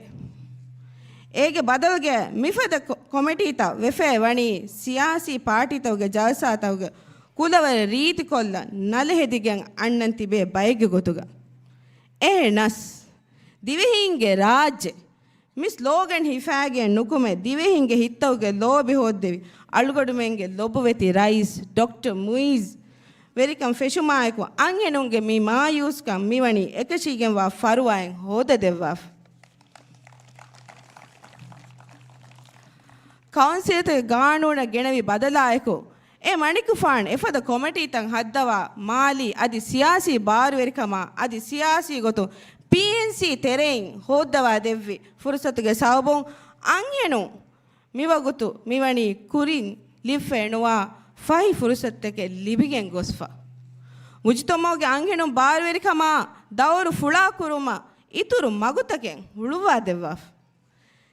ಏಗೆ ಬದಲ್ಗೆ ಮಿಫದ ಕೊಮೆಟೀತ ವೆಫೆ ವಣಿ ಸಿಯಾಸಿ ಪಾರ್ಟಿತವ್ಗೆ ಜಲ್ಸಾತವ್ಗೆ ಕುಲವರ ರೀತಿ ಕೊಲ್ಲ ನಲೆಹೆದಿಗೆ ಅಣ್ಣಂತಿಬೆ ಬೈಗೆ ಗೊತ್ತುಗ ಏ ನಸ್ ದಿವೆಹಿಂಗೆ ರಾಜ್ಯ ಮಿಸ್ ಲೋಗನ್ ಹಿಫಾಗೆ ನುಕುಮೆ ದಿವೆಹಿಂಗೆ ಹಿತ್ತವ್ಗೆ ಲೋಬಿ ಹೋದ್ದೆವಿ ಅಳುಗಡುಮೆಂಗೆ ಲೊಬ್ಬವೆತಿ ರೈಸ್ ಡಾಕ್ಟರ್ ಮುಯಿಜ್ ವೆರಿಕಂ ಫೆಶುಮಾಯಕು ಅಂಗೆನುಂಗೆ ಮಿ ಮಾಯೂಸ್ಕಂ ಮಿವಣಿ ಎಕಶಿಗೆಂ ವಾ ಫರುವಾಯಂ ಹೋದದೆವ್ವಾಫ್ ಕೌನ್ಸಿಲ್ ಗಾಣೂಣ ಗೆಣವಿ ಬದಲಾಯಕು ಎ ಮಣಿಕು ಫಾಣ್ ಎಫದ ಕೊಮೆಟಿ ತಂಗ್ ಹದ್ದವ ಮಾಲಿ ಅದಿ ಸಿಯಾಸಿ ಬಾರುವೆರಿಕಮ ಅದಿ ಸಿಯಾಸಿ ಗೊತ್ತು PNC ತೆರೆಯಿಂ ಹೋದ್ದವ ದೆವ್ವಿ ಫುರ್ಸತ್ಗೆ ಸಾವಬೋಂ ಅಂಗೆನು ಮಿವಗುತು ಮಿವಣಿ ಕುರಿನ್ ಲಿಫೆಣುವ ಫೈ ಫುರ್ಸತ್ತಕ್ಕೆ ಲಿಬಿಗೆಂ ಗೊಸ್ಫ ಮುಜಿತೊಮ್ಮೋಗೆ ಅಂಗೆನು ಬಾರುವೆರಿಕಮ ದೌರು ಫುಳಾ ಕುರುಮ ಇತುರು ಮಗುತಕೆ ಹುಳುವ ದೆವ್ವಾಫ್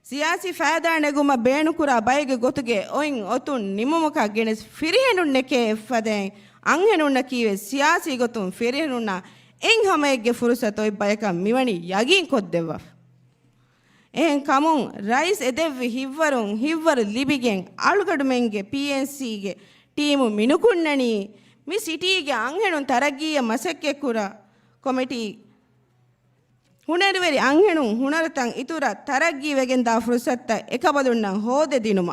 ಸಿಯಾಸಿ ಫಾದಾಣೆಗುಮ ಬೇಣುಕುರ ಬೈಗೆ ಗೊತ್ತುಗೆ ಒಯ್ನ್ ಒತುನ್ ನಿಮ್ಮುಮುಖ ಗೆಣಸ್ ಫಿರಿಹೆನುಣ್ಣೆಕೆ ಫದೆ ಅಂಹೆನುಣ್ಣ ಕೀವೆ ಸಿಯಾಸಿ ಗೊತ್ತು ಫಿರಿಹೆನುಣ್ಣ ಎಂಗ್ ಹಮೆಗೆ ಫುರುಸತ್ ಒಯ್ ಬಯಕ ಮಿವಣಿ ಯಗೀನ್ ಕೊದ್ದೆವ್ವ ಏನ್ ಕಮುನ್ ರೈಸ್ ಎದೆವ್ವಿ ಹಿವ್ವರು ಲಿಬಿಗೆಂ ಅಳುಗಡುಮೆಂಗೆ PNCಗೆ ಟೀಮು ಮಿನುಕುಣ್ಣಣಿ ಮಿ ಸಿಟಿಗೆ ಅಂಹೆಣು ತರಗಿಯ ಮಸಕ್ಕೆ ಕುರ ಕೊಮಿಟಿ ಹುಣರುವೆರಿ ಅಂಹೆಣು ಹುಣರುತಂ ಇತುರ ತರಗ್ಗಿವೆಗೆಂದ ಫುರ್ಸತ್ತ ಎಕಬಲುಣ್ಣ ಹೋದೆ ದಿನುಮ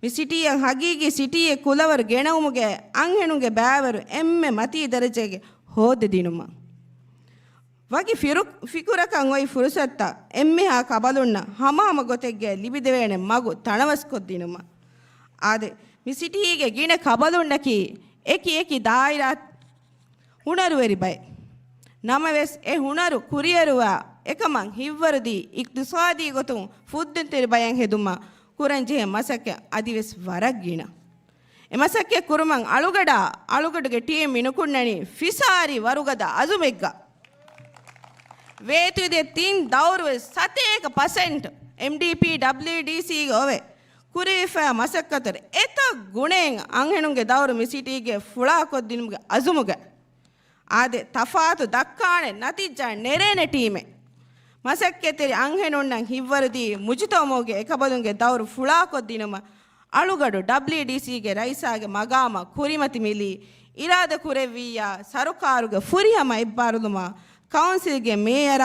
ಮಿ ಸಿಟಿಯ ಹಗೀಗಿ ಸಿಟಿಯ ಕುಲವರು ಗೆಣವುಮುಗೆ ಅಂಹೆಣುಗೆ ಬ್ಯಾವರು ಎಮ್ಮೆ ಮತಿ ದರಜೆಗೆ ಹೋದೆ ದಿನುಮ වගේ ෆිකුරකන් ඔයි ෆුරුසත්ත එම්මෙහා කබලුන්න හමාම ගොතෙක්ගේ ලිබිදවේනේ මගු තනවස් කොද්දිනුම ආදේ මිසිටීගේ ගින කබලුන්නකි ඒකි දායිරත් හුනරුවරි බයි නමවෙස් ඒ හුනරු කුරියරුවා එකමන් හිව්වරදී ඉක්තිසාදී ගොතුන් ෆුද්දෙන් තෙරි බයන් හෙදුමා කුරංජේ මසක අදිවෙස් වරක් ගින එමසක්කේ කුරුමන් අලුගඩගේ ටීම් මිනුකුන්නනි ෆිසාරි වරුගද අසුමෙග්ගා ವೇತುದೆ ತಿನ್ ದೌರ್ವೆ ಸತೇಕ ಪರ್ಸೆಂಟ್ MDP WDC ಗೋವೆ ಕುರಿಫ ಮಸಕ್ಕತರೆ ಎತ ಗುಣೆಂಗ್ ಅಂಹೆನುಂಗೆ ದೌರು ಮಿಸಿಟಿಗೆ ಫುಳಾ ಕೊದ್ದಿನುಗೆ ಅಜುಮುಗೆ ಆದೆ ತಫಾತು ದಕ್ಕಾಣೆ ನತಿಜ್ಜ ನೆರೇನೆ ಟೀಮೆ ಮಸಕ್ಕೆತೆರಿ ಅಂಹೆನುಣ್ಣಂಗ್ ಹಿವ್ವರದಿ ಮುಜಿತೋಮೋಗೆ ಎಕಬದುಂಗೆ ದೌರು ಫುಳಾ ಕೊದ್ದಿನುಮ ಅಳುಗಡು WDCಗೆ ರೈಸಾಗೆ ಮಗಾಮ ಕುರಿಮತಿ ಮಿಲಿ ಇರಾದ ಕುರೆವಿಯ ಸರುಕಾರುಗೆ ಫುರಿಹಮ ಇಬ್ಬಾರುದುಮ ಕೌನ್ಸಿಲ್ಗೆ ಮೇಯರ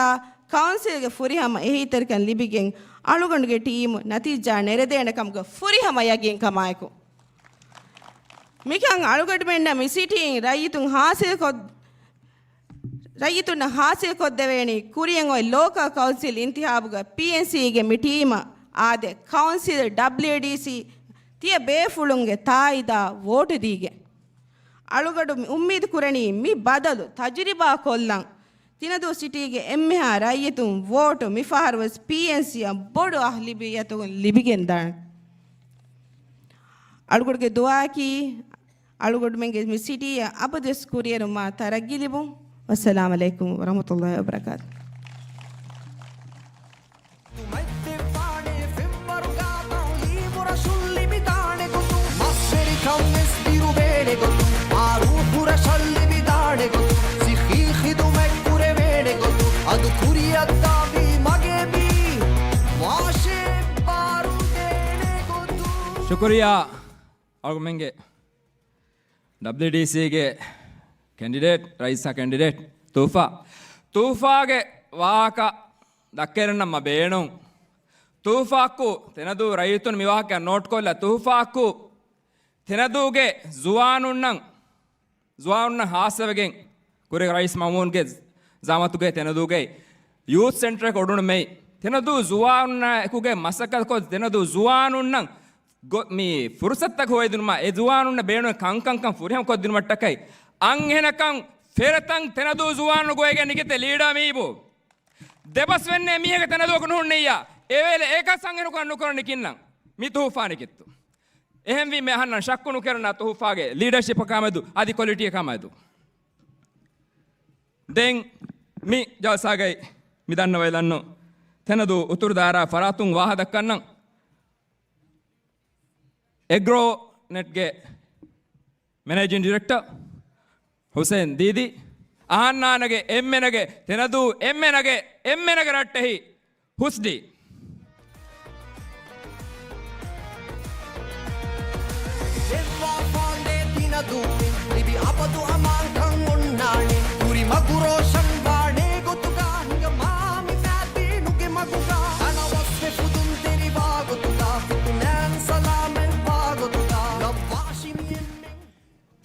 ಕೌನ್ಸಿಲ್ಗೆ ಫುರಿಹಮ ಎಹಿತರ್ಕನ್ ಲಿಬಿಗೆಂ ಅಳುಗಂಡುಗೆ ಟೀಮ್ ನತಿಜಾ ನೆರೆದೇಣ ಕಮ್ಗೆ ಫುರಿಹಮ ಯಗಿಂ ಕಮಾಯಕು ಮಿಕಂಗ್ ಅಳುಗಡು ಮೆಂಡ ಮಿಸಿಟಿಂಗ್ ರೈತುನ ಹಾಸಿಲ್ ಕೊದ್ದವೇಣಿ ಕುರಿಯಂಗ್ ಒಯ್ ಲೋಕಲ್ ಕೌನ್ಸಿಲ್ ಇಂತಿಹಾಬುಗ PNCಗೆ ಮಿ ಟೀಮ ಆದೆ ಕೌನ್ಸಿಲ್ WDC ತಿಯ ಬೇಫುಳುಂಗೆ ತಾಯಿದ ವೋಟು ದೀಗೆ ಅಳುಗಡು ಉಮ್ಮೀದ್ ಕುರಣಿ ಮಿ ಬದಲು ತಜುರಿಬಾ ಕೊಲ್ಲಂ ತಿನದು ಸಿಟಿಗೆ ಎಮ್ಮೆಹ ರೈಯತು ವೋಟು ಮಿಫಾರ್ವಸ್ PNC ಬೊಡು ಅಹ್ಲಿಬಿಯತು ಲಿಬಿಗೆಂದಾಣ ಅಳುಗಡುಗೆ ದುವಾಕಿ ಅಳುಗಡು ಮೆಂಗೆ ಮಿ ಸಿಟಿಯ ಅಬದಸ್ ಕುರಿಯರು ಮಾ ತರಗಿಲಿಬು ಅಸ್ಸಲಾಮು ಅಲೈಕುಂ ವರಹಮತುಲ್ಲಾಹಿ ವಬರಕಾತು ಮೆತ್ತಿವಾಣೆ ಫೆಂಬರುಗಾ ಮೌಲಿಮುರ ಸುಲ್ಲಿಬಿದಾಣೆ ಗೊತ್ತು ಮಸ್ಸೆರಿ ಕಮ್ಮೆಸ್ ಬಿರುಬೇಡೆ ಗೊತ್ತು ಆರೂಪುರ ಸಲ್ಲಿಬಿದಾಣೆ ಗೊತ್ತು ಸಿಖಿಖಿದು ಮೆಕ್ಕುರೆ ಬೇಡೆ ಗೊತ್ತು ಅದು ಕುರಿಯದ್ದಾಗಿ ಮಗೆ ಬಿ ವಾಶೆ ಬಾರುದೇನೆ ಗೊತ್ತು ಶುಕ್ರಿಯಾ ಅಳ್ಗುಮೆಂಗೆ WDCಗೆ ಕ್ಯಾಂಡಿಡೇಟ್ ರೈಸಾ ಕ್ಯಾಂಡಿಡೇಟ್ ತೂಫಾಗೆ ವಾಹಕ ದಕ್ಕೆರ ನಮ್ಮ ಬೇಣು ತೂಫಾಕು ತೆನದು ರೈತನು ಮಿವಾಹಕ ನೋಡ್ಕೊಲ್ಲ ತೂಫಾಕು ತೆನದುಗೆ ಜುವಾನುಣ್ಣಂ ಹಾಸವೆಗೆ ಕುರೆ ರೈಸ್ ಮಾಮೂನ್ಗೆ ಜಾಮತುಗೆ ತೆನದುಗೆ ಯೂತ್ ಸೆಂಟರ್ ಕೊಡುಣ ಮೈ ತೆನದು ಜುವಾನುನ್ನ ಕುಗೆ ಮಸಕ ಕೊ ತೆನದು ಜುವಾನುಣ್ಣಂ ಮೀ ಫುರ್ಸತ್ತಕ್ಕೆ ಹೋಯ್ದಿನುಮ ಎ ಜುವಾನುನ್ನ ಬೇಣು ಕಂಕಂಕಂ ಫುರಿಹಂ ಕೊದ್ದಿನ ಮಟ್ಟಕೈ ಅಂಹೆನಕಂ ಫೆರತಂ ತೆನದು ಜುವಾನು ಗೋಯಗೆ ನಿಗಿತೆ ಲೀಡಾ ಮೀಬು දෙබස් වෙන්නේ මියක තැනදුවක නුහුන්නේය ඒ වෙලේ ඒක සංගෙනුක අනුකරණ කින්නම් මි තුහුෆානි කිත්තු එහෙන් වි මේ අහන්න ශක්කුණු කරන තුහුෆාගේ ලීඩර්ෂිප් කමදු আদি ක්වොලිටි කමදු දෙන් මි ජල්සාගේ මි දන්න වයලන්නෝ තැනදු උතුරු දාරා ෆරාතුන් වාහ දක්කන්නම් එග්‍රෝ නෙට්ගේ මැනේජින් ඩිරෙක්ටර් ಹುಸೇನ್ ದೀದಿ ಆಹನ್ನಾನಗೆ ಎಮ್ಮೆನಗೆ ತೆನದು ಎಮ್ಮೆನಗೆ ರಟ್ಟೆಹಿ ಹುಸ್ಡಿ ದೆವ್ವಾ ಫಾಂಡೆ ದಿನದು ಲಿಬಿ ಅಪದು ಅಮಾಂಕಂ ಉಣ್ಣಾಣೆ ಕುರಿ ಮಗುರೋ ಶಂಬಾಣೆ ಗೊತ್ತುಗ ಹಿಂಗ ಮಾಮಿ ಮ್ಯಾತಿ ನುಗೆ ಮಗುಗ ಅನವಸ್ವೆ ಫುದುಂ ತೆರಿವಾ ಗೊತ್ತುಗ ಫಿಟ್ನಾನ್ ಸಲಾಮೆನ್ ಬಾಗೊತ್ತುಗ ಲವ್ವಾಶಿಮಿ ಎಮ್ಮೆ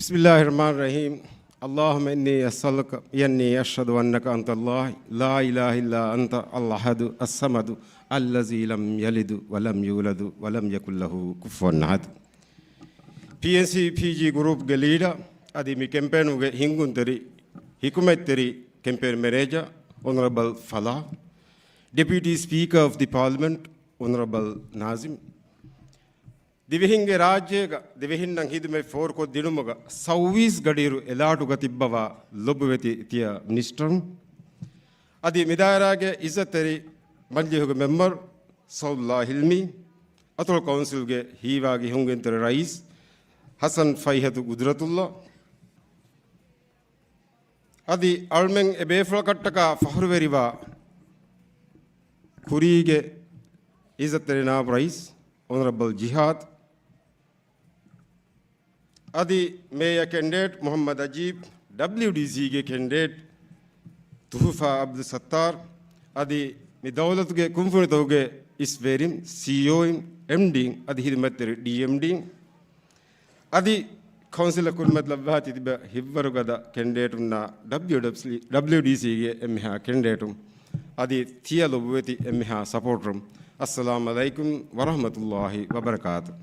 Bismillahirrahmanirrahim. Allahumma inni as'aluka yanni ashhadu annaka anta Allah la ilaha illa anta al-ahad as-samad allazi lam yalid wa lam yulad wa lam yakul lahu kufuwan ahad. PNC PG group ge leader adi mi campaign ge hingunteri hikumetteri campaign manager honorable Falah, deputy speaker of the parliament honorable Nazim, ದಿವಿಹಿಂಗೆ ರಾಜ್ಯಗ ದಿವಿಹಿನ್ನಂಗೆ ಹಿದುಮೆ ಫೋರ್ ಕೊ ದಿನುಮಗ ಸೌವೀಸ್ ಗಡಿರು ಎಲಾಟುಗ ತಿಬ್ಬವ ಲೊಬ್ಬುವೆತಿ ತಿಯ minister ಅದಿ ಮಿದಾಯರಾಗೆ ಇಸತ್ತರಿ ಮಂಜಿಹುಗ ಮೆಂಬರ್ ಸೌಲ್ಲಾ ಹಿಲ್ಮಿ ಅತುಲ್ ಕೌನ್ಸಿಲ್ಗೆ ಹೀವಾಗಿ ಹುಂಗೆಂತರೆ ರೈಸ್ ಹಸನ್ ಫೈಹತು ಗುದ್ರತುಲ್ಲಾ ಅದಿ ಅಳ್ಮೆಂಗ್ ಎಬೇಫ್ರ ಕಟ್ಟಕ ಫಹರುವೆರಿವ ಕುರಿಗೆ ಇಸತ್ತರಿ ನಾಬ್ ರೈಸ್ honorable Jihad, Adi Mayor candidate Muhammad Ajib, WDC ge candidate Tuhufa Abdul Sattar, Adi Midawlat ge Kumfunitoge Isverim, CEO MD, Adi Hidmateri DMD, Adi council ಕುರ್ಮತ್ ಲಭ್ಯಾತಿ ತಿಬ ಹಿವ್ವರುಗದ ಕೆಂಡೇಟುನ್ನ WDCಗೆ ಎಮ್ಮೆಹ ಕೆಂಡೇಟು ಅದಿ ತಿಯಲು ಬುವೆತಿ ಎಮ್ಮೆಹ ಸಪೋರ್ಟ್ರಂ ಅಸ್ಸಲಾಮು ಅಲೈಕುಂ ವರಹಮತುಲ್ಲಾಹಿ ವಬರಕಾತು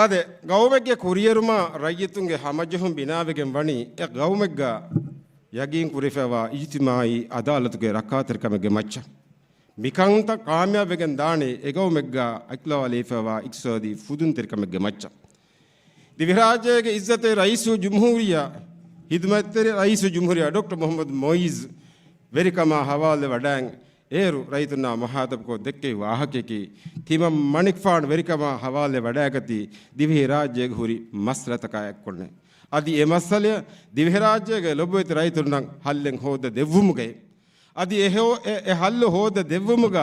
ಅದೇ ಗೌಮೆಗ್ಗೆ ಕುರಿಯರುಮ ರೈಯತುಂಗೆ ಹಮಜಹುಂ ಬಿನಾವೆಗೆ ವಣಿ ಎ ಗೌಮೆಗ್ಗ ಯಗೀನ್ ಕುರಿಫೆವ ಇಜ್ತಿಮಾಯಿ ಅದಾಲತುಗೆ ರಕ್ಕಾತಿರ್ಕಮೆಗೆ ಮಚ್ಚ ಮಿಕಂತ ಕಾಮ್ಯಾವೆಗೆ ದಾಣಿ ಎಗೌಮೆಗ್ಗ ಅಕ್ಲವಾಲೀಫೆವ ಇಕ್ಸೋದಿ ಫುದುನ್ ತಿರ್ಕಮೆಗೆ ಮಚ್ಚ ದಿವಿರಾಜೆಗೆ ಇಜ್ಜತೆ ರೈಸು ಜುಮ್ಹೂರಿಯಾ ಹಿದ್ಮತ್ತೆರಿ ರೈಸು ಜುಮ್ಹೂರಿಯಾ ಡಾಕ್ಟರ್ ಮೊಹಮ್ಮದ್ ಮೊಯಿಜ್ ವೆರಿಕಮ ಹವಾಲೆ ವಡ್ಯಾಂಗ್ ಏರು ರೈತನ ಮಹಾದಬ್ಕೋ ದೆಕ್ಕೆ ವಾಹಕೆಕಿ ತಿಮಂ ಮಣಿಕ್ಫಾಣ್ ವೆರಿಕಮ ಹವಾಲೆ ವಡ್ಯಾಗತಿ ದಿವಿರಾಜೆಗೆ ಹುರಿ ಮಸ್ರತಕಾಯಕ್ಕೊಂಡೆ ಅದಿ ಎ ಮಸಲೆ ದಿವಿರಾಜೆಗೆ ಲೊಬ್ಬೆತಿ ರೈತನ ಹಲ್ಲೆಂಗ್ ಹೋದ ದೆವ್ವುಮುಗೆ ಅದಿ ಎ ಹಲ್ಲು ಹೋದ ದೆವ್ವುಮುಗ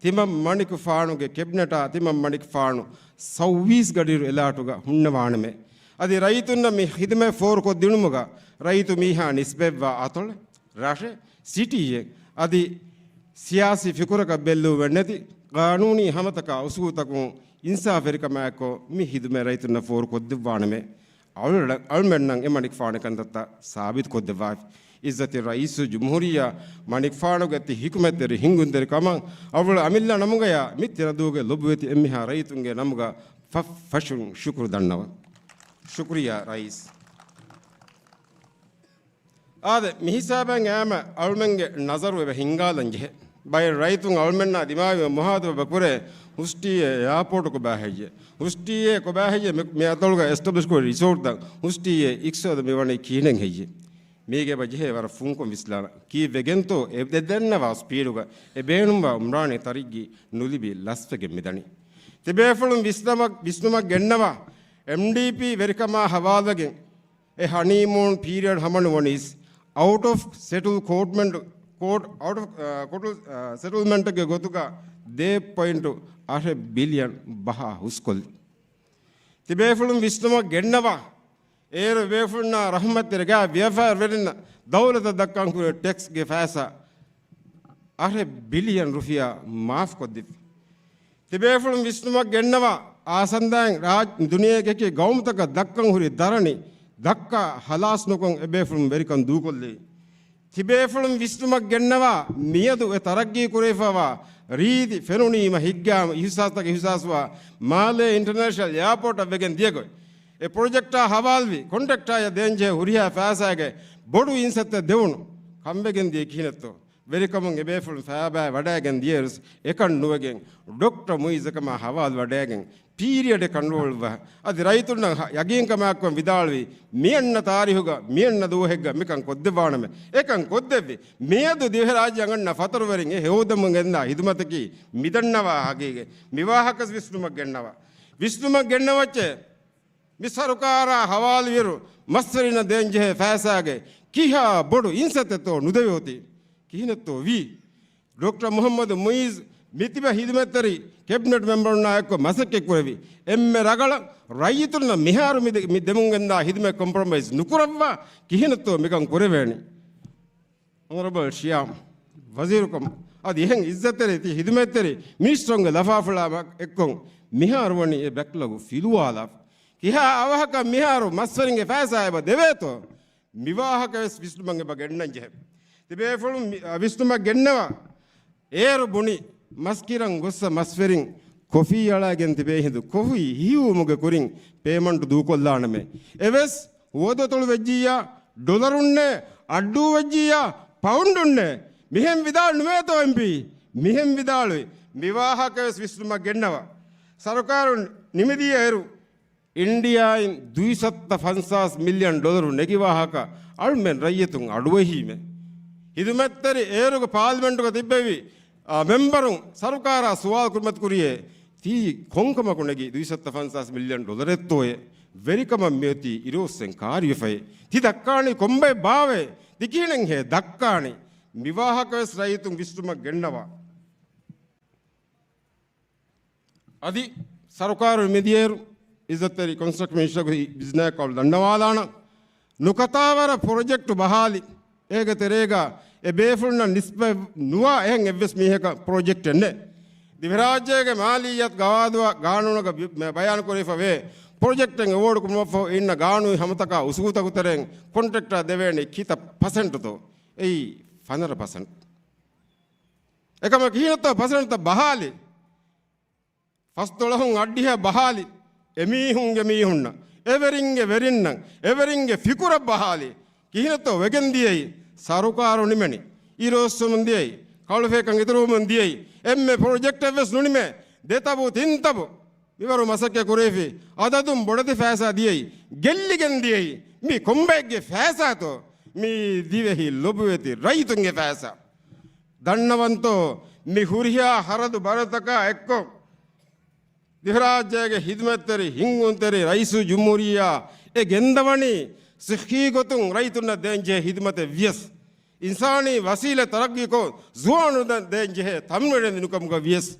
ತಿಮಂ ಮಣಿಕ್ ಫಾಣುಗೆ ಕೆಬ್ನೆಟ ತಿಮಂ ಮಣಿಕ್ ಫಾಣು 26 ಗಡಿರು ಎಲಾಟುಗ ಹುಣ್ಣವಾಣಮೆ ಅದಿ ರೈತುನ್ನ ಮಿ ಹಿದಮೆ ಫೋರ್ ಕೊ ದಿಣುಮುಗ ರೈತು ಮೀಹಾ ನಿಸ್ಬೆವ್ವ ಆತೊಳೆ ರಾಶೆ ಸಿಟಿಯೆ ಅದಿ ಸಿಯಾಸಿ ಫಿಕುರಕ ಬೆಲ್ಲು ವೆಣ್ಣೆತಿ ಕಾನೂನಿ ಹಮತಕ ಉಸೂತಕು ಇನ್ಸಾಫೆರಿಕಮ್ಯಾಕೋ ಮಿ ಹಿದಮೆ ರೈತುನ್ನ ಫೋರ್ ಕೊದ್ದಿವಾಣಮೆ ಅವಳ್ಮೆಣ್ಣಂಗ್ ಎ ಮಣಿಕ್ ಫಾಣಕಂದತ್ತ ಸಾಬಿತ್ ಕೊದ್ದಿವಾ ಇಜ್ಜತಿ ರೈಸು ಜುಮ್ಹೂರಿಯಾ ಮಣಿಕ್ ಫಾಣುಗತಿ ಹಿಕುಮೆತ್ತರಿ ಹಿಂಗುಂದರಿ ಕಮಂ ಅವಳು ಅಮಿಲ್ಲ ನಮಗಯ ಮಿತ್ತಿರದೂಗೆ ಲೊಬ್ಬುವೆತಿ ಎಮ್ಮಿಹ ರೈತುಂಗೆ ನಮಗ ಫಶುಂ ಶುಕ್ರು ದಣ್ಣವ ಶುಕ್ರಿಯಾ ರೈಸ್ ಆದೆ ಮಿಹಿಸಾಬಂಗ್ ಆಮ ಅವಳ್ಮೆಂಗೆ ನಜರು ಹಿಂಗಾಲಂಜೆ ಬೈ ರೈತುಂಗ್ ಅವಳ್ಮೆನ್ನ ದಿಮಾವಿ ಮೊಹಾದ ಬಕುರೆ ಹುಸ್ಟಿಯೆ ಏರ್ಪೋರ್ಟ್ ಕೊ ಬಾಹೆಜೆ ಹುಸ್ಟಿಯೆ ಕೊ ಬಾಹೆಜೆ ಮೆ ಅತೊಳಗ ಎಸ್ಟಾಬ್ಲಿಷ್ ಕೊ ರಿಸೋರ್ಟ್ ದ ಹುಸ್ಟಿಯೆ ಇಕ್ಸೋದ ಮೆವಣಿ ಕೀನೆಂಗ್ ಹೆಜೆ ಮೇಗೆ ಬಜೆ ವರ ಫುಂಕೊಂ ವಿಸ್ಲಾನ ಕೀ ವೆಗೆಂತೋ ಎದೆನ್ನವ ಸ್ಪೀಡುಗ ಎ ಬೇಣುಂಬ ಉಮ್ರಾಣಿ ತರಿಗಿ ನುಲಿಬಿ ಲಸ್ಫೆಗೆ ಮಿದಣಿ ತಿಬೇಫಳುಂ ವಿಸ್ನುಮ ಗೆನ್ನವ MDP ವೆರಿಕಮ ಹವಾದಗೆ ಎ ಹನಿಮೂನ್ ಪೀರಿಯಡ್ ಹಮಣು ವಣಿಸ್ ಔಟ್ ಆಫ್ ಸೆಟಲ್ಮೆಂಟ್ಗೆ ಗೊತ್ತುಗ 2.8 ಬಿಲಿಯನ್ ಬಹ ಹುಸ್ಕೊಲ್ಲಿ ತಿಬೇಫಳುಂ ವಿಸ್ನುಮ ಗೆನ್ನವ ಏರು ವೇಫುಣ್ಣ ರಹಮತ್ತಿರಗ ವ್ಯಫಾರ್ ವೆರಿನ ದೌಲತ ದಕ್ಕಂಕು ಟ್ಯಾಕ್ಸ್ಗೆ ಫಾಸ 8 ಬಿಲಿಯನ್ ರುಫಿಯಾ ಮಾಫ್ ಕೊದ್ದಿತ್ತು ತಿಬೇಫುಳು ವಿಷ್ಣುಮಗ್ ಗೆನ್ನವ ಆ ಸಂದಾಂಗ್ ರಾಜ್ ದುನಿಯಾಗೆ ಗೌಮತಕ ದಕ್ಕಂ ಹುರಿ ಧರಣಿ ದಕ್ಕ ಹಲಾಸ್ ನೊಕೊಂ ಎಬೇಫುಳು ವೆರಿಕಂ ದೂಕೊಲ್ಲಿ ತಿಬೇಫುಳು ವಿಷ್ಣುಮಗ್ ಗೆನ್ನವ ಮಿಯದು ಎ ತರಗ್ಗಿ ಕುರೇಫವ ರೀತಿ ಫೆನುಣೀಮ ಹಿಗ್ಗಾಮ ಇಹುಸಾಸ್ತಕ ಇಹುಸಾಸುವ ಮಾಲೆ ಇಂಟರ್ನ್ಯಾಷನಲ್ ಏರ್ಪೋರ್ಟ್ ಅವೆಗೆನ್ ದಿಯಗೊಯ್ ಎ ಪ್ರೊಜೆಕ್ಟ ಹವಾಲ್ವಿ ಕಾಂಟ್ರಾಕ್ಟಾಯ ದೇಂಜೆ ಹುರಿಯ ಫಾಸಾಗೆ ಬೊಡು ಇನ್ಸತ್ತ ದೇವನು ಕಂಬೆಗೆನ್ ದಿ ಕೀನತ್ತು ವೆರಿಕಮಂ ಎಬೇಫುಲ್ ಫಾಬಾ ವಡಾಗೆನ್ ದಿಯರ್ಸ್ ಎಕನ್ ನುವಗೆನ್ ಡಾಕ್ಟರ್ ಮುಯಿಜಕಮ ಹವಾಲ್ ವಡಾಗೆನ್ ಪೀರಿಯಡ್ ಕಂಟ್ರೋಲ್ವ ಅದು ರೈತುನ ಯಗೀನ್ ಕಮಾಕಂ ವಿದಾಳ್ವಿ ಮೇಣ್ಣ ತಾರಿಹುಗ ಮೇಣ್ಣ ದೂಹೆಗ್ಗ ಮಿಕಂ ಕೊದ್ದೆವಾಣಮೆ ಏಕಂ ಕೊದ್ದೆವಿ ಮೇದು ದಿವರಾಜ್ಯ ಅಂಗಣ್ಣ ಫತರುವರಿಂಗೆ ಹೇವುದಮಂಗೆಂದ ಹಿದುಮತಕಿ ಮಿದಣ್ಣವ ಹಾಗೆಗೆ ವಿವಾಹಕ ವಿಷ್ಣುಮಗ್ಗೆಣ್ಣವ ವಿಷ್ಣುಮಗ್ಗೆಣ್ಣವಚ್ಚೆ ಮಿ ಸರ್ಕಾರ ಹವಾಲ್ವಿರು ಮಸ್ಸರಿನ ದೇಂಜೆ ಫಾಸಾಗೆ ಕಿಹ ಬೊಡು ಇನ್ಸತೆತ್ತೋ ನುದಯೋತಿ ಕಿಹಿನತ್ತೋ ವಿ ಡಾಕ್ಟರ್ ಮೊಹಮ್ಮದ್ ಮುಯಿಜ್ ಮಿತಿಬ ಹಿದಮೆತ್ತರಿ ಕ್ಯಾಬಿನೆಟ್ ಮೆಂಬರ್ ನಾಯಕ ಮಸಕ್ಕೆ ಕುರವಿ ಎಮ್ಮೆ ರಗಳ ರೈತುನ ಮಿಹಾರು ದೆಮುಂಗೆಂದ ಹಿದಮೆ ಕಾಂಪ್ರಮೈಸ್ ನುಕುರವ್ವ ಕಿಹಿನತ್ತೋ ಮಿಕಂ ಕುರವೇಣಿ ಆನರಬಲ್ ಶಿಯಾಮ್ ವಜೀರುಕಂ ಅದು ಹೆಂಗೆ ಇಜ್ಜತ್ತರಿ ಹಿದಮೆತ್ತರಿ ಮಿನಿಸ್ಟ್ರಂಗೆ ಲಫಾಫುಳ ಎಕ್ಕೊಂ ಮಿಹಾರು ವಣಿ ಎ ಬೆಕ್ಲಗು ಫಿಲುವಾಲ ಕಿಹ ಅವಹಕ ಮಿಹಾರು ಮಸ್ವರಿಂಗೆ ಫಾಸಾಯಬ ದೇವೇತೋ ವಿವಾಹಕ ವಿಷ್ಣುಮಂಗೆ ಬಗೆ ಎಣ್ಣಂಜೆ ತಿಬೇಫುಳು ವಿಷ್ಣುಮ ಗೆನ್ನವ ಏರು ಬುಣಿ ಮಸ್ಕಿರಂಗ್ ಗೊಸ್ಸ ಮಸ್ವೆರಿಂಗ್ ಕೊಫಿ ಅಳಾಗೆಂತಿ ಬೇಹಿದು ಕೊಫಿ ಹೀವು ಮುಗೆ ಕುರಿಂಗ್ ಪೇಮೆಂಟ್ ದೂಕೊಲ್ಲಾಣಮೆ ಎವೆಸ್ ಓದೊತೊಳು ವೆಜ್ಜಿಯ ಡೊಲರುಣ್ಣೆ ಅಡ್ಡು ವೆಜ್ಜಿಯ ಪೌಂಡುಣ್ಣೆ ಮಿಹೆಂ ವಿದಾಳ್ ನುವೇತೋ ಎಂಪಿ ಮಿಹೆಂ ವಿದಾಳು ವಿವಾಹಕ ವಿಷ್ಣುಮ ಗೆನ್ನವ ಸರ್ಕಾರ ನಿಮಿದಿಯ ಏರು ಇಂಡಿಯಾ ಇನ್ 250 ಮಿಲಿಯನ್ ಡಾಲರ್ ನೆಗಿವಾಹಕ ಅಳ್ಮೆನ್ ರೈಯತು ಅಡುವಹೀಮೆ ಇದು ಮೆತ್ತರಿ ಏರುಗ ಪಾರ್ಲಿಮೆಂಟ್ಗೆ ತಿಬ್ಬೆವಿ ಮೆಂಬರು ಸರ್ಕಾರ ಸುವಾಲ್ ಕುರ್ಮತ್ ಕುರಿಯೇ ತೀ ಕೊಂಕಮ ಕುಣಗಿ 250 ಮಿಲಿಯನ್ ಡಾಲರ್ ಎತ್ತೋಯೆ ವೆರಿಕಮ ಮೇತಿ ಇರೋಸೆನ್ ಕಾರ್ಯಫೈ ತಿ ದಕ್ಕಾಣಿ ಕೊಂಬೆ ಬಾವೆ ದಿಕೀಣಂಗ್ ಹೇ ದಕ್ಕಾಣಿ ವಿವಾಹಕ ರೈತು ವಿಷ್ಣುಮ ಗೆಣ್ಣವ ಅದಿ ಸರ್ಕಾರ ಮಿದಿಯೇರು ಇಜ್ಜತ್ತರಿ ಕನ್ಸ್ಟ್ರಕ್ಷನ್ ಮಿನಿಸ್ಟರ್ ಬಿಸ್ನೆಸ್ ಕಾಲ್ ದಂಡವಾಲಾಣ ನುಕತಾವರ ಪ್ರಾಜೆಕ್ಟ್ ಬಹಾಲಿ ಏಗ ತೆರೇಗ ಎ ಬೇಫುಳ್ನ ನಿಸ್ಬೆ ನುವಾ ಹೆಂಗ್ ಎವ್ವೆಸ್ ಮೀಹಕ ಪ್ರಾಜೆಕ್ಟ್ ಎನ್ನೆ ದಿವರಾಜ್ಯಗೆ ಮಾಲಿಯತ್ ಗವಾದುವ ಗಾಣುನಗ ಬಯಾನ್ ಕೊರಿಫವೆ ಪ್ರಾಜೆಕ್ಟ್ ಅವಾರ್ಡ್ ಕುಮಫೋ ಇನ್ನ ಗಾನು ಹಮತಕ ಉಸುಗುತ ಕುತರೆಂ ಕಾಂಟ್ರಾಕ್ಟರ್ ದೇವೇಣಿ ಕಿತ ಪರ್ಸೆಂಟ್ ತೋ ಏಯ್ 15% එකම කීනත පසරන්ත බහාලි ෆස්තොලහුන් අඩ්ඩිහ බහාලි එමීහුන්ගේ මීහුන්න එවරින්ගේ වෙරින්නම් එවරින්ගේ ෆිකුර බහාලි කීනත වෙගෙන්දියයි සරුකාරු නිමෙනි ඊරොස්සුමුන්දියයි කවුලෆේකන් ඉදරුමුන්දියයි එම්මෙ ප්‍රොජෙක්ට් එවස් නුනිමෙ දෙතබු තින්තබු විවරු මසක්කේ කුරේෆි අදදුම් බොඩති ෆෑසා දියයි ගෙල්ලිගෙන්දියයි මී කොම්බෙක්ගේ ෆෑසාතෝ මී දිවෙහි ලොබුවෙති රයිතුන්ගේ ෆෑසා දන්නවන්තෝ මේ හුරියා හරදු බරතක එක්කෝ දිහරාජ්‍යයේ හිදමත්තරි හිංගුන්තරි රයිසු ජුමුරියා ඒ ගෙන්දවනි සිඛී ගොතුන් රයිතුන්න දෙන්ජේ හිදමත වියස් ඉන්සානි වසීල තරග්ගිකෝ සුවනු දෙන්ජේ තම්වෙන දිනුකම්ක වියස්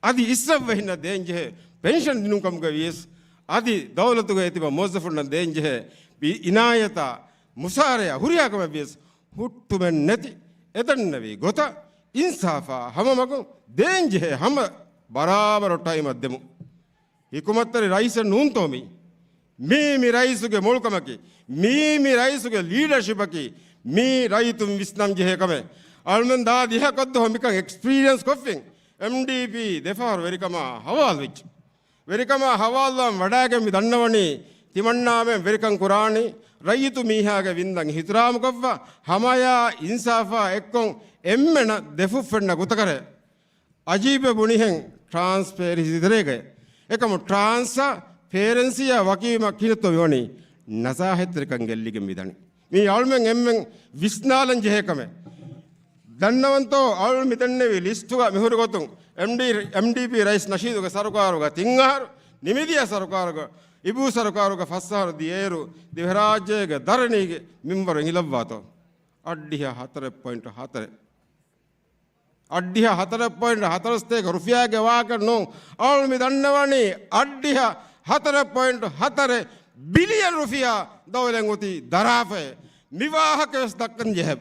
අදි ඉස්සව වෙහින දෙන්ජේ පෙන්ෂන් දිනුකම්ක වියස් අදි දෞලතුගේ තිබ මොස්දෆුන්න දෙන්ජේ ඉනායතා මුසාරය හුරියාකම වියස් හුට්ටුමෙන් නැති එතන්නවි ගොත ඉන්සාෆා හම මගු දෙන්ජේ හම බරාබර ටයිම් අද්දෙමු හිකුමත්තරි රයිස නූන්තෝමි මේ රයිසුගේ මොල්කමකි මේ රයිසුගේ ලීඩර්ෂිපකි මේ රයිතුම් විස්නම් ජෙහකම අල්මන් දා දිහකද්ද හොමිකන් එක්ස්පීරියන්ස් කොෆින් MDP දෙපාර වෙරිකම හවාල් වෙච්ච වෙරිකම හවාල්ලම් වඩාගෙමි දන්නවනේ තිමන්නාමෙන් වෙරිකම් කුරානි රයිතු මීහාගේ වින්දන් හිතුරාම කොෆා හමයා ඉන්සාෆා එක්කොන් එම්මෙන දෙෆුෆෙන්න ගුතකර අජීබ බුනිහෙන් ට්‍රාන්ස්පෙරන්සි දරේගේ එකම ට්‍රාන්සා පේරන්සියා වකීම කිනතෝ යෝනි නසාහෙත්‍රිකන් ගෙල්ලිගෙ මිදනි මේ අල්මෙන් එම්මෙන් විස්නාලන් ජෙහකම දන්නවන්තෝ අල් මිදන්නේ ලිස්ටුව මෙහුරු ගොතුන් MDP රයිස් නෂීදුගේ සරකාරුගේ තිංහාර නිමිදියා සරකාරුගේ ඉබු සරකාරුගේ ෆස්සාර දියේරු දිවරාජ්‍යයේ දරණීගේ මිම්වර ඉලව්වාතෝ අඩ්ඩිය 4.4 අඩ්ඩිය 4.4 රුපියාගේ වාක නෝ අවුල් දන්නවනේ අඩ්ඩිය 4.4 බිලියන් රුපියා දවලෙන් උති දරාෆේ නිවාහක වෙස් දක්කන් ජෙහබ්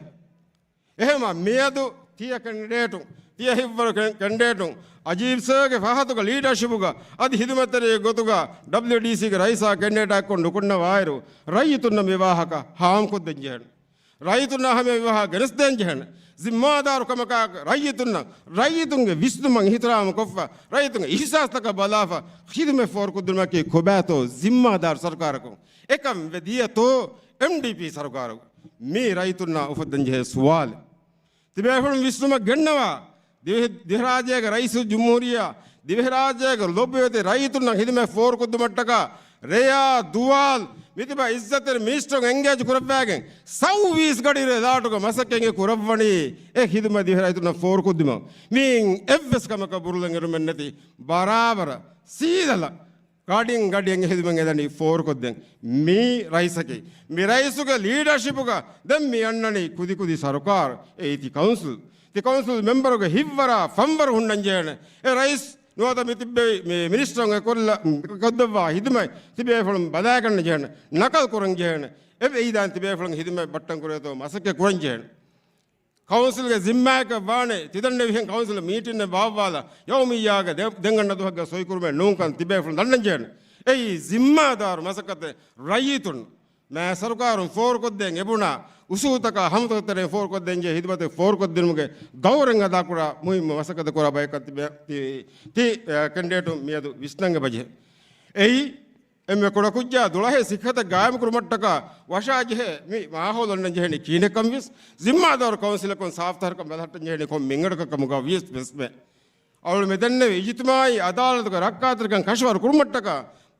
එහෙම මෙයදු තිය කැන්ඩිඩේටු තිය හිව්වර කැන්ඩිඩේටු අජීබ් සර්ගේ ෆහතුක ලීඩර්ෂිපුග අදි හිදුමතරේ ගොතුග WDC ගේ රයිසා කැන්ඩිඩේට් අක්කොන් කුන්න වායරු රයිතුන්න මෙවාහක හාම් කොද්දෙන් ජෙහන රයිතුන්න හැම විවාහ ගරස්දෙන් ජෙහන ಜಿಮ್ಮಾದಾರು ಕಮಕ ರೈತುಂಗೆ ವಿಸ್ನುಮಂಗ್ ಹಿತರಾಮ ಕೊಫ್ಫ ರೈತುಂಗೆ ಇಹಿಸಾಸ್ತಕ ಬಲಾಫ ಖಿದ್ಮೆ ಫೋರ್ ಕುದ್ಮಕಿ ಕೊಬಾತೋ ಜಿಮ್ಮಾದಾರ್ ಸರ್ಕಾರಕು ಏಕಂ ವೆದಿಯತೋ MDP ಸರ್ಕಾರಕು ಮೀ ರೈತುನ್ನ ಉಫದ್ದಂಜೆ ಸುವಾಲ್ ತಿಬೇಫುಂ ವಿಸ್ನುಮ ಗಣ್ಣವ ದಿಹರಾಜೇಗ ರೈಸು ಜುಮೂರಿಯಾ ದಿಹರಾಜೇಗ ಲೊಬ್ಬೆತೆ ರೈತುನ್ನ ಹಿದ್ಮೆ ಫೋರ್ ಕುದ್ಮಟ್ಟಕ ರೇಯಾ ದುವಾಲ್ මිතිබ ඉස්සතර මිනිස්ට්‍රෝ එන්ගේජ් කරපෑගෙන් සව්වීස් ගඩිර දාටුක මසකෙන්ගේ කුරවණි ඒ හිදුම දිහරයිතුන ෆෝර් කුද්දිම මින් එෆ්ස් කමක බුරුලෙන් ඉරුමෙන් නැති බරාබර සීදල ගඩියෙන් හිදුමෙන් එදනි ෆෝර් කොද්දෙන් මේ රයිසකේ මේ රයිසුගේ ලීඩර්ෂිපුක දැන් මේ යන්නනි කුදි සරකාර ඒති කවුන්සිල් මෙම්බරුගේ හිව්වරා ෆම්බර හුන්නන් ජේන ඒ රයිස් නොත මිතිබ්බේ මේ මිනිස්ට්‍රෝන් කොල්ල කොද්දවා හිදුමයි තිබේ ෆලම් බදාගන්න ජේන නකල් කරන් ජේන එබේ ඊදාන් තිබේ ෆලම් හිදුමයි බට්ටන් කරේතෝ මසකේ කරන් ජේන කවුන්සිල්ගේ ಜಿಮ್ಮಾක වානේ තිදන්න විහෙන් කවුන්සිල් මීටින් නේ බාවවාලා යෝමියාගේ දෙංගන්න දුහග සොයි කුරුමේ නෝන්කන් තිබේ ෆලම් දන්නන් ජේන ඒ ಜಿಮ್මාදාර මසකතේ රයිතුන් මෑ සරකාරුන් ෆෝර් කොද්දෙන් එබුණා උසූතක හමුතතරේ ෆෝර් කොද්දෙන් ජේ හිදමතේ ෆෝර් කොද්දෙනුගේ ගෞරවංග දාකුරා මුහිම වසකද කොරා බයකත් ති කැන්ඩිඩේට් මියදු විස්නංග බජේ එයි එමෙ කොඩ කුජ්ජා 12 සික්හත ගායම කුරුමට්ටක වශාජේ මේ මාහෝලන්න ජෙහෙනි කීනකම් විස් ಜಿಮ್ಮಾದಾර කවුන්සිලකන් සාෆ්තර්කම් බදහට්ට ජෙහෙනි කොම් මින්ගඩකකම ගා විස් බෙස්මේ අවුල් මෙදන්නේ ඉජිතුමායි අදාලතක රක්කාතරකන් කෂවර කුරුමට්ටක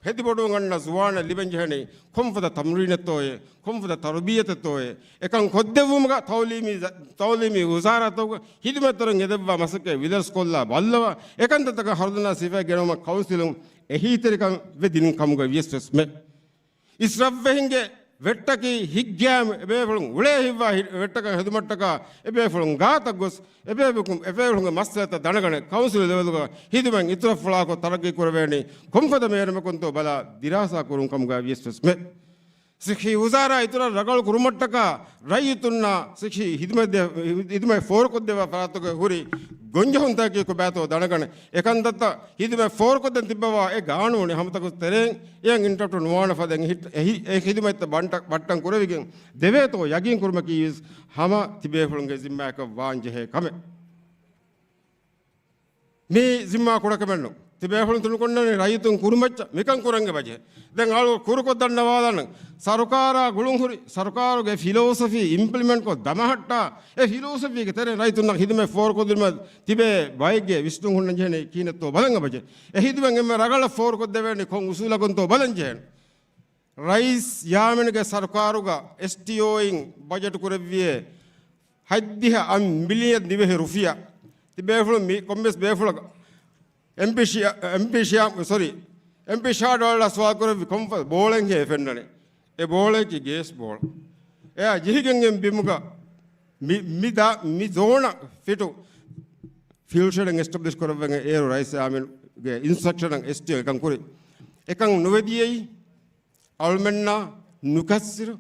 ಹೆದಿ ಬಡುವ ಗಣ್ಣ ಸುವಾಣ ಲಿಬೆಂಜಹಣಿ ಕೊಂಫದ ತಮ್ರೀನತ್ತೋಯೆ ಕೊಂಫದ ತರಬಿಯತತ್ತೋಯೆ ಎಕಂ ಕೊದ್ದೆವುಮಗ ತೌಲಿಮಿ ಉಸಾರತೋಗ ಹಿದಿಮತ್ತರಂಗ್ ಎದೆವ್ವ ಮಸಕ್ಕೆ ವಿದರ್ಸ್ಕೊಲ್ಲ ಬಲ್ಲವ ಎಕಂತತಕ ಹರದನ ಸಿಫೆ ಗೆಣಮ ಕೌನ್ಸಿಲಂ ಎಹೀತರಿಕಂ ವೆದಿನ್ ಕಮ್ಗ ವಿಯಸ್ಟಸ್ಮೆ ಇಸ್ರವ್ವೆ ಹಿಂಗೆ ವೆಟ್ಟಕಿ ಹಿಗ್ಗ್ಯಾಮ್ ಎಬೇಫುಳುಂ ಉಳೆ ಹಿವ್ವ ವೆಟ್ಟಕ ಹೆದುಮಟ್ಟಕ ಎಬೇಫುಳುಂ ಗಾತಗೊಸ್ ಎಬೇಫುಳುಂ ಮಸ್ಸತ ದಣಗಣೆ ಕೌನ್ಸಿಲ್ ಲೆವೆಲ್ಗ ಹಿದುಮಂಗ್ ಇತರ ಫುಳಾಕೊ ತರಗಿ ಕುರವೇಣಿ ಕೊಂಫದ ಮೇರಮ ಕೊಂತೋ ಬಲ ದಿರಾಸಾ ಕುರುಂ ಕಮ್ಗ ವಿಯಸ್ಟಸ್ಮೆ ಸಿಖಿ ಉಸಾರ ಇತರ ರಗಳು ಕುರುಮಟ್ಟಕ ರೈತುನ್ನ ಸಿಖಿ ಹಿದುಮೆ ಫೋರ್ ಕೊದ್ದೆವ ಫರಾತುಗ ಹುರಿ gonjahunta ko bato danagana ekandatta hidume for ko den tibbawa e gaanone hamtako tereng yang interpret nuwana faden e hidume ta battan kurevigen deveto yagin kurma ki hama tibe fulunge zimma ka wanje he kame me zimma kuda kamenno tibe fulun tunu konnane rayitun kurumacca mekan kurange baje den alu kuru ko dannawadan sarukara gulunhuri sarukaruge philosophy implement ko damahatta e philosophy ge tere rayitun hidume for ko dilma tibe baige visnu hunna jene kinetto balanga baje e hidumen emme ragala for ko deveni kon usula kon to balanje rais yamenege sarukaruga STO in budget kurevie haddiha am billion dive rufiya tibe fulun mi kombes be fulun MP Shah dollar swal kore comfort bowling he fendane e bowling ki gas ball e a jihigen bimuga mi zona fitu fuel shading establish koraven air rice amen instruction ang STO kan kore ekang nuvediyei almenna nukassir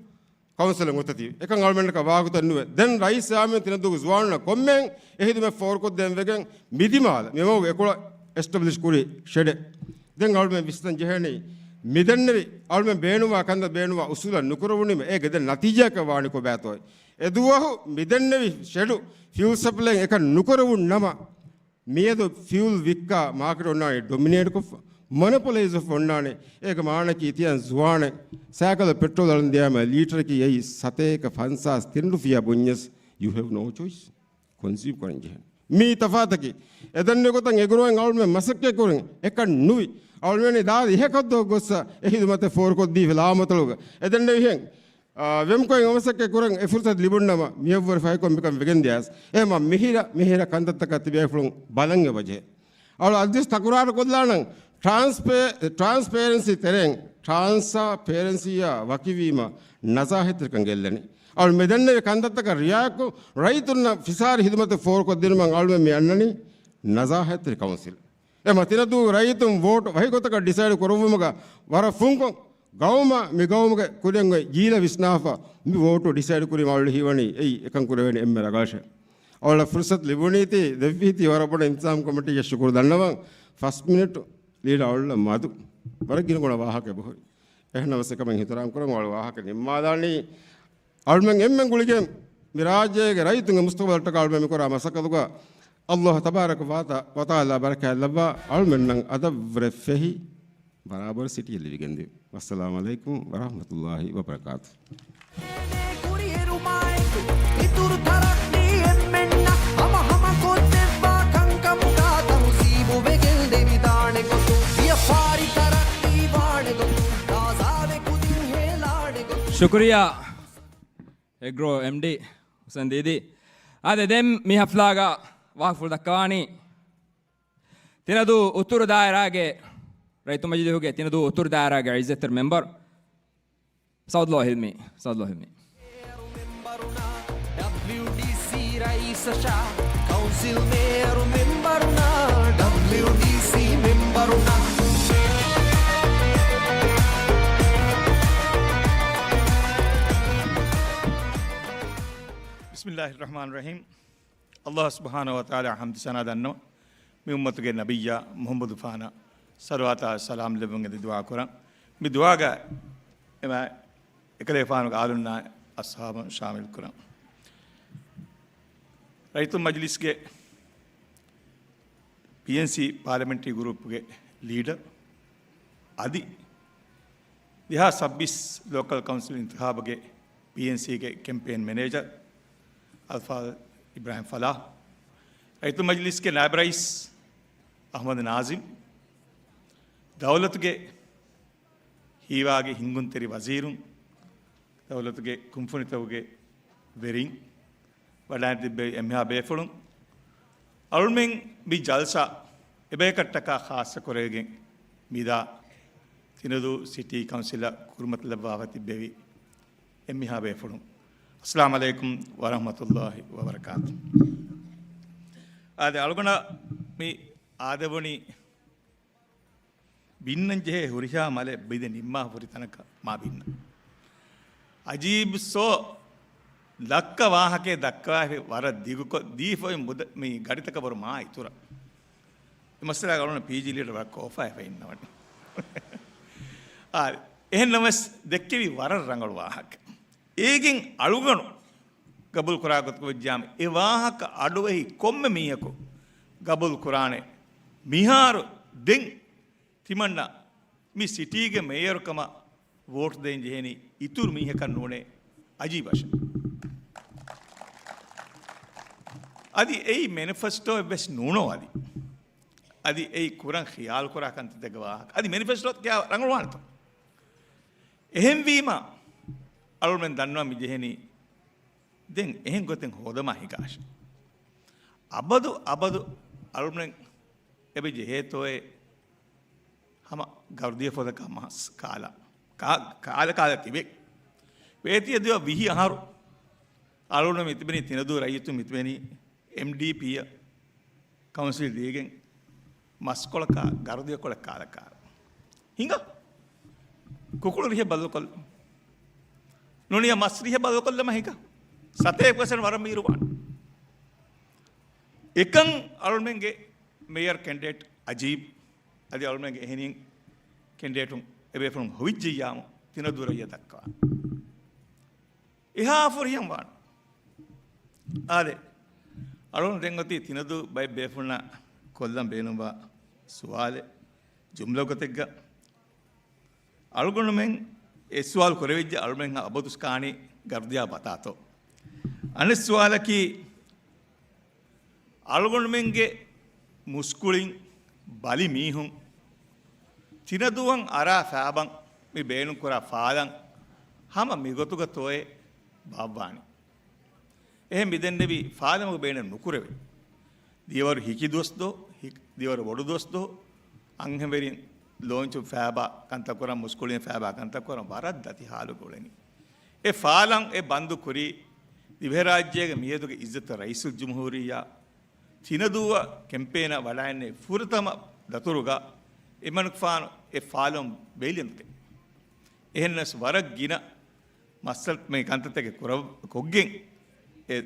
council ngotati ekang almenna ka waagutan nuwe den rice amen tinadu zwana kommen ehidume for ko den wegen midimala memo ekola establish kuri shede den alme vistan jehani midannevi alme beenuwa kanda beenuwa usula nukuruni me e geden natija ka waani ko batoy eduwahu midannevi shedu fuel supply ek nukurun nama meedo fuel vikka market onnane dominate ko monopolize of onnane eka maanaki tiyan zuwane cycle petrol alndiyama liter ki ei sate ka fansas tindu fiya bunnyes you have no choice consume koran jehani mi tafataki edanne gotan eguroen alme masakke koren ekan nuvi almeni daadi hekaddo gossa ehidu mate for koddi velamataluga edanne hen vem koen amasakke koren e fursat libunnama miyawwar fay kom bekam vegendias ema mihira kandatta tibe fulun balange baje awla adis takurar kodlanan transparency tereng transparency ya wakiwima nazahetre kangellani awal medanne kandattaka riyaku raytunna fisari hidumate for ko dinman awal me annani nazahetre council ema tinadu raytun vote wahigotaka decide korumuga wara funko gawma me gawmuge kudengo jila visnafa mi vote decide kuri awal hiwani ei ekan kureveni emme ragasha awal fursat libuniti devviti warapona intizam committee yashkur dannawan first minute lead awal madu waragin gona wahake bohori ehna wasekamen hitaram koran awal wahake nimmadani almen emmen gulige mirajege raytunge mustaqbal ta almen mi kora masakaduga Allah tabarak wa taala baraka laba almen nan adavre fehi barabar city livigendi wassalamu alaikum wa rahmatullahi wa barakatuh kuriyeru maiku ituru tarakni emmenna hama kotteva kankamuga tamusibu vegel devidane gotu ya fari tarakni vaane gotu dazave kudin helane gotu shukriya egro MD Hussein Didi ade dem mi haflaga waqful dakkawani tinadu utturu dairage raitu majid hoge tinadu utturu dairage izzetter member Saudlo Hilmi WDC raisasha council mayor memberuna WDC memberuna Bismillahirrahmanirrahim. Allah subhanahu wa ta'ala hamd sana danno mi ummatuge nabiyya Muhammadu fana salawata salam lebunge dua kuran mi dua ga ema ekale fanu alunna ashab shamil kuran raitu majlis ge PNC parliamentary group ge leader adi diha 26 local council intikhab ge PNC ge campaign manager अल्फा इब्राहिम फलाह रईतु मजलिस के नायब rice Ahmad Nazim दौलत के हीवा के हिंगुन तेरी वजीरुं दौलत के कुंफुनितव के वेरिंग वडान दिब्बे एम्हा बेफुलुं अरुमें भी जलसा इबे कट्टका खास कोरेगे मिदा तिनदु सिटी काउंसिल कुरमत लबावति बेवी एम्हा बेफुलुं अस्सलाम वालेकुम वरहमतुल्लाहि वबरकातुह आदे अलगुना मी आदवनी बिन्नन जे हुरिशा मले बिदे निम्मा हुरि तनक मा बिन्न अजीब सो ලක්ක වාහකේ දක්වා වර දිගුක දීෆොයි මුද මේ ගණිතක බර මා ඉතුරු මස්සලා ගන්න පීජී ලීටර් වක් ඕෆා එපින්නවට ආ එහෙනම දෙක්කවි වර රංගල වාහක ඒකින් අලුගණු ගබුල් කුරාගත් කුජාම ඒ වාහක අඩුවෙහි කොම්ම මීයකෝ ගබුල් කුරානේ මිහාරු දෙන් තිමන්න මේ සිටිගේ මේයර්කම වෝට් දෙන් ජෙහෙනි ඉතුරු මීහකන් නෝනේ අජීවශ අදි ඒ මැනිෆෙස්ටෝ බෙස් නෝනෝ අදි ඒ කුරන් ඛියාල් කුරා කන්ත දෙගවා අදි මැනිෆෙස්ටෝ කියා රංගලවන්ත එහෙන් වීම අලුමෙන් දන්නවා මිජෙහෙනි දෙන් එහෙන් ගොතෙන් හොදම හිකාශ අබදු අලුමෙන් එබෙ ජෙහෙතෝයේ හම ගර්දිය ෆොදක මහස් කාල තිබෙක් වේතිය දෙව විහි අහරු අලුන මිතිබෙනි තිනදු රයිතු මිතිබෙනි MDP කවුන්සිල් දීගෙන් මස්කොලක ගර්දිය කොල කාලකාර හිඟ කුකුළු රිහ බල්කොල් නොනිය මස් රිහ බල්කොල්ලම හිඟ සතේ පසන් වරම් මීරුවාන් එකන් අලුමෙන්ගේ මේයර් කැන්ඩිඩේට් අජීබ් අද අලුමෙන්ගේ එහෙනින් කැන්ඩිඩේටුන් එබෙෆුන් හොවිජ්ජියාම තිනදුරය දක්වා එහා ෆොරියම් වාන් ආදේ අලුන් දෙංගති තිනදු බයි බෙෆුන කොල්ලම් බේනුවා සුවාලේ ජුම්ලගතෙග්ග අලුගොණුමෙන් ඒ සුවාල් කොරෙවිජ්ජ අලුමෙන් අබදුස්කානි ගර්දියා බතාතෝ අනිත් සුවාලකි අලුගොණුමෙන්ගේ මුස්කුලින් බලි මීහුන් තිනදුවන් අරා ෆෑබන් මේ බේනු කරා ෆාදන් හම මිගොතුක තෝයේ බාබ්බානි එහෙන් මිදෙන්නෙවි ෆාදමක බේන නුකුරෙවේ දියවරු හිකි දොස්දෝ දියවරු වඩු දොස්දෝ අංහෙවරින් ලෝංචු ෆෑබා කන්තකරම් මුස්කුලින් ෆෑබා කන්තකරම් වරද්ද දති හාලු ගොලෙනි ඒ ෆාලන් ඒ බන්දු කුරි දිවේ රාජ්‍යයේ මියදුගේ ඉස්සත රයිසුල් ජුම්හූරියා තිනදුව කැම්පේන වඩාන්නේ ෆුරතම දතුරුගා එමනුක් ෆාන ඒ ෆාලම් බේලියන්ත එහෙන්නස් වරක් ගින මස්සල් මේ කන්තතේ කොග්ගෙන් ඒ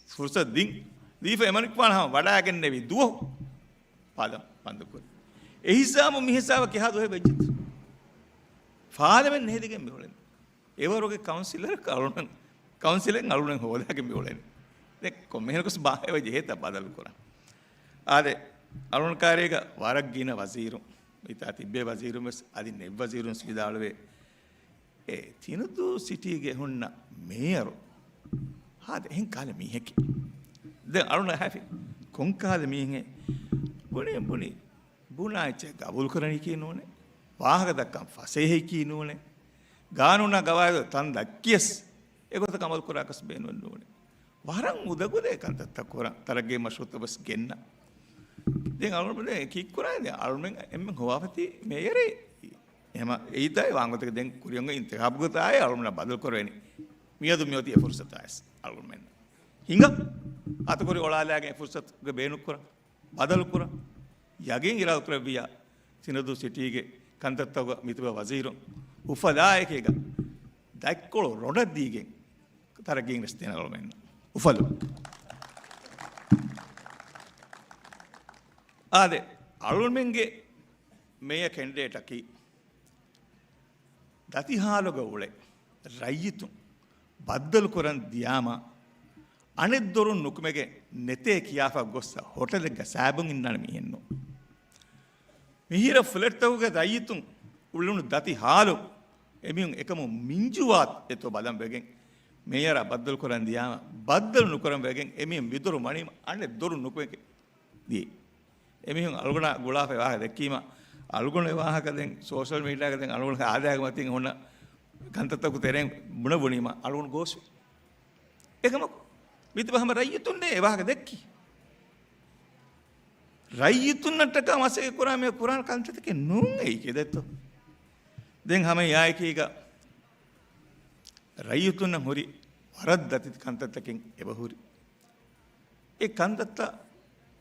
ෆුර්සත් දින් දීප එමනුක් ෆාන හම වඩාගෙන නෙවි දුව පාදම් පන්දුකුර එහිසාම මිහිසාව කියා දුවේ වෙජ්ජිත් ෆාලමෙන් නෙහෙදිගෙන් මෙවලෙන් ඒවරෝගේ කවුන්සිලර් කවුන්සිලෙන් අලුණෙන් හොදාගෙන මෙවලෙන් කොම්මෙහෙනකස් බාහිර ජෙහෙත බදල් කරා ආදේ අලුණකාරයක වරක් ගින වසීරු ඉතා තිබ්බේ වසීරුමස් අදි නෙබ් වසීරුන් සිදාලවේ ඒ තිනදු සිටිගේ හොන්න මේයරු හාද එහෙන් කාලේ මීහෙකි දැන් අලුණ හැෆි කොන් කාලේ මීහෙ බොනේ බුනායිච ගබුල් කරණි කියනෝනේ වාහක දක්කම් ෆසෙහි කියනෝනේ ගානුනා ගවායද තන් දක්කියස් ඒකත කමල් කරාකස් බේනවන්න ඕනේ වරන් උදගුදේ කන්තත්ත කොර තරගේ මශුත බස් ගෙන්න දැන් අලුමනේ කික් කරන්නේ අලුමෙන් එම්ම හොවාපති මේයරේ එහෙම ඒයිතයි වාංගතක දැන් කුරියංග ඉන්තිහාබ් ගතාය අලුමන බදල් කරවෙනි මියදු මියෝතිය ෆුර්සතයිස් අලුමෙන් හිඟ අතකොරි ඔලාලාගේ ෆුර්සත් ගේ බේනු කර බදල් කර යගෙන් ඉරල් කරවියා සිනදු සිටිගේ කන්තත්තව මිතුව වසීරු උෆදායකේක දැක්කොළ රොඩ දීගෙන් තරගෙන් රස්තේන අලුමෙන් උෆලු ආදේ අලුමෙන්ගේ මේය කැන්ඩිඩේට් අකි දතිහාලොග උලේ රයිතු බද්දල් කරන් දියාම අනෙත් දොරුන් නුකුමගේ නෙතේ කියාෆා ගොස්ස හොටලෙක සෑබුන් ඉන්නන මිහෙන්නෝ මිහිර ෆ්ලට්තවගේ රයිතුන් උළුණු දතිහාලො එමියුන් එකම මින්ජුවත් එතෝ බදම් වෙගෙන් මේයර බද්දල් කරන් දියාම බද්දල් නුකරන් වෙගෙන් එමියුන් විදුරු මණීම අනෙත් දොරුන් නුකුමගේ දී එමිහුන් අලුගුණ ගුලාපේ වාහ දැක්කීම අලුගුණ වාහක දැන් සෝෂල් මීඩියා එක දැන් අලුගුණ ආදායක මතින් හොන්න කන්තත්තකු තෙරෙන් බුණ බුණීම අලුගුණ ගෝසු එකම විතබහම රයිතුන්නේ ඒ වාහක දැක්කි රයිතුන්නට කමසේ කුරා මේ කුරාන කන්තතක නුන් එයි කෙදෙත්තු දැන් හැම යායකීක රයිතුන්න හොරි වරද්දති කන්තතකින් එබහුරි ඒ කන්තත්ත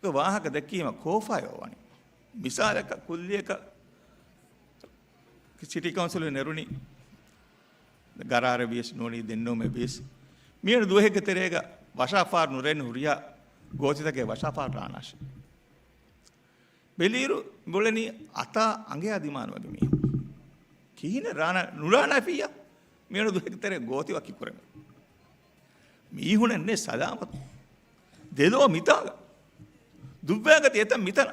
වාහක දැකීම කෝෆායෝ වනි මිසාලක කුල්ලියක සිටි කවුන්සිල් නෙරුණි ගරාර විස් නෝනි දෙන්නෝ මේ විස් මීන දුවහෙක තෙරේක වශාෆාර් නුරෙන් හුරියා ගෝතිතගේ වශාෆාර් රානාශ බෙලීරු බොලනි අත අංගේ අදිමාන වගේ මේ කීන රාන නුරානා පියා මීන දුවහෙක තෙරේ ගෝති වකි කරම මීහුණන්නේ සදාමත් දෙලෝ මිතාග දුව්වෑගත එතන මිතන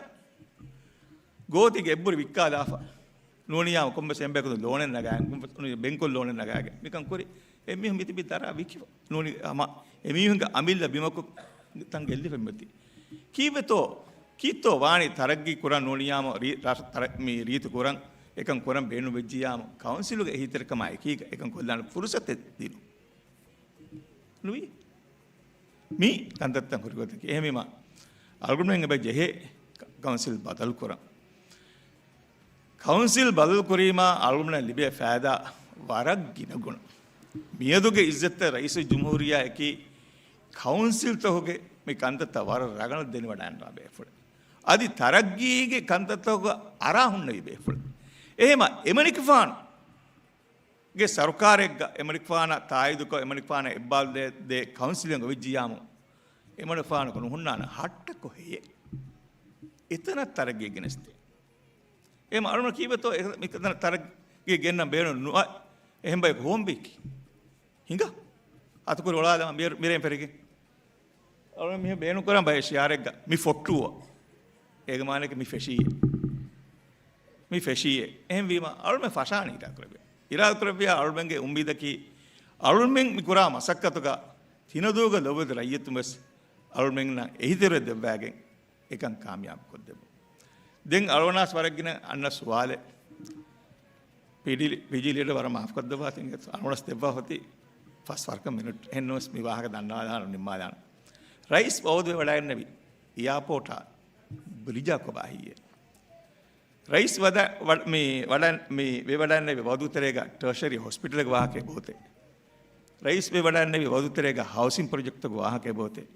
ගෝතිගේ එබ්බුරි වික්කාදාෆා නෝනියා කොම්බ සෙම්බෙකුද ලෝණෙන් නගායන් බෙන්කොල් ලෝණෙන් නගාගේ මිකන් කොරි එමිහු මිතිබි දරා විකිව නෝනි අම එමිහුගේ අමිල්ල බිමකු තන් ගෙල්ලි පෙම්බති කීවතෝ කීතෝ වාණි තරග්ගි කුරන් නෝනියාම මේ රීතු කුරන් එකන් කුරන් බේනු වෙජ්ජියාම කවුන්සිලුගේ හිතරකමයි කීක එකන් කොල්ලන පුරුසත් දිනු නුයි මේ තන්දත්තන් කුරුගත එහෙමම අල්ගුණෙන් බෙ ජෙහෙ කවුන්සිල් බදල් කුරන් කවුන්සිල් බදල් කුරීමා අල්ගුණ ලිබේ ෆෑදා වරක් ගිනගුණ මියදුගේ ඉස්සත රයිස් ජුම්හූරියා එකි කවුන්සිල් තෝගේ මේ කන්තත වර රගණ දෙන වඩාන් රාබේ අදි තරග්ගීගේ කන්තතෝග අරහුන්න විබේ එහෙම එමනිකෆාන් ගේ සරකාරෙක් එමනිකෆාන තායිදුක එමනිකෆාන එබ්බල් දේ කවුන්සිලෙන් විජ්ජියාමු එමනිකෆාන කන හුන්නාන හට්ට කොහේ එතන තරග්ගී ගෙනස්තේ එහෙම අරුණ කීවතෝ මෙතන තරග්ගී ගෙන්න බේන නුවා එහෙම බයි හොම්බිකි හිඟ අතකුර ඔලාදම මිරෙන් පෙරගේ අරුණ මෙහෙ බේනු කරන් බයි ශියාරෙක් මි ෆොට්ටුව ඒක මානක මි ෆෙෂියේ එහෙම වීම අරුණ මේ ෆෂානි ඉතා කරබේ ඉරා කරබියා අරුණගේ උම්බිදකි අරුණෙන් මි කුරා මසක්කතක තිනදෝග ලොබද රයියතුමස් අරුණෙන් නම් එහිතර දෙබ්බෑගෙන් එකන් කාමියාබ් කොද්දෙමු දෙන් අරුණාස් වරගින අන්න සුවාලේ පිජිලියට වර මාෆ් කර දෙවා තින් අරුණස් දෙබ්බා හොති ෆස් වර්ක මිනිට් එන්නොස් මි වාහක දන්නවා දාන නිම්මා දාන රයිස් බෞද්ධ වඩාගෙන නැවි එයාපෝට් බලිජා කොබාහියේ රයිස් වද මේ වඩන් මේ වේ වඩන්නේ වදුතරේක ටර්ෂරි හොස්පිටල් එක වාහකේ බොතේ රයිස් වේ වඩන්නේ වදුතරේක හවුසින් ප්‍රොජෙක්ට් එක වාහකේ බොතේ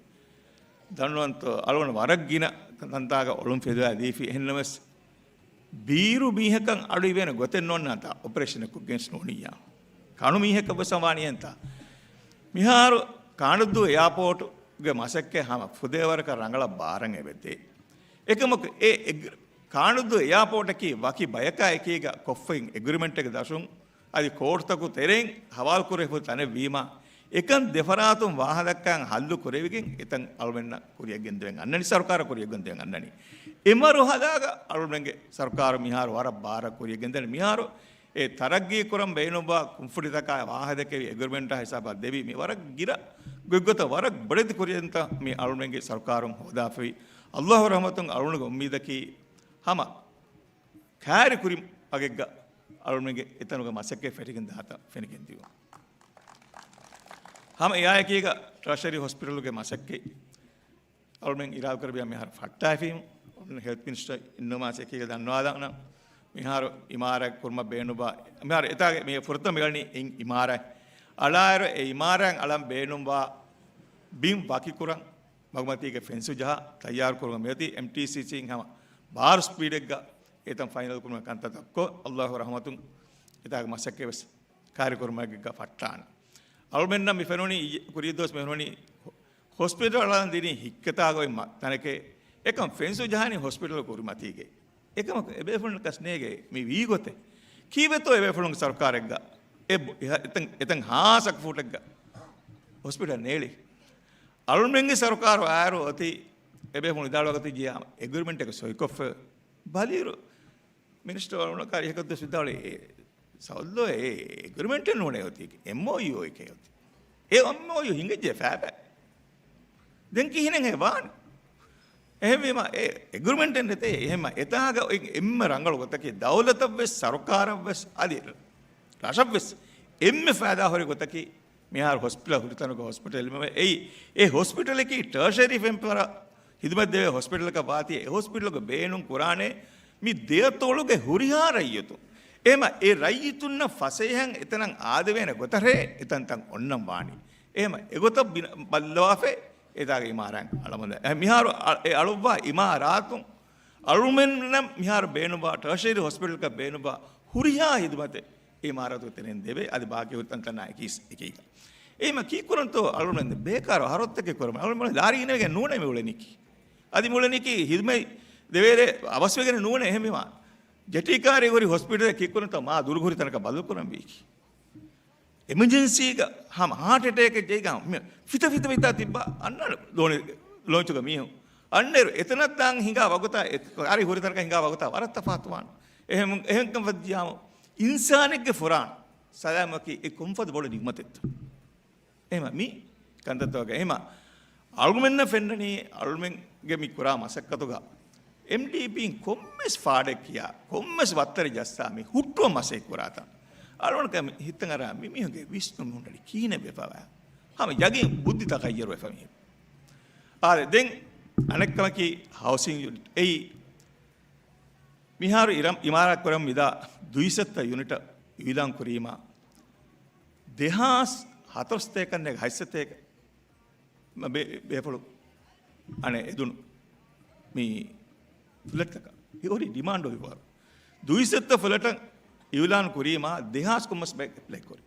දන්වන්ත අලවන වරක් ගින තන්තාක ඔලුම් ෆෙදවා දීෆි එන්නමස් බීරු මීහකන් අඩු වෙන ගොතෙන් නොන්නත ඔපරේෂන් එක ගෙන්ස් නොනියා කණු මීහක බසවානියන්ත මිහාරු කාණුද්දු එයාපෝට් ගේ මසක්කේ හැම ෆුදේවරක රංගල බාරන් එබෙතේ එකමක ඒ කාණුද්දු එයාපෝට් එකේ වකි බයකා එකේක කොෆින් එග්‍රීමන්ට් එක දසුන් අදි කෝර්තකු තෙරෙන් හවාල් කුරේ තන වීම එකන් දෙෆරාතුම් වාහදක්කන් හල්ලු කුරේවිගෙන් එතන් අල්වෙන්න කුරියගෙන් දෙවෙන් අන්නනි සරකාර කුරියගෙන් දෙවෙන් අන්නනි එමරු හදාග අල්වෙන්ගේ සරකාර මිහාර වර බාර කුරියගෙන් දෙන මිහාර ඒ තරග්ගී කුරම් බේනොබා කුම්ෆුඩි තකා වාහදකේ එග්‍රීමන්ට් හිසාබ දෙවි මේ වරක් ගිර ගොග්ගත වරක් බඩදි කුරියන්ත මේ අල්වෙන්ගේ සරකාරුම් හොදාෆි අල්ලාහ් රහමතුන් අල්වෙන්ගේ උම්මීදකි හම කාරි කුරිම් අගෙග්ග අල්වෙන්ගේ එතනුගේ මසකේ ෆෙටිගෙන් දාත ෆෙනිගෙන් දිවා हम एआई की ट्रशरी हॉस्पिटल के मसक्के और मैं इराद कर भी हम यहाँ फट्टा है फिल्म हेल्थ मिनिस्टर इन्नोमा से की धन्यवाद ना मिहार इमारत कुर्मा बेनुबा मिहार इतना मैं फुर्ता मिलनी इन इमारत अलायर इमारत अलम बेनुबा बीम बाकी कुरंग मगमती के फेंसु जहाँ तैयार कुरंग मेरी MTCC हम बार स्पीड का इतना फाइनल कुर्मा कंता तक को अल्लाह रहमतुम इतना मसक्के बस कार्य कुर्मा का फट्टान अल्मेन्ना मिफेनोनी कुरियदोस मेहनोनी हॉस्पिटल अलान दिनी हिक्कता गोई तनके एकम फेंसु जहानी हॉस्पिटल कोरी मती गे एकम एबेफुन कसने गे मी वी गोते कीवे तो एबेफुन सरकार एग्गा एतंग हासक फुटग्गा हॉस्पिटल नेली अल्मेंगे सरकार आरो अति एबेफुन इदाळगति जिया एग्रीमेंट के सोइकोफ बालीरो मिनिस्टर अरुण कार्यकर्ता सुद्दाळे सौल्लो एग्रीमेंट नोने होती MOU के होती ए MOU हिंगे जे फैब देन की हिने वान එහෙම ඒ එග්‍රීමන්ට් එකේ තේ එහෙම එතාಗ එම්ම රංගල ගොතකේ දවලත වෙස් සරකාර වෙස් අදී රාෂබ් වෙස් එම්ම ෆාදා හොරි ගොතකේ මිහාර හොස්පිටල් හුරිතනක හොස්පිටල් මෙ ඒ හොස්පිටල් එකේ ටර්ෂරි ෆෙම්පර හිදමත් දෙවේ හොස්පිටල් එක වාති ඒ හොස්පිටල් එක බේනුම් කුරානේ මි දෙයතෝලුගේ හුරිහා රයියතු එහෙම ඒ රයියතුන්න ෆසෙහන් එතනන් ආද වෙන ගොතරේ එතන් තන් ඔන්නම් වානි එහෙම එගොත බල්ලවාෆේ එදාගේ ඉමාරන් අලමද මිහාර ඒ අලුවා ඉමාරාතුන් අලුමෙන්නම් මිහාර බේනුබා ටර්ෂරි හොස්පිටල් එක බේනුබා හුරියා හිදමතේ ඉමාරතු තෙනෙන් දෙවේ අද භාග්‍ය උත්තන් තනයි කිස් එකයි එහෙම කීකුරන්තෝ අලුනෙන්ද බේකාර හරොත්තක කරම අලුමල ලාරීනගේ නෝනේ මෙවලනිකි අදි මුලනිකි හිල්මයි දෙවේරේ අවශ්‍යගෙන නෝනේ එහෙමවා ජටිකාරී ගොරි හොස්පිටල් කීකුරන්තෝ මා දුරුගුරි තනක බලු කරම් බීකි එමර්ජන්සි එක හම හાર્ට් ඇටැක් එක ජීගම් ෆිත තිබ්බා අන්න ලෝනේ ලොන්චුක මීහු අන්නේ එතනත් දාන් හිඟා වගතා හරි හොරි තනක හිඟා වගතා වරත්ත පාතුවාන එහෙම වදියාම ඉන්සානෙක්ගේ ෆොරාන් සලාමකි ඒ කොම්ෆර්ට් බෝල නිගමතෙත් එහෙම මි කන්දතෝග එහෙම අල්ගුමෙන්න ෆෙන්නනි අල්මෙන්ගේ මි කුරා මසක්කතුගා MDP කොම්මස් ෆාඩකියා කොම්මස් වත්තර ජස්සාමි හුට්ටුව මසේ කුරාතා අලුණක හිතන් අර මිමිහගේ විශ්නු මුණ්ඩලි කීන බෙපවා හම යගේ බුද්ධි තකයියර වෙෆමි ආර දෙන් අනෙක්කමකි හවුසින් යුනිට් ඒ මිහාර ඉමාරත් කරම් විදා දුයිසත්ත යුනිට විලං කුරීම දෙහාස් හතරස්තේකන්නේ හයිසතේක බේපොළු අනේ එදුණු මේ ෆ්ලට්ක හිෝරි ඩිමාන්ඩ් ඔයවර දුයිසත්ත ෆ්ලට් ඉවලාන් කුරීම දෙහාස් කොමස් බැක් ප්ලේ කරි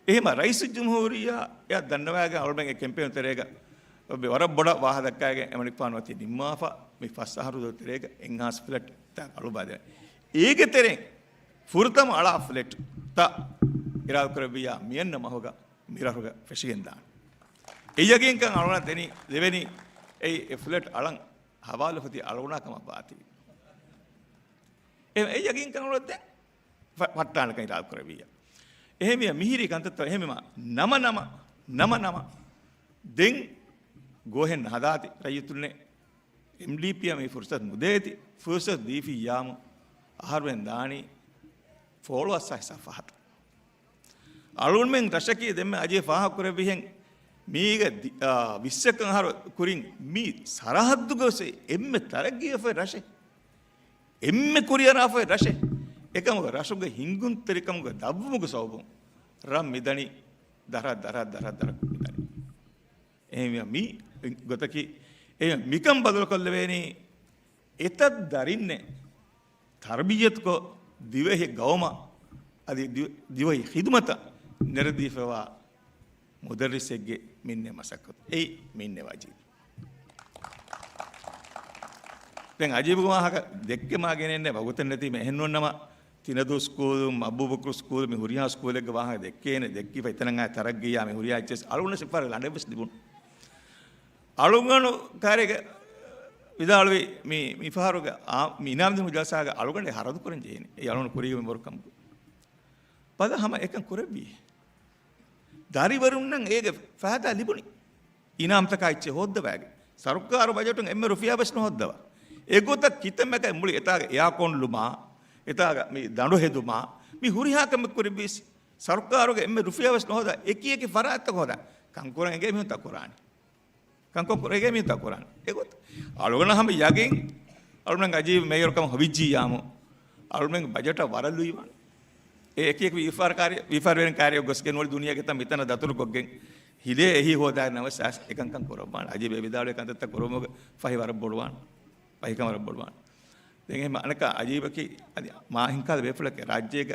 එහෙම රයිස් ජම්හූරියා යා දන්නවාගේ අවුල්මගේ කැම්පේන් තරේක ඔබේ වර බොඩ වාහ දක්කාගේ එමනික් පානවති නිම්මාෆා මේ ෆස්සහරු දොතරේක එන්හාස් ෆ්ලට් තා අලුබාද ඒකේ තරෙන් ෆුර්තම අලා ෆ්ලට් තා ඉරාල් කරබියා මියන්න මහෝග මිරහුග ෆෙෂිගෙන් දාන එයගෙන් කන් අලුණ දෙනි දෙවෙනි ඒ ෆ්ලට් අලන් හවාල හොති අලුණකම පාති එයගෙන් කන් අලුණ දැන් වට්ටානක ඉරාල් කරබියා එහෙම මිහිරි කන්තත් එහෙමම නම දෙන් ගෝහෙන් හදාති රයතුන්නේ MDP මේ ෆුර්සත් මුදේති ෆුර්සත් දීෆි යාම ආහාරෙන් දානි ෆෝලෝවර්ස් සයිසෆහත් අලුන් මෙන් රශකී දෙම අජේ ෆාහ කරබිහෙන් මීග විශ්සකන් හර කුරින් මී සරහද්දු ගොසේ එම්මෙ තරගිය ෆේ රෂේ එම්මෙ කුරියනා ෆේ රෂේ එකම රෂුගේ හිඟුන් තරිකමුගේ දබ්බමුගේ සෝබුන් රම් මිදනි දර මිදනි එහෙම මී ගොතකි ඒ මිකම් බදල කොල්ල වේනි එතත් දරින්නේ තර්බියත් කො දිවෙහි ගවම අදි දිවෙහි khidmata නිර්දීෆවා මුදරිසෙක්ගේ මින්නේ මසක්කොත් ඒ මින්නේ වාජි දැන් අජීබ කුමාහක දෙක්කේ මාගෙන එන්නේ වගුතන් නැති මෙහෙන්නොන්නම තිනදු ස්කූල් අබුබකර් ස්කූල් මේ හුරියා ස්කූල් එක වාහක දෙක්කේනේ දෙක්කි පෙතනන් ආ තරක් ගියා මේ හුරියා එච්චස් අලුණ සිපර ලඬෙබස් දිබුන් අලුගණු කාර්යක විදාලුවේ මේ මිෆාරුග මේ ඉනාම්දි මුජල්සාග අලුගණේ හරදු කරන් ජේනේ ඒ අලුණ කුරියම බොරකම් පද හැම එකන් කුරබි දාරිවරුන් නම් ඒක ෆහදා ලිබුනි ඉනාම් තකයිච්ච හොද්ද බෑගේ සරුකාර බජටුන් එම්ම රුෆියා බස් නොහොද්දව ඒගොත කිතමක මුලි එතාගේ එයාකොන් ලුමා එතාගේ මේ දඬු හෙදුමා මේ හුරියාකම කුරබිස් සරුකාරගේ එම්ම රුෆියා බස් නොහොද එකියකි ෆරාත් කොහොද කංකුරන්ගේ මෙහෙම තකුරානි කංකුරන්ගේ මෙහෙම තකුරානි ඒගොත අලුගණ හැම යගෙන් අලුගණ අජීව මේයරකම හවිජ්ජී යාමු අලුගණ බජට වරලුයිවන් एक विफार वेन कार्य गोस्के नोल दुनिया के तम इतना दतुर गोगे हिले एही होदा नवसास एकंकं कोरबान अजी बेबिदाळे कंत कोरमोग फहिवार बोडवान पहिकमर बोडवान देंगे मानक अजीब की माहिंका वेफलके राज्यग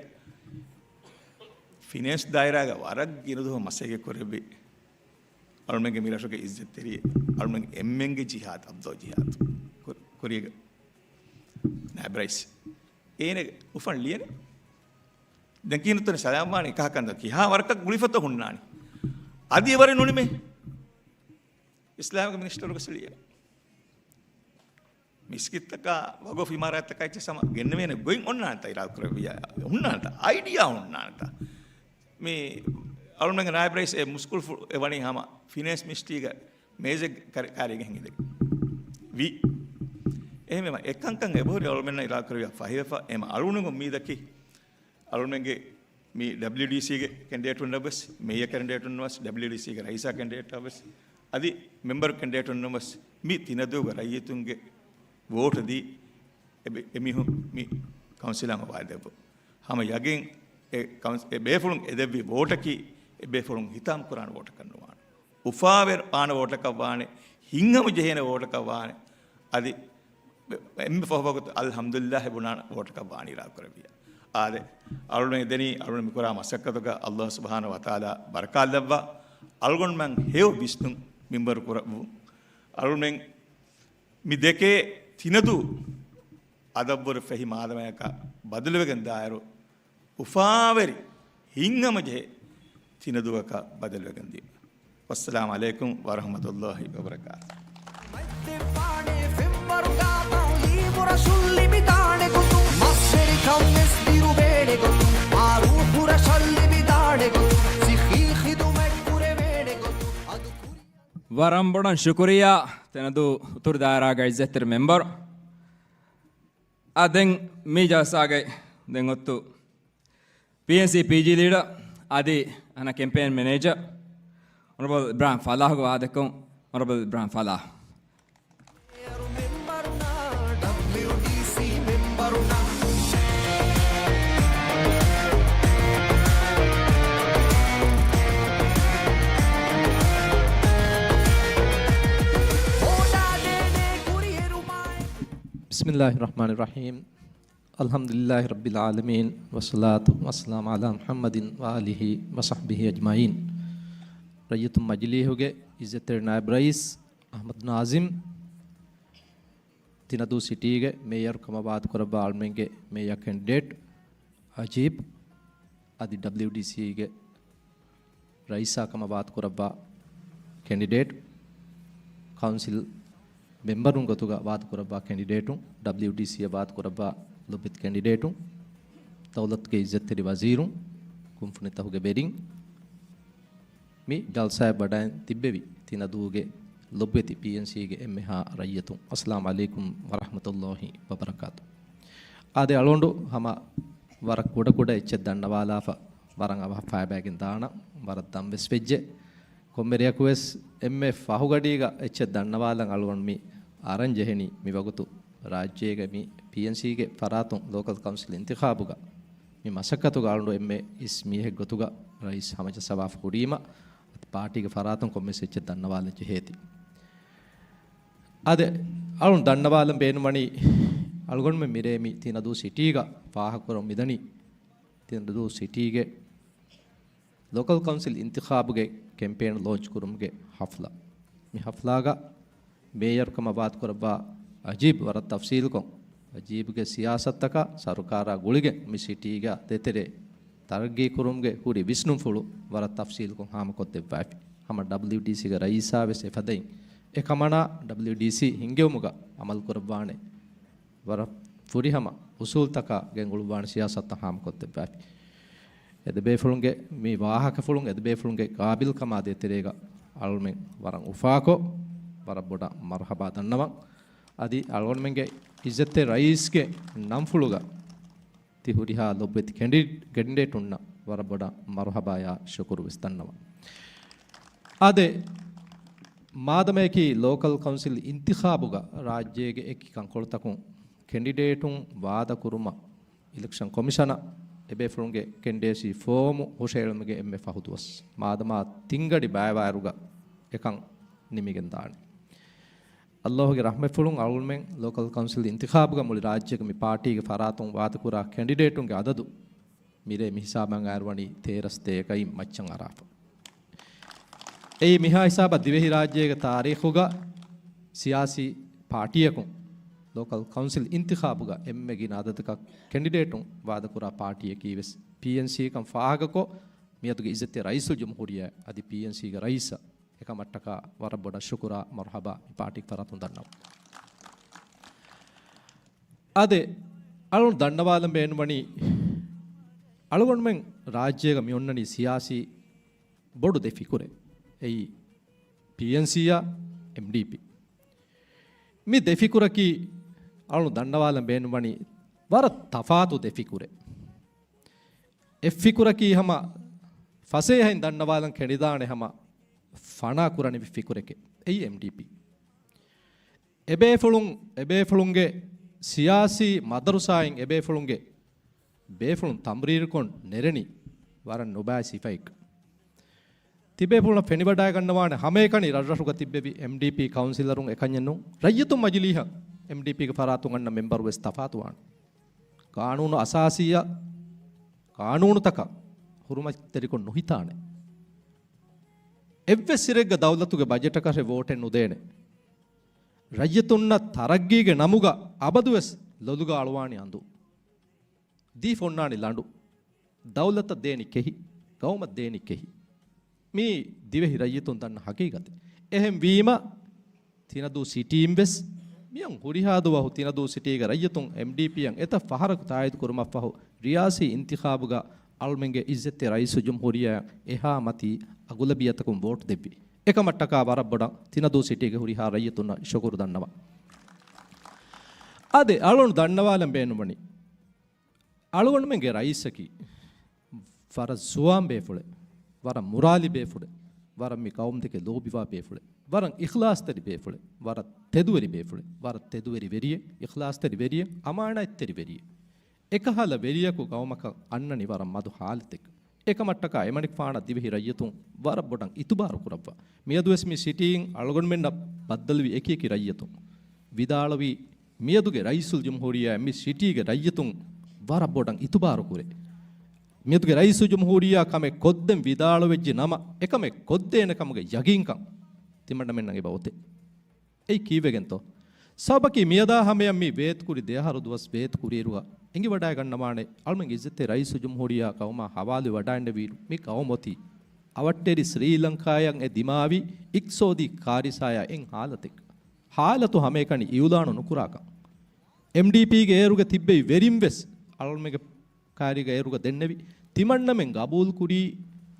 फिनेंस दायरा ग वरग गिरदो मसेगे कोरेबि अरुमेगे मिराशोगे इज्जत तेरी अरुमेगे एम्मेंगे जिहाद अब्दो जिहाद कोरियग नाब्राइस एने उफन लियने දැන් කිනුතන සලාමානි කහකන්ද කිහා වරක ගුලිෆත හුන්නානි අදිවරේ නුනිමේ ඉස්ලාමික මිනිස්ටර් ගසලිය මිස්කිත්තක වගොෆ ඉමාරතක ඉච්ච සම ගෙන්න වෙන ගොයින් ඔන්නාන්ත ඉරා කරවිය උන්නාන්ත අයිඩියා උන්නාන්ත මේ අලුණගේ නායබ්‍රයිස් ඒ මුස්කුල් එවණි හැම ෆිනෑන්ස් මිනිස්ට්‍රියක මේජර් කාර්යයෙන් හිඳි වි එහෙමම එකංකන් එබෝරි අලුමෙන්න ඉරා කරවිය ෆහිෆා එම අලුණග මීදකි අලුණගේ මේ WDC ගේ කැන්ඩිඩේට් උන්නබස් මේය කැන්ඩිඩේට් උන්නවස් WDC ගේ රයිසා කැන්ඩිඩේට් අවස් අදි මෙම්බර් කැන්ඩිඩේට් උන්නවස් මේ තිනදෝග රයිතුන්ගේ වෝට් දී එමිහු මේ කවුන්සිලම වාදබ හැම යගෙන් ඒ බේෆුලුන් එදෙවි වෝට් කි ඒ බේෆුලුන් හිතම් කුරාන වෝට් කරනවා උෆාවෙර් පාන වෝට් කවානේ හිංගම ජෙහෙන වෝට් කවානේ අදි එම්බ ෆොහබගත අල්හම්දුලිල්ලාහ් බුනාන vote කවානි රා කරවිය ආද Aruna දෙනි Aruna මිකුරා මසක්කතක Allah සුබ්හානහු වතාලා බරකා ලැබ්වා algon man heo visnu member kurabu algon men mi deke tinadu adabbur fahi madamaka badalwegen daayaro ufaveri hingamje tinaduwaka badalwegen di wassalamu alaikum warahmatullahi wabarakatuh Maittipane fimmaruga livura sulli bidane gotu masseri kamnes diru vede gotu aru pura shalli bidane gotu sikhi khidu mekure vede gotu adu Varambodan shukriya tenadu utur daaraga izzetter member aden mi jasage den ottu PNC PG leader adi ana campaign manager honorable Ibrahim Falah go adekon honorable Ibrahim Falah memberuna WDC memberuna oda dene kuriyerumai Bismillahirrahmanirrahim. Alhamdulillahi Rabbil Alamin. Wassalatu wassalamu ala Muhammadin wa alihi wa sahbihi ajma'in. Rayatum Majlihuge Izzeter Naib Rais Ahmad Nazim Tinadu Cityge Mayor Kamabad Koraba Almenge Mayor Candidate Ajib Adi WDC ge Raisa Kamabad Koraba Candidate Council memberun gotuga waad kuraba candidate WDC waad kuraba lobit candidate dawlat ke izzat teri wazirun kumfunita huge berin mi jalsa badan tibbevi tinaduge lobbeti PNC ge emha rayatun assalamu alaikum wa rahmatullahi wa barakatuh ade alondu hama warak koda koda ecche dannawala fa warang ava fire bag in daana warak dambes vejje kommeriyaku wes emme fahugadiga ecche dannawalan algon mi aranjeheni mi wagutu rajyege mi PNC ge faratun local council intikhabuga mi masakatu galundu emme is mihe gotuga rais hamaja sawaf kudima party ge faratun komme secche dannawalan jeheti ade alun dannawalan beenumani algon me miremi tinadu city ga pahakurum midani tinadu city ge local council intikhabuge campaign launch kurumge hafla mi haflaga mayor kama baat korba ajib warat tafsil ko ajib ge siyasat taka sarukara gulige mi city ga tetere targi kurumge huri visnum fulu warat tafsil ko hama kotte bafi hama WDC ga raisa ve sefadai ekamana WDC hingewmuga amal kurbane war furi hama usul taka gengulubane siyasat hama kotte bafi edbe fulunge mi wahaka fulung edbe fulunge qabil kama de terega almen warang ufako waraboda marhaba dannawa adi algonmenge izzette rais ge nam fuluga tihuriha lobbet candidate unna waraboda marhaba ya shukuru wistannawa ade madameki local council intikhabuga rajyege ekkan koltakun candidate un wada kuruma election commissioner ebe frunge kendesi form hoshelmege emme fahutuwas madama tingadi baywaruga ekan nimigen daani Allahge rahmat fulun alulmen local council intikhabuga muli rajyege mi party ge faratun watakura candidate unge adadu mire mi hisaban arwani teras tekai machan arafa ei miha hisaba divehi rajyege tarikhuga siyasi party ekun local council intikhabuga emme gina adadaka candidate wadakura party ekives PNC kam faagako miyatuge izzette raisul jumhuriya adi PNC ga raisa ekamattaka waraboda shukura marhaba party faratun dannaw ade alun dannawalam beenumani algonmen rajyega miyonnani siyasi bodu defikure ei PNC ya MDP mi defikuraki alun dannawalam beenumani war tafatu defikure effikuraki hama fasehin dannawalan kenidane hama fana kurani fikureke ei MDP ebe fulunge siyasi madarusain ebe fulunge be fulun tamrir kon nereni waran nobai sifaik tibe fulun fenibada gannawane hame kani rajrashuga tibbebi MDP councilorun ekanyennu rayyatu majliha MDP ge faratun anna member wes tafatuwan ಕಾನೂನು ಅಸಾಸಿಯ ಕಾನೂನು ತಕ ಹುರುಮ ತೆರಿಕೊಂಡು ನುಹಿತಾನೆ ಎವ್ವೆಸಿರೆಗ್ಗ ದೌಲತುಗೆ budget ಕರೆ ವೋಟೆನ್ ಉದೇನೆ ರಯ್ಯತುನ್ನ ತರಗ್ಗಿಗೆ ನಮುಗ ಅಬದುವೆಸ್ ಲೊಲುಗ ಅಳವಾಣಿ ಅಂದು the ಫೊನ್ನಾಣಿ ಲಾಂಡು ದೌಲತ ದೇನಿ ಕೆಹಿ ಗೌಮ ದೇನಿ ಕೆಹಿ me ದಿವೆಹಿ ರಯ್ಯತುನ್ ತನ್ನ ಹಕೀಗತೆ ಎಹೆಂ ವೀಮ ತಿನದು ಸಿಟೀಂ ವೆಸ್ මියන් හුරිහාදුවහු තිනදූ සිටීග රයියතුන් MDPයන් එත ෆහරකු තායිද් කුරුමෆහු රියාසි ඉන්තිඛාබුග අල්මෙන්ගේ ඉස්සෙත්තේ රයිසු ජම්හූරියා එහා මති අගුලබියතකුම් vote දෙපි එකමට්ටකා වරබ්බඩ තිනදූ සිටීග හුරිහා රයියතුන් ෂුකුරු දන්නවා අදේ අලුණු දන්නවාලම් බේනුමනි අලුණු මෙන්ගේ රයිසකි වර සුවාම් බේෆුලේ වර මුරාලි බේෆුලේ වර මි කවුම් දෙකේ ලෝබිවා බේෆුලේ ವರಂ ಇಖ್ಲಾಸ್ ತರಿ ಬೇಫುಳೆ ವರ ತೆದುವರಿ ಬೇಫುಳೆ ವರ ತೆದುವರಿ ವೆರಿಯೆ ಇಖ್ಲಾಸ್ ತರಿ ವೆರಿಯೆ ಅಮಾನತ್ ತರಿ ವೆರಿಯೆ එකහල වෙරියකු ගවමක අන්නනි වරම් මදු හාලතෙක් එකමට්ටක එමනික් ෆාන දිවෙහි රයියතුන් වර බොඩන් ඉතුබාරු කුරබ්වා මියදුස් මි සිටින් අලගොන් මෙන්න බද්දල්වි එකේකි රයියතුන් විදාලවි මියදුගේ රයිසුල් ජම්හූරියා මි සිටිගේ රයියතුන් වර බොඩන් ඉතුබාරු කුරේ මියදුගේ රයිසුල් ජම්හූරියා කමෙ කොද්දෙන් විදාල වෙජ්ජි නම එකමෙ කොද්දේන කමගේ යගින්කම් ತಿಮ್ಮಣ್ಣ ಮೆನ್ನಗೆ ಬೌತೆ ಐ ಕೀವೆಗೆಂತೋ ಸಬಕಿ ಮಿಯದಾ ಹಮೆಯ ಮಿ ವೇತ್ ಕುರಿ ದೇಹರು ದುವಸ್ ವೇತ್ ಕುರಿ ಇರುವ ಎಂಗಿ ವಡಾಯ ಗಣ್ಣಮಾಣೆ ಅಳ್ಮಂಗೆ ಇಜ್ಜತೆ ರೈಸು ಜುಮ್ಹೂರಿಯಾ ಕೌಮ ಹವಾಲಿ ವಡಾಂಡೆ ವೀರು ಮಿ ಕೌಮತಿ ಅವಟ್ಟೆರಿ ಶ್ರೀಲಂಕಾಯಂ ಎ ದಿಮಾವಿ ಇಕ್ಸೋದಿ ಕಾರಿಸಾಯ ಎಂ ಹಾಲತೆಕ್ ಹಾಲತು ಹಮೇಕಣಿ ಇವುಲಾಣು ನುಕುರಾಕ MDP ಗೆ ಏರುಗೆ ತಿಬ್ಬೆ ವೆರಿಂ ವೆಸ್ ಅಳ್ಮೆಗೆ ಕಾರಿಗೆ ಏರುಗೆ ದೆನ್ನೆವಿ ತಿಮ್ಮಣ್ಣ ಮೆಂ ಗಬೂಲ್ ಕುರಿ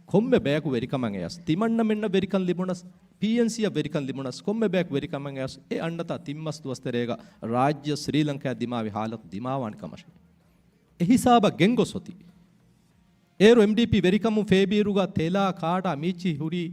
ಕೊಮ್ಮೆ ಬ್ಯಾಕು ವೆರಿಕಮಂಗೆ ಯಸ್ ತಿಮ್ಮಣ್ಣ ಮೆನ್ನ ವೆರಿಕನ್ ಲಿಬುಣಸ್ PNC ವೆರಿಕನ್ ಲಿಬುಣಸ್ ಕೊಮ್ಮೆ ಬ್ಯಾಕ್ ವೆರಿಕಮಂಗೆ ಯಸ್ ಎ ಅಣ್ಣತ ತಿಮ್ಮಸ್ ದುವಸ್ತರೇಗ ರಾಜ್ಯ ಶ್ರೀಲಂಕಾ ದಿಮಾವಿ ಹಾಲತ್ ದಿಮಾವಾಣಿ ಕಮಶೆ ಎ ಹಿಸಾಬ ಗೆಂಗೊಸೊತಿ ಏರು MDP ವೆರಿಕಮು ಫೇಬೀರುಗ ತೇಲಾ ಕಾಡ ಮೀಚಿ ಹುರಿ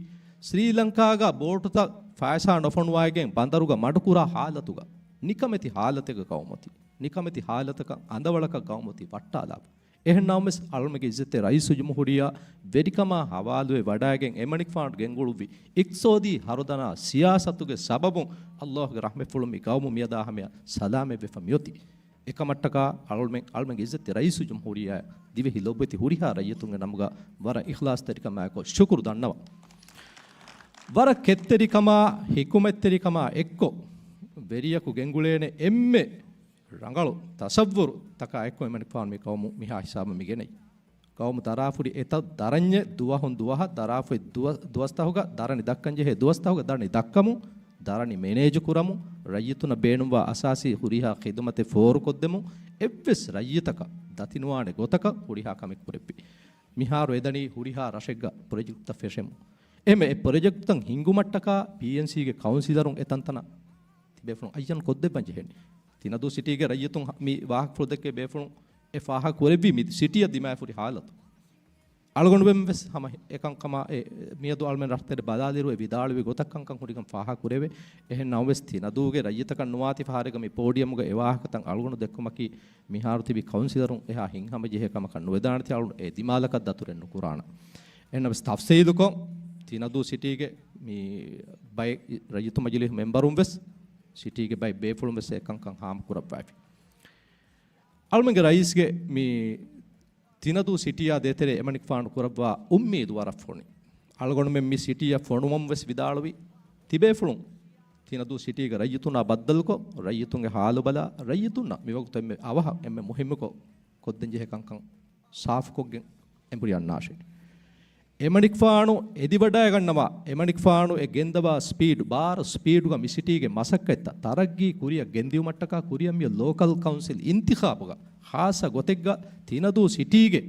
ಶ್ರೀಲಂಕಾಗ ಬೋಟುತ ಫಾಯಸಾ ನಫೊಣುವಾಗೆ ಬಂದರುಗ ಮಡಕುರ ಹಾಲತುಗ ನಿಕಮೆತಿ ಹಾಲತೆಗ ಕೌಮತಿ ನಿಕಮೆತಿ ಹಾಲತಕ ಅಂದವಳಕ ಕೌಮತಿ ವಟ್ಟಾಲಾಪ එහෙනම් අල්මගේ ඉස්සතේ රයිසු ජම්හූරියා වෙරිකම හවාලුවේ වඩාගෙන් එමනික් ෆාන්ඩ් ගෙන්ගුළුවි ඉක්සෝදී හරදනා සියාසතුගේ සබබුන් අල්ලාහ්ගේ රහමෙ ෆුළුමි ගවමු මියදාහමය සලාමෙ වෙෆමියොති එකමට්ටක අල්මගේ ඉස්සතේ රයිසු ජම්හූරියා දිවෙහි ලොබ්බති හුරිහා රයතුන්ගේ නමුග වර ඉඛලාස් තරිකමයකෝ ශුක්‍ර දන්නවා වර කෙත්තරිකම හිකුමෙත්තරිකම එක්කෝ වෙරියකු ගෙන්ගුලේනේ එම්මේ ರಂಗಳು ತಸವ್ವರು ತಕ ಎಕ್ಕೊ ಎಮನಿ ಫಾನ್ ಮಿ ಕೌಮು ಮಿಹಾ ಹಿಸಾಬ ಮಿಗೆನೈ ಕೌಮು ತರಾಫುರಿ ಎತ ದರನ್ಯೆ ದುವಹುನ್ ದುವಹ ತರಾಫು ದುವಸ್ತಹುಗ ದರನಿ ದಕ್ಕಂಜೆ ಹೆ ದುವಸ್ತಹುಗ ದರನಿ ದಕ್ಕಮು ದರನಿ ಮೆನೇಜು ಕುರಮು ರಯ್ಯತುನ ಬೇಣುವ ಅಸಾಸಿ ಹುರಿಹಾ ಖಿದಮತೆ ಫೋರು ಕೊದ್ದೆಮು ಎವ್ವೆಸ್ ರಯ್ಯತಕ ದತಿನುವಾಣೆ ಗೊತಕ ಹುರಿಹಾ ಕಮೆಕ್ ಪುರೆಪ್ಪಿ ಮಿಹಾರು ಎದನಿ ಹುರಿಹಾ ರಶೆಗ್ಗ ಪ್ರೊಜೆಕ್ಟ್ ಫೆಶೆಮು ಎಮೆ ಎ ಪ್ರೊಜೆಕ್ಟ್ ತಂ ಹಿಂಗುಮಟ್ಟಕ PNC ಗೆ ಕೌನ್ಸಿಲರುಂ ಎತಂತನ ತಿಬೆಫುನು ಅಯ್ಯನ್ ಕೊದ್ದೆ ಪಂಜೆ ಹೆಣ್ಣಿ තිනදු සිටිගේ රයියතුන් මි වාහක් ප්‍රොදෙක්කේ බේෆුණු ඒ ෆාහක් වරෙවි මි සිටිය දිමාෆුරි ಹಾಲತು අලගොණු බෙම් වෙස් හම එකං කම ඒ මියදු අල්මෙන් රහතේ බදාලිරු ඒ විදාළුවේ ගොතක්කං කං හුරිකම් ෆාහක් වරෙවේ එහෙන් නවස් තිනදුගේ රයියතක නුවාති ෆාරෙක මි පෝඩියමුගේ ඒ වාහකතන් අලගොණු දෙක්කමකි මිහාරු තිබි කවුන්සිලරුන් එහා හින්හම ජෙහෙකම කන් නොවදානති අලු ඒ දිමාලක දතුරෙන් නුකුරාණ එන්නවස් තෆ්සීදුකෝ තිනදු සිටිගේ මි බයි රයියතු මජලිස් මෙම්බරුන් වෙස් සිටිගේ බයි බේෆුළුම් වෙස් එකං කං හාම කුරප්පාවි අල්මගේ රයිස්ගේ මි තිනදු සිටියා දෙතරේ එමනික් ෆාන්ඩ් කුරබ්වා උම්මීදු වරෆොනි අල්ගොණු මෙම් මි සිටියා ෆොනුමම් වෙස් විදාලවි තිබේෆුළුම් තිනදු සිටිගේ රයිතුනා බද්දල්කෝ රයිතුන්ගේ හාලු බලා රයිතුනා මිවක්ත එම්මේ අවහ එම්මේ මුහිම්මකෝ කොද්දෙන් ජෙහෙකං කං සාෆ් කොග්ගෙන් එම්පුරියන්නාෂේ එමනික් ෆාණු එදි වඩා ගන්නවා එමනික් ෆාණු ඒ ගෙන්දවා ස්පීඩ් බාර ස්පීඩ්ග මිසිටිගේ මසක්කෙත්ත තරග්ගී කුරිය ගෙන්දියු මට්ටක කුරියම්මිය ලෝකල් කවුන්සිල් ඉන්තිඛාබුග ખાસ ගොතෙක්ග තිනදු සිටිගේ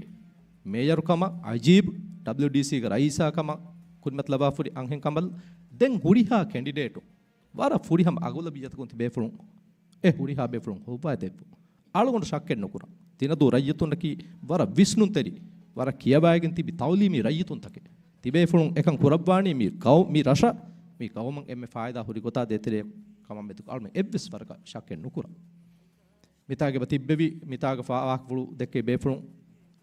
මේයරුකම අජීබ් WDC ගේ රයිසාකම කුරිමත් ලබාෆුරි අංහෙන් කම්බල් දෙන් හුරිහා කැන්ඩිඩේට් වර ෆුරිහම් අගුල බියතකුන් තිබේෆුරුන් ඒ හුරිහා බේෆුරුන් හොබා දෙප්පු ආලුගොන් ශක්කෙන් නුකුර තිනදු රයියතුන්කි වර විස්නුන් තෙරි වර කියබායගෙන් තිබි තවලීමි රයිතුන් තකේ තිබේ ෆුළුන් එකන් කුරබ්වානි මි කව් මි රෂ මි කවමන් එම්මේ ෆායදා හුරි ගොතා දෙතරේ කමම් මෙතු කල්ම එබ්විස් වරක ශක්කෙන් නුකුර මිතාගේ බතිබ්බෙවි මිතාගේ ෆාවක් වුළු දෙකේ බේෆුළුන්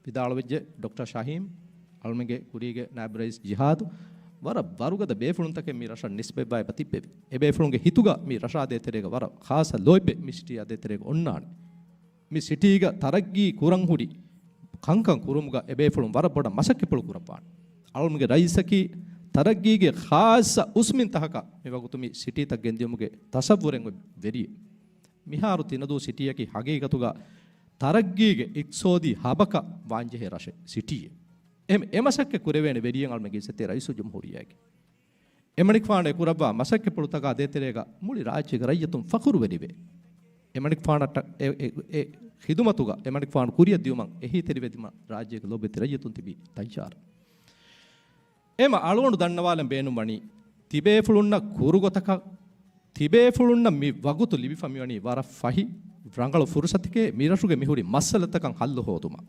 විදාල වෙජ්ජ ડોක්ටර් ශාහීම් අල්මගේ කුරීගේ නායබ් රයිස් ජිහාද් වර වරුගද බේෆුළුන් තකේ මි රෂ නිස්බේ බයි බතිබ්බෙවි ඒ බේෆුළුන්ගේ හිතුගා මි රෂා දෙතරේක වර ખાસ ලොයිබ්බේ මි සිටියා දෙතරේක ඔන්නානි මි සිටීග තරග්ගී කුරන් හුරි ಕಂಕಂ ಕುರುಮುಗ ಎಬೇಫುಳುಂ ವರ ಬೊಡ ಮಸಕ್ಕಿಪುಳು ಕುರಪಾಣ ಅಳುಮಿಗೆ ರೈಸಕಿ ತರಗ್ಗಿಗೆ ಖಾಸ ಉಸ್ಮಿನ್ ತಹಕ ಮೇವಗುತುಮಿ ಸಿಟಿ ತಗ್ಗೆಂದಿಯಮುಗೆ ತಸವ್ವರೆಂ ವೆರಿ ಮಿಹಾರು ತಿನದು ಸಿಟಿಯಕಿ ಹಗೀಗತುಗ ತರಗ್ಗಿಗೆ ಇಕ್ಸೋದಿ ಹಬಕ ವಾಂಜೆ ರಶೆ ಸಿಟಿಯೆ ಎಮಸಕ್ಕೆ ಕುರೆವೇನೆ ವೆರಿಯಂ ಅಲ್ಮೆಗೆ ಸತೆ ರೈಸು ಜಂಹೂರಿಯಾಗಿ ಎಮಣಿಕ್ ಫಾಣೆ ಕುರಬ್ಬ ಮಸಕ್ಕೆ ಪುಳುತಗ ಅದೇ ತೆರೆಗ ಮುಳಿ ರಾಜ್ಯಗ ರೈಯತುಂ ಫಖರು ವೆರಿವೆ ಎಮಣಿಕ್ ಫಾಣಟ ಹಿದುಮತುಗ ಎಮಣಿಕ್ ಫಾಣ ಕುರಿಯ ದಿಯುಮಂ ಎಹಿ ತೆರಿವೆದಿಮ ರಾಜ್ಯಗ ಲೋಬೆತಿ ರೈಯತುಂ ತಿಬಿ ತೈಚಾರ එම අලුවුණු දන්නවාලම් බේනු මණි තිබේෆුළුන්න කුරුගොතක තිබේෆුළුන්න මි වගුතු ලිබිෆමිවණි වර ෆහි රංගල ෆුරුසතිකේ මිරසුගේ මිහුරි මස්සලතකන් හල්ලු හෝතුමා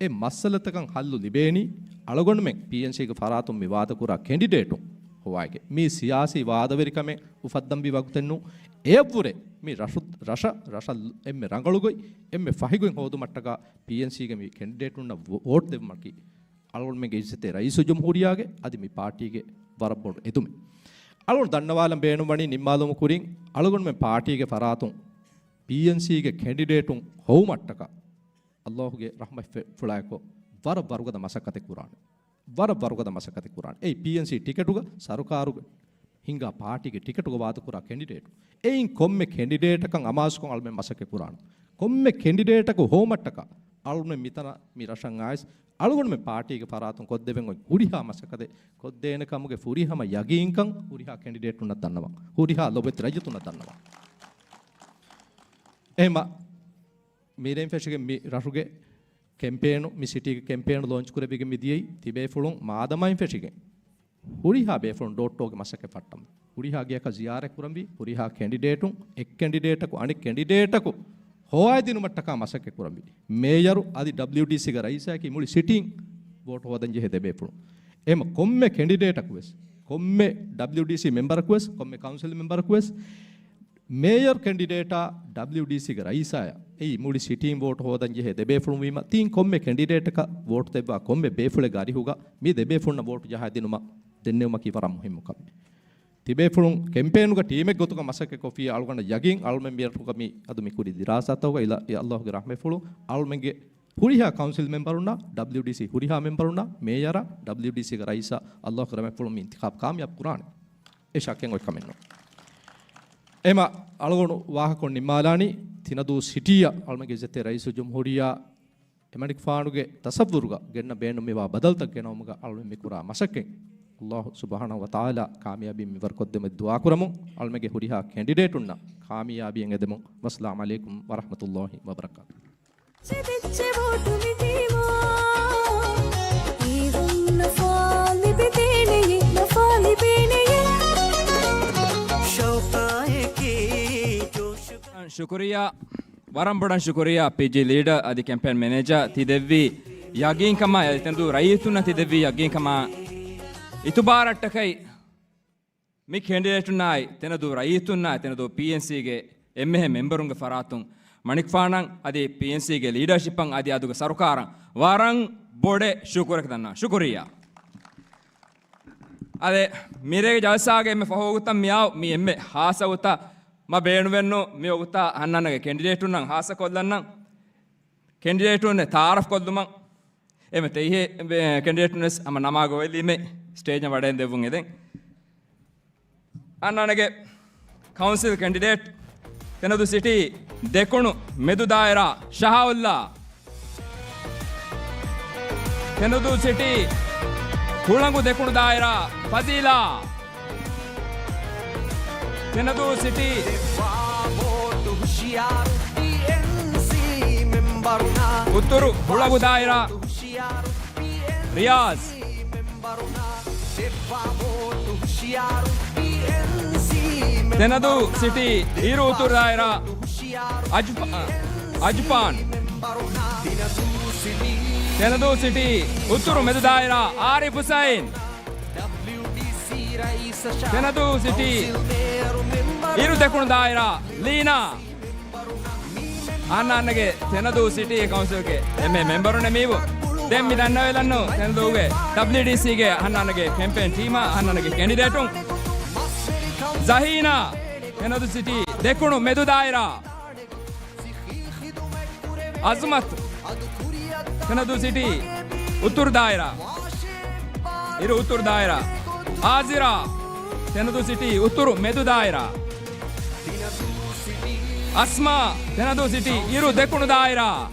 ඒ මස්සලතකන් හල්ලු ලිබේනි අලගොන්න මෙන් PNC ගේ ෆරාතුම් මි වාද කුරා කැන්ඩිඩේටු හොවාගේ මේ සියාසි වාදවරිකමෙන් උෆද්දම් බි වගුතෙන්නු ඒවුරේ මේ රස එම්මෙ රංගලුගොයි එම්මෙ ෆහිගොන් හෝතු මට්ටක PNC ගේ මේ කැන්ඩිඩේටුන්න වෝට් දෙවමකි අලුන් මේ ඉස්සතේ රයිසු ජම්හූරියාගේ අදි මේ පාටිගේ වරබොඩ එතුමේ අලුන් දන්නවාලම් බේනු වණි නිම්මාලුම කුරින් අලුන් මේ පාටිගේ ෆරාතුන් PNC ගේ කැන්ඩිඩේටුන් හොව් මට්ටක අල්ලාහ්ගේ රහමත් ෆුලායකෝ වරබරුගද මසකතේ කුරාන වරබරුගද මසකතේ කුරාන ඒ PNC ටිකටුග සරුකාරුග හිංගා පාටිගේ ටිකටුග වාද කුරා කැන්ඩිඩේටු එයින් කොම්මෙ කැන්ඩිඩේටකන් අමාස්කොන් අල්මෙ මසකේ කුරාන කොම්මෙ කැන්ඩිඩේටක හොව් මට්ටක අලුන් මිතන මිරෂන් ආයිස් අලුගොන් මේ පාටිගේ පරාතුන් කොද්දෙවෙන් ඔය හුරිහා මසකදේ කොද්දේන කමුගේ ෆුරිහම යගීන්කන් හුරිහා කැන්ඩිඩේට් උනක් දන්නවා හුරිහා ලොබෙත් රජතුනක් දන්නවා එහෙම මීරෙන් ෆෙෂගේ මි රසුගේ කැම්පේනු මි සිටිගේ කැම්පේනු ලොන්ච් කරපෙගේ මිදියයි තිබේ ෆුලුන් මාදමයින් ෆෙෂගේ හුරිහා බේෆුලුන් ඩොට්ටෝගේ මසකේ ෆට්ටම් හුරිහා ගියක ziyaare කුරම්බි හුරිහා කැන්ඩිඩේටුන් එක් කැන්ඩිඩේටකු අනික් කැන්ඩිඩේටකු ಹೋಯ್ ದಿನ ಮಟ್ಟಕ ಮಸಕ್ಕೆ ಕುರಂಬಿ ಮೇಯರು ಅದಿ WDC ಗ ರೈಸಾಕಿ ಮುಳಿ ಸಿಟಿಂಗ್ ವೋಟ್ ಹೋದಂಜೆ ಹೆದೆ ಬೇಪುಳು ಎಮ ಕೊಮ್ಮೆ ಕ್ಯಾಂಡಿಡೇಟ್ ಅಕ್ವೆಸ್ ಕೊಮ್ಮೆ WDC ಮೆಂಬರ್ ಅಕ್ವೆಸ್ ಕೊಮ್ಮೆ ಕೌನ್ಸಿಲ್ ಮೆಂಬರ್ ಅಕ್ವೆಸ್ ಮೇಯರ್ ಕ್ಯಾಂಡಿಡೇಟಾ WDC ಗ ರೈಸಾಯ ಈ ಮುಳಿ ಸಿಟಿಂಗ್ ವೋಟ್ ಹೋದಂಜೆ ಹೆದೆ ಬೇಪುಳು ವೀಮ ತೀನ್ ಕೊಮ್ಮೆ ಕ್ಯಾಂಡಿಡೇಟ್ ಕ ವೋಟ್ ತೆಬ್ಬ ಕೊಮ್ಮೆ ಬೇಪುಳೆ ಗಾರಿ ಹುಗ ಮಿ ದೆ ಬೇಪುಳ್ನ ವೋಟ್ ಜಹ ದಿನುಮ ದೆನ್ನೆಮ ಕಿ ವರಂ ಮುಹಿಮ್ ಕಮ್ಮೆ තිබේ ෆුළුන් කැම්පේනුක ටීමෙක් ගොතුක මසකේ කොෆිය අලුගන්න යගින් අල්මෙන් මියරතුක මි අදු මි කුඩි දිරාසතවක ඉලා අල්ලාහ්ගේ රහමේ ෆුළු අල්මෙන්ගේ හුරිහා කවුන්සිල් මෙම්බරුන්නා WDC හුරිහා මෙම්බරුන්නා මේයරා WDC ගේ රයිසා අල්ලාහ් රහමේ ෆුළු මි ඉන්තිඛාබ් කාමියාබ් කුරාන ඒ ශක්කෙන් ඔය කමෙන්නෝ එම අලුගොණු වාහකොන් නිමාලානි තිනදු සිටිය අල්මගේ ජතේ රයිසු ජම්හූරියා එමනික් ෆානුගේ තසවුරුග ගෙන්න බේන මේවා බදල්තක් ගෙනවමුග අල්මෙන් මි කුරා මසකෙන් Allah subhanahu wa ta'ala kaamiyabi mivar koddeme dua kuramu almege huriha candidate unna kaamiyabi engedemu wassalamu alaikum wa rahmatullahi wa barakatuh చెదిచ్చే ఓటు మిటిమా ఈరున్న ఫాలి బిదేనియే నఫాలి బేనియే ಶೌಕಾಯಕಿ ಜೋಶ್ ಶುಕ್ರಿಯಾ ವರಂಬಡನ್ ಶುಕ್ರಿಯಾ PG leader adi campaign manager tidevvi yagin kama tendu rayituna tidevvi yagin kama ඉතුබාරට්ටකයි මේ කැන්ඩිඩේට් උනායි තෙනදු රයිතුන්නායි තෙනදු PNC ගේ එම්මෙහෙ මෙම්බරුන්ගේ ෆරාතුන් මණික් ෆානන් අදී PNC ගේ ලීඩර්ෂිප්පන් අදී අදුගේ සරුකාරන් වරන් බොඩේ ශුක්‍රක දන්නා ශුක්‍රියා අදේ මිරේගේ ජල්සාගේ එම්මෙ ෆහෝගුතම් මියාව මී එම්මෙ හාසවුත ම බේණු වෙන්නු මේ ඔගුත අන්නන්නගේ කැන්ඩිඩේට් උන්නන් හාස කොල්ලන්නම් කැන්ඩිඩේට් උන්නේ තාරෆ් කොල්දුමන් එමෙ තෙහි කැන්ඩිඩේට් උනස් අම නමා ගොයිලිමේ ಸ್ಟೇಜ್ ವಡೆನ್ ದೆವ್ವುಂ ಇದೆ ಅನ್ನನಗೆ ಕೌನ್ಸಿಲ್ ಕ್ಯಾಂಡಿಡೇಟ್ ತೆನದು ಸಿಟಿ ದೆಕುಣು ಮೆದು ದಾಯರಾ ಶಹಾವುಲ್ಲಾ ತೆನದು ಸಿಟಿ ಹುಳಂಗು ದೆಕುಣು ದಾಯರಾ ಫಜೀಲಾ ತೆನದು ಸಿಟಿ ವೋಟು ಹುಷಿಯಾರು PNC ಮೆಂಬರುನಾ ಪುತ್ತೂರು ಹುಳಂಗು ದಾಯರಾ ರಿಯಾಜ್ ತೆನದು ಸಿಟಿ ಈರು ಉತ್ತೂರು ದಾಯರಾ ಅಜ್ಪಾನ್ ತೆನದು ಸಿಟಿ ಉತ್ತೂರು ಮೆದು ದಾಯರಾ ಆರಿಫ್ ಹುಸೈನ್ ತೆನದು ಸಿಟಿ ಈರು ತೆಕುಣು ದಾಯರಾ ಲೀನಾ ಅನ್ನಗೆ ತೆನದು ಸಿಟಿ ಕೌನ್ಸಿಲ್ಗೆ ಎಮ್ಮೆ ಮೆಂಬರುನೆ ಮೀವು ದೆಮ್ಮಿ ದನ್ನವೆಲನ್ನು ತೆನದುಗೆ WDC ಗೆ ಅನ್ನನಗೆ ಕ್ಯಾಂಪೇನ್ ಟೀಮ ಅನ್ನನಗೆ ಕ್ಯಾಂಡಿಡೇಟು ಜಹೀನಾ ತೆನದು ಸಿಟಿ ದೆಕುಣು ಮೆದು ದಾಯರಾ ಅಜ್ಮತ್ ತೆನದು ಸಿಟಿ ಉತ್ತೂರು ದಾಯರಾ ಇರು ಉತ್ತೂರು ದಾಯರಾ ආසිරා තැනදු සිටි උතුරු මෙදු දායරා අස්මා තැනදු සිටි ඉරු දෙකුණු දායරා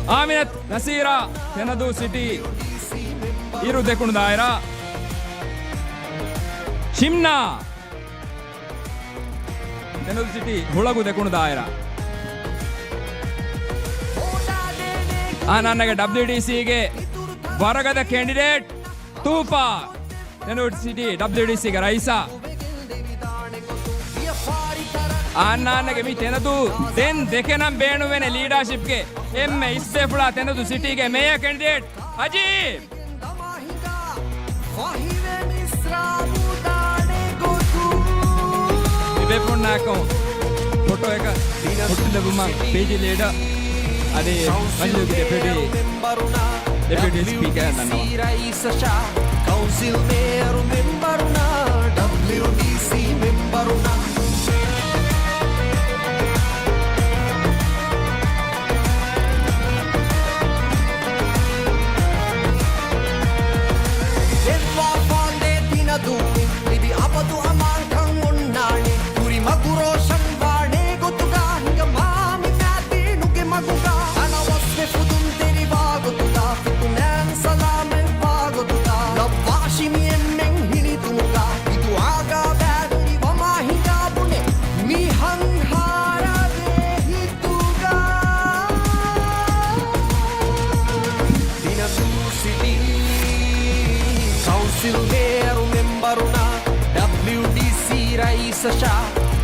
ආමිනත් නසීරා තැනදු සිටි ඉරු දෙකුණු දායරා ශිම්නා තැනදු සිටි හුළගු දෙකුණු දායරා ආනන්නගේ WDC ගේ වරගද කැන්ඩිඩේට් තූපා තැනදු සිටි WDC ගේ රයිසා ආන්නගේ මි තැනදු දෙන් දෙකනම් බේණු වෙන ලීඩර්ෂිප් ගේ එම්මේ ඉස්බේෆුලා තැනදු සිටි ගේ මේයර් කැන්ඩිඩේට් අජීබ් ඉබේපොන්නාකෝ ෆොටෝ එක ෆොටෝ ලැබුමන් පේජ් ලීඩර් අදේ මල්ලුගේ දෙපිටි ස්පීකර් දන්නවා කවුන්සිල් මේයර් මෙම්බරුණා WDC මෙම්බරුණා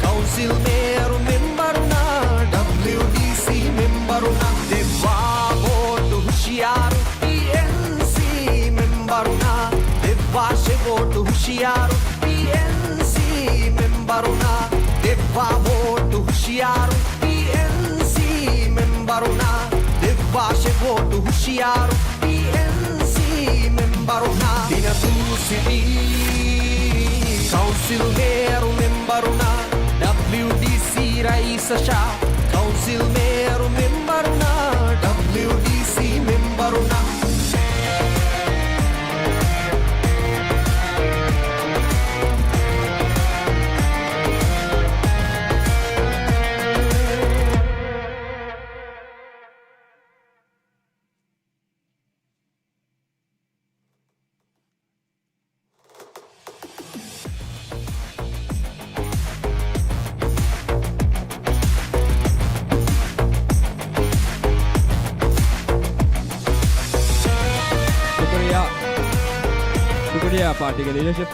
కౌన్సిల్ మేయర్ మెంబరునా WDC మెంబరునా దెవ్వా ఓటు హుషియారు PNC మెంబరునా దెవ్వా ఓటు హుషియారు PNC మెంబరునా దెవ్వా ఓటు హుషియారు PNC మెంబరునా దెవ్వా ఓటు హుషియారు PNC మెంబరునా దినసు సిటీ కౌన్సిల్ మేయర్ మెంబరునా WDC రైసషా కౌన్సిల్ మేయర్ మెంబరునా WDC మెంబరునా शुक्रिया पार्टी के लीडरशिप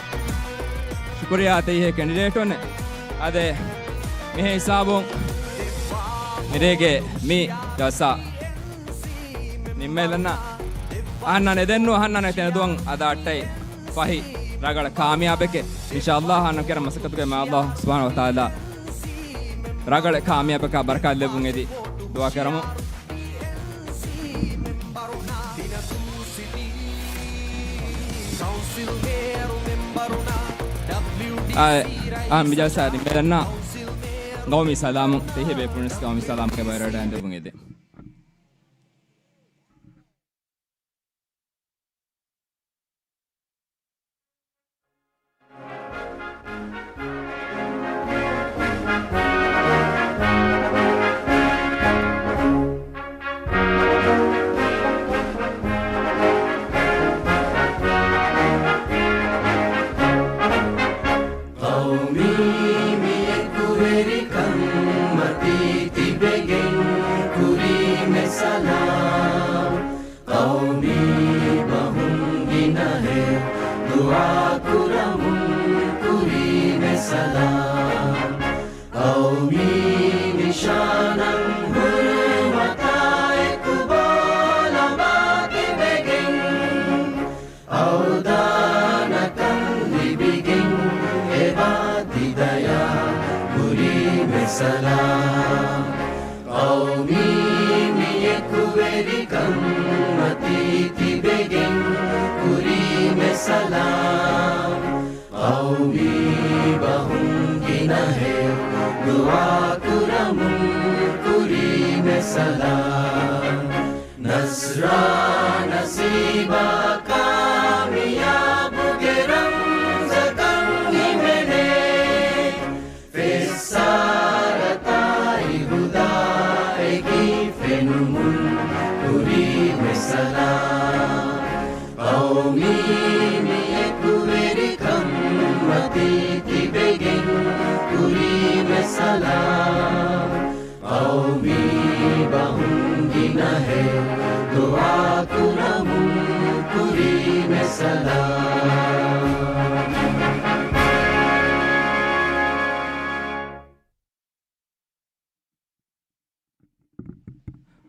शुक्रिया आते ही है कैंडिडेटों ने अदे मेरे हिसाबों मेरे के मी जैसा निम्मेलना अन्ना ने देनु अन्ना ने तेरे दुआंग आधा अट्टाई फाही रागड़ कामयाब के इंशाअल्लाह अन्ना केरा मसकत के मैं अल्लाह सुब्हानहु व तआला रागड़ कामयाब का बरकत ले बुंगे दी दुआ करमो मिजा सारी मेरा ना गाँव में सलाम तेहे बेपुनिस गाँव में सलाम के बारे में डांडे बुंगे दे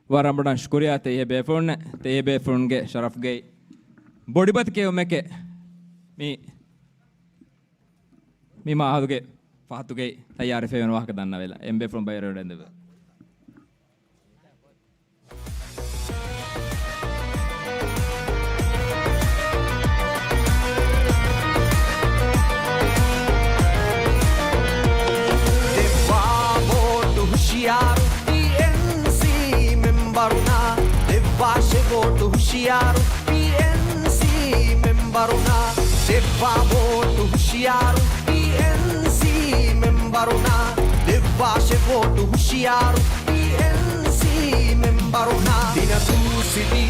Warambudan shukriya te befun ge sharaf ge bodibat ke umeke mi maahuge fahatuge tayari fe wenwa ka danna vela embe from bayro dende Yaru PNC memberuna devashe vote hushiyaru PNC memberuna devva vote hushiyaru PNC memberuna devashe vote hushiyaru PNC memberuna dinatu city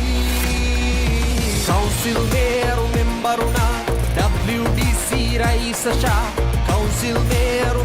council mayor memberuna WDC raisasha council mayor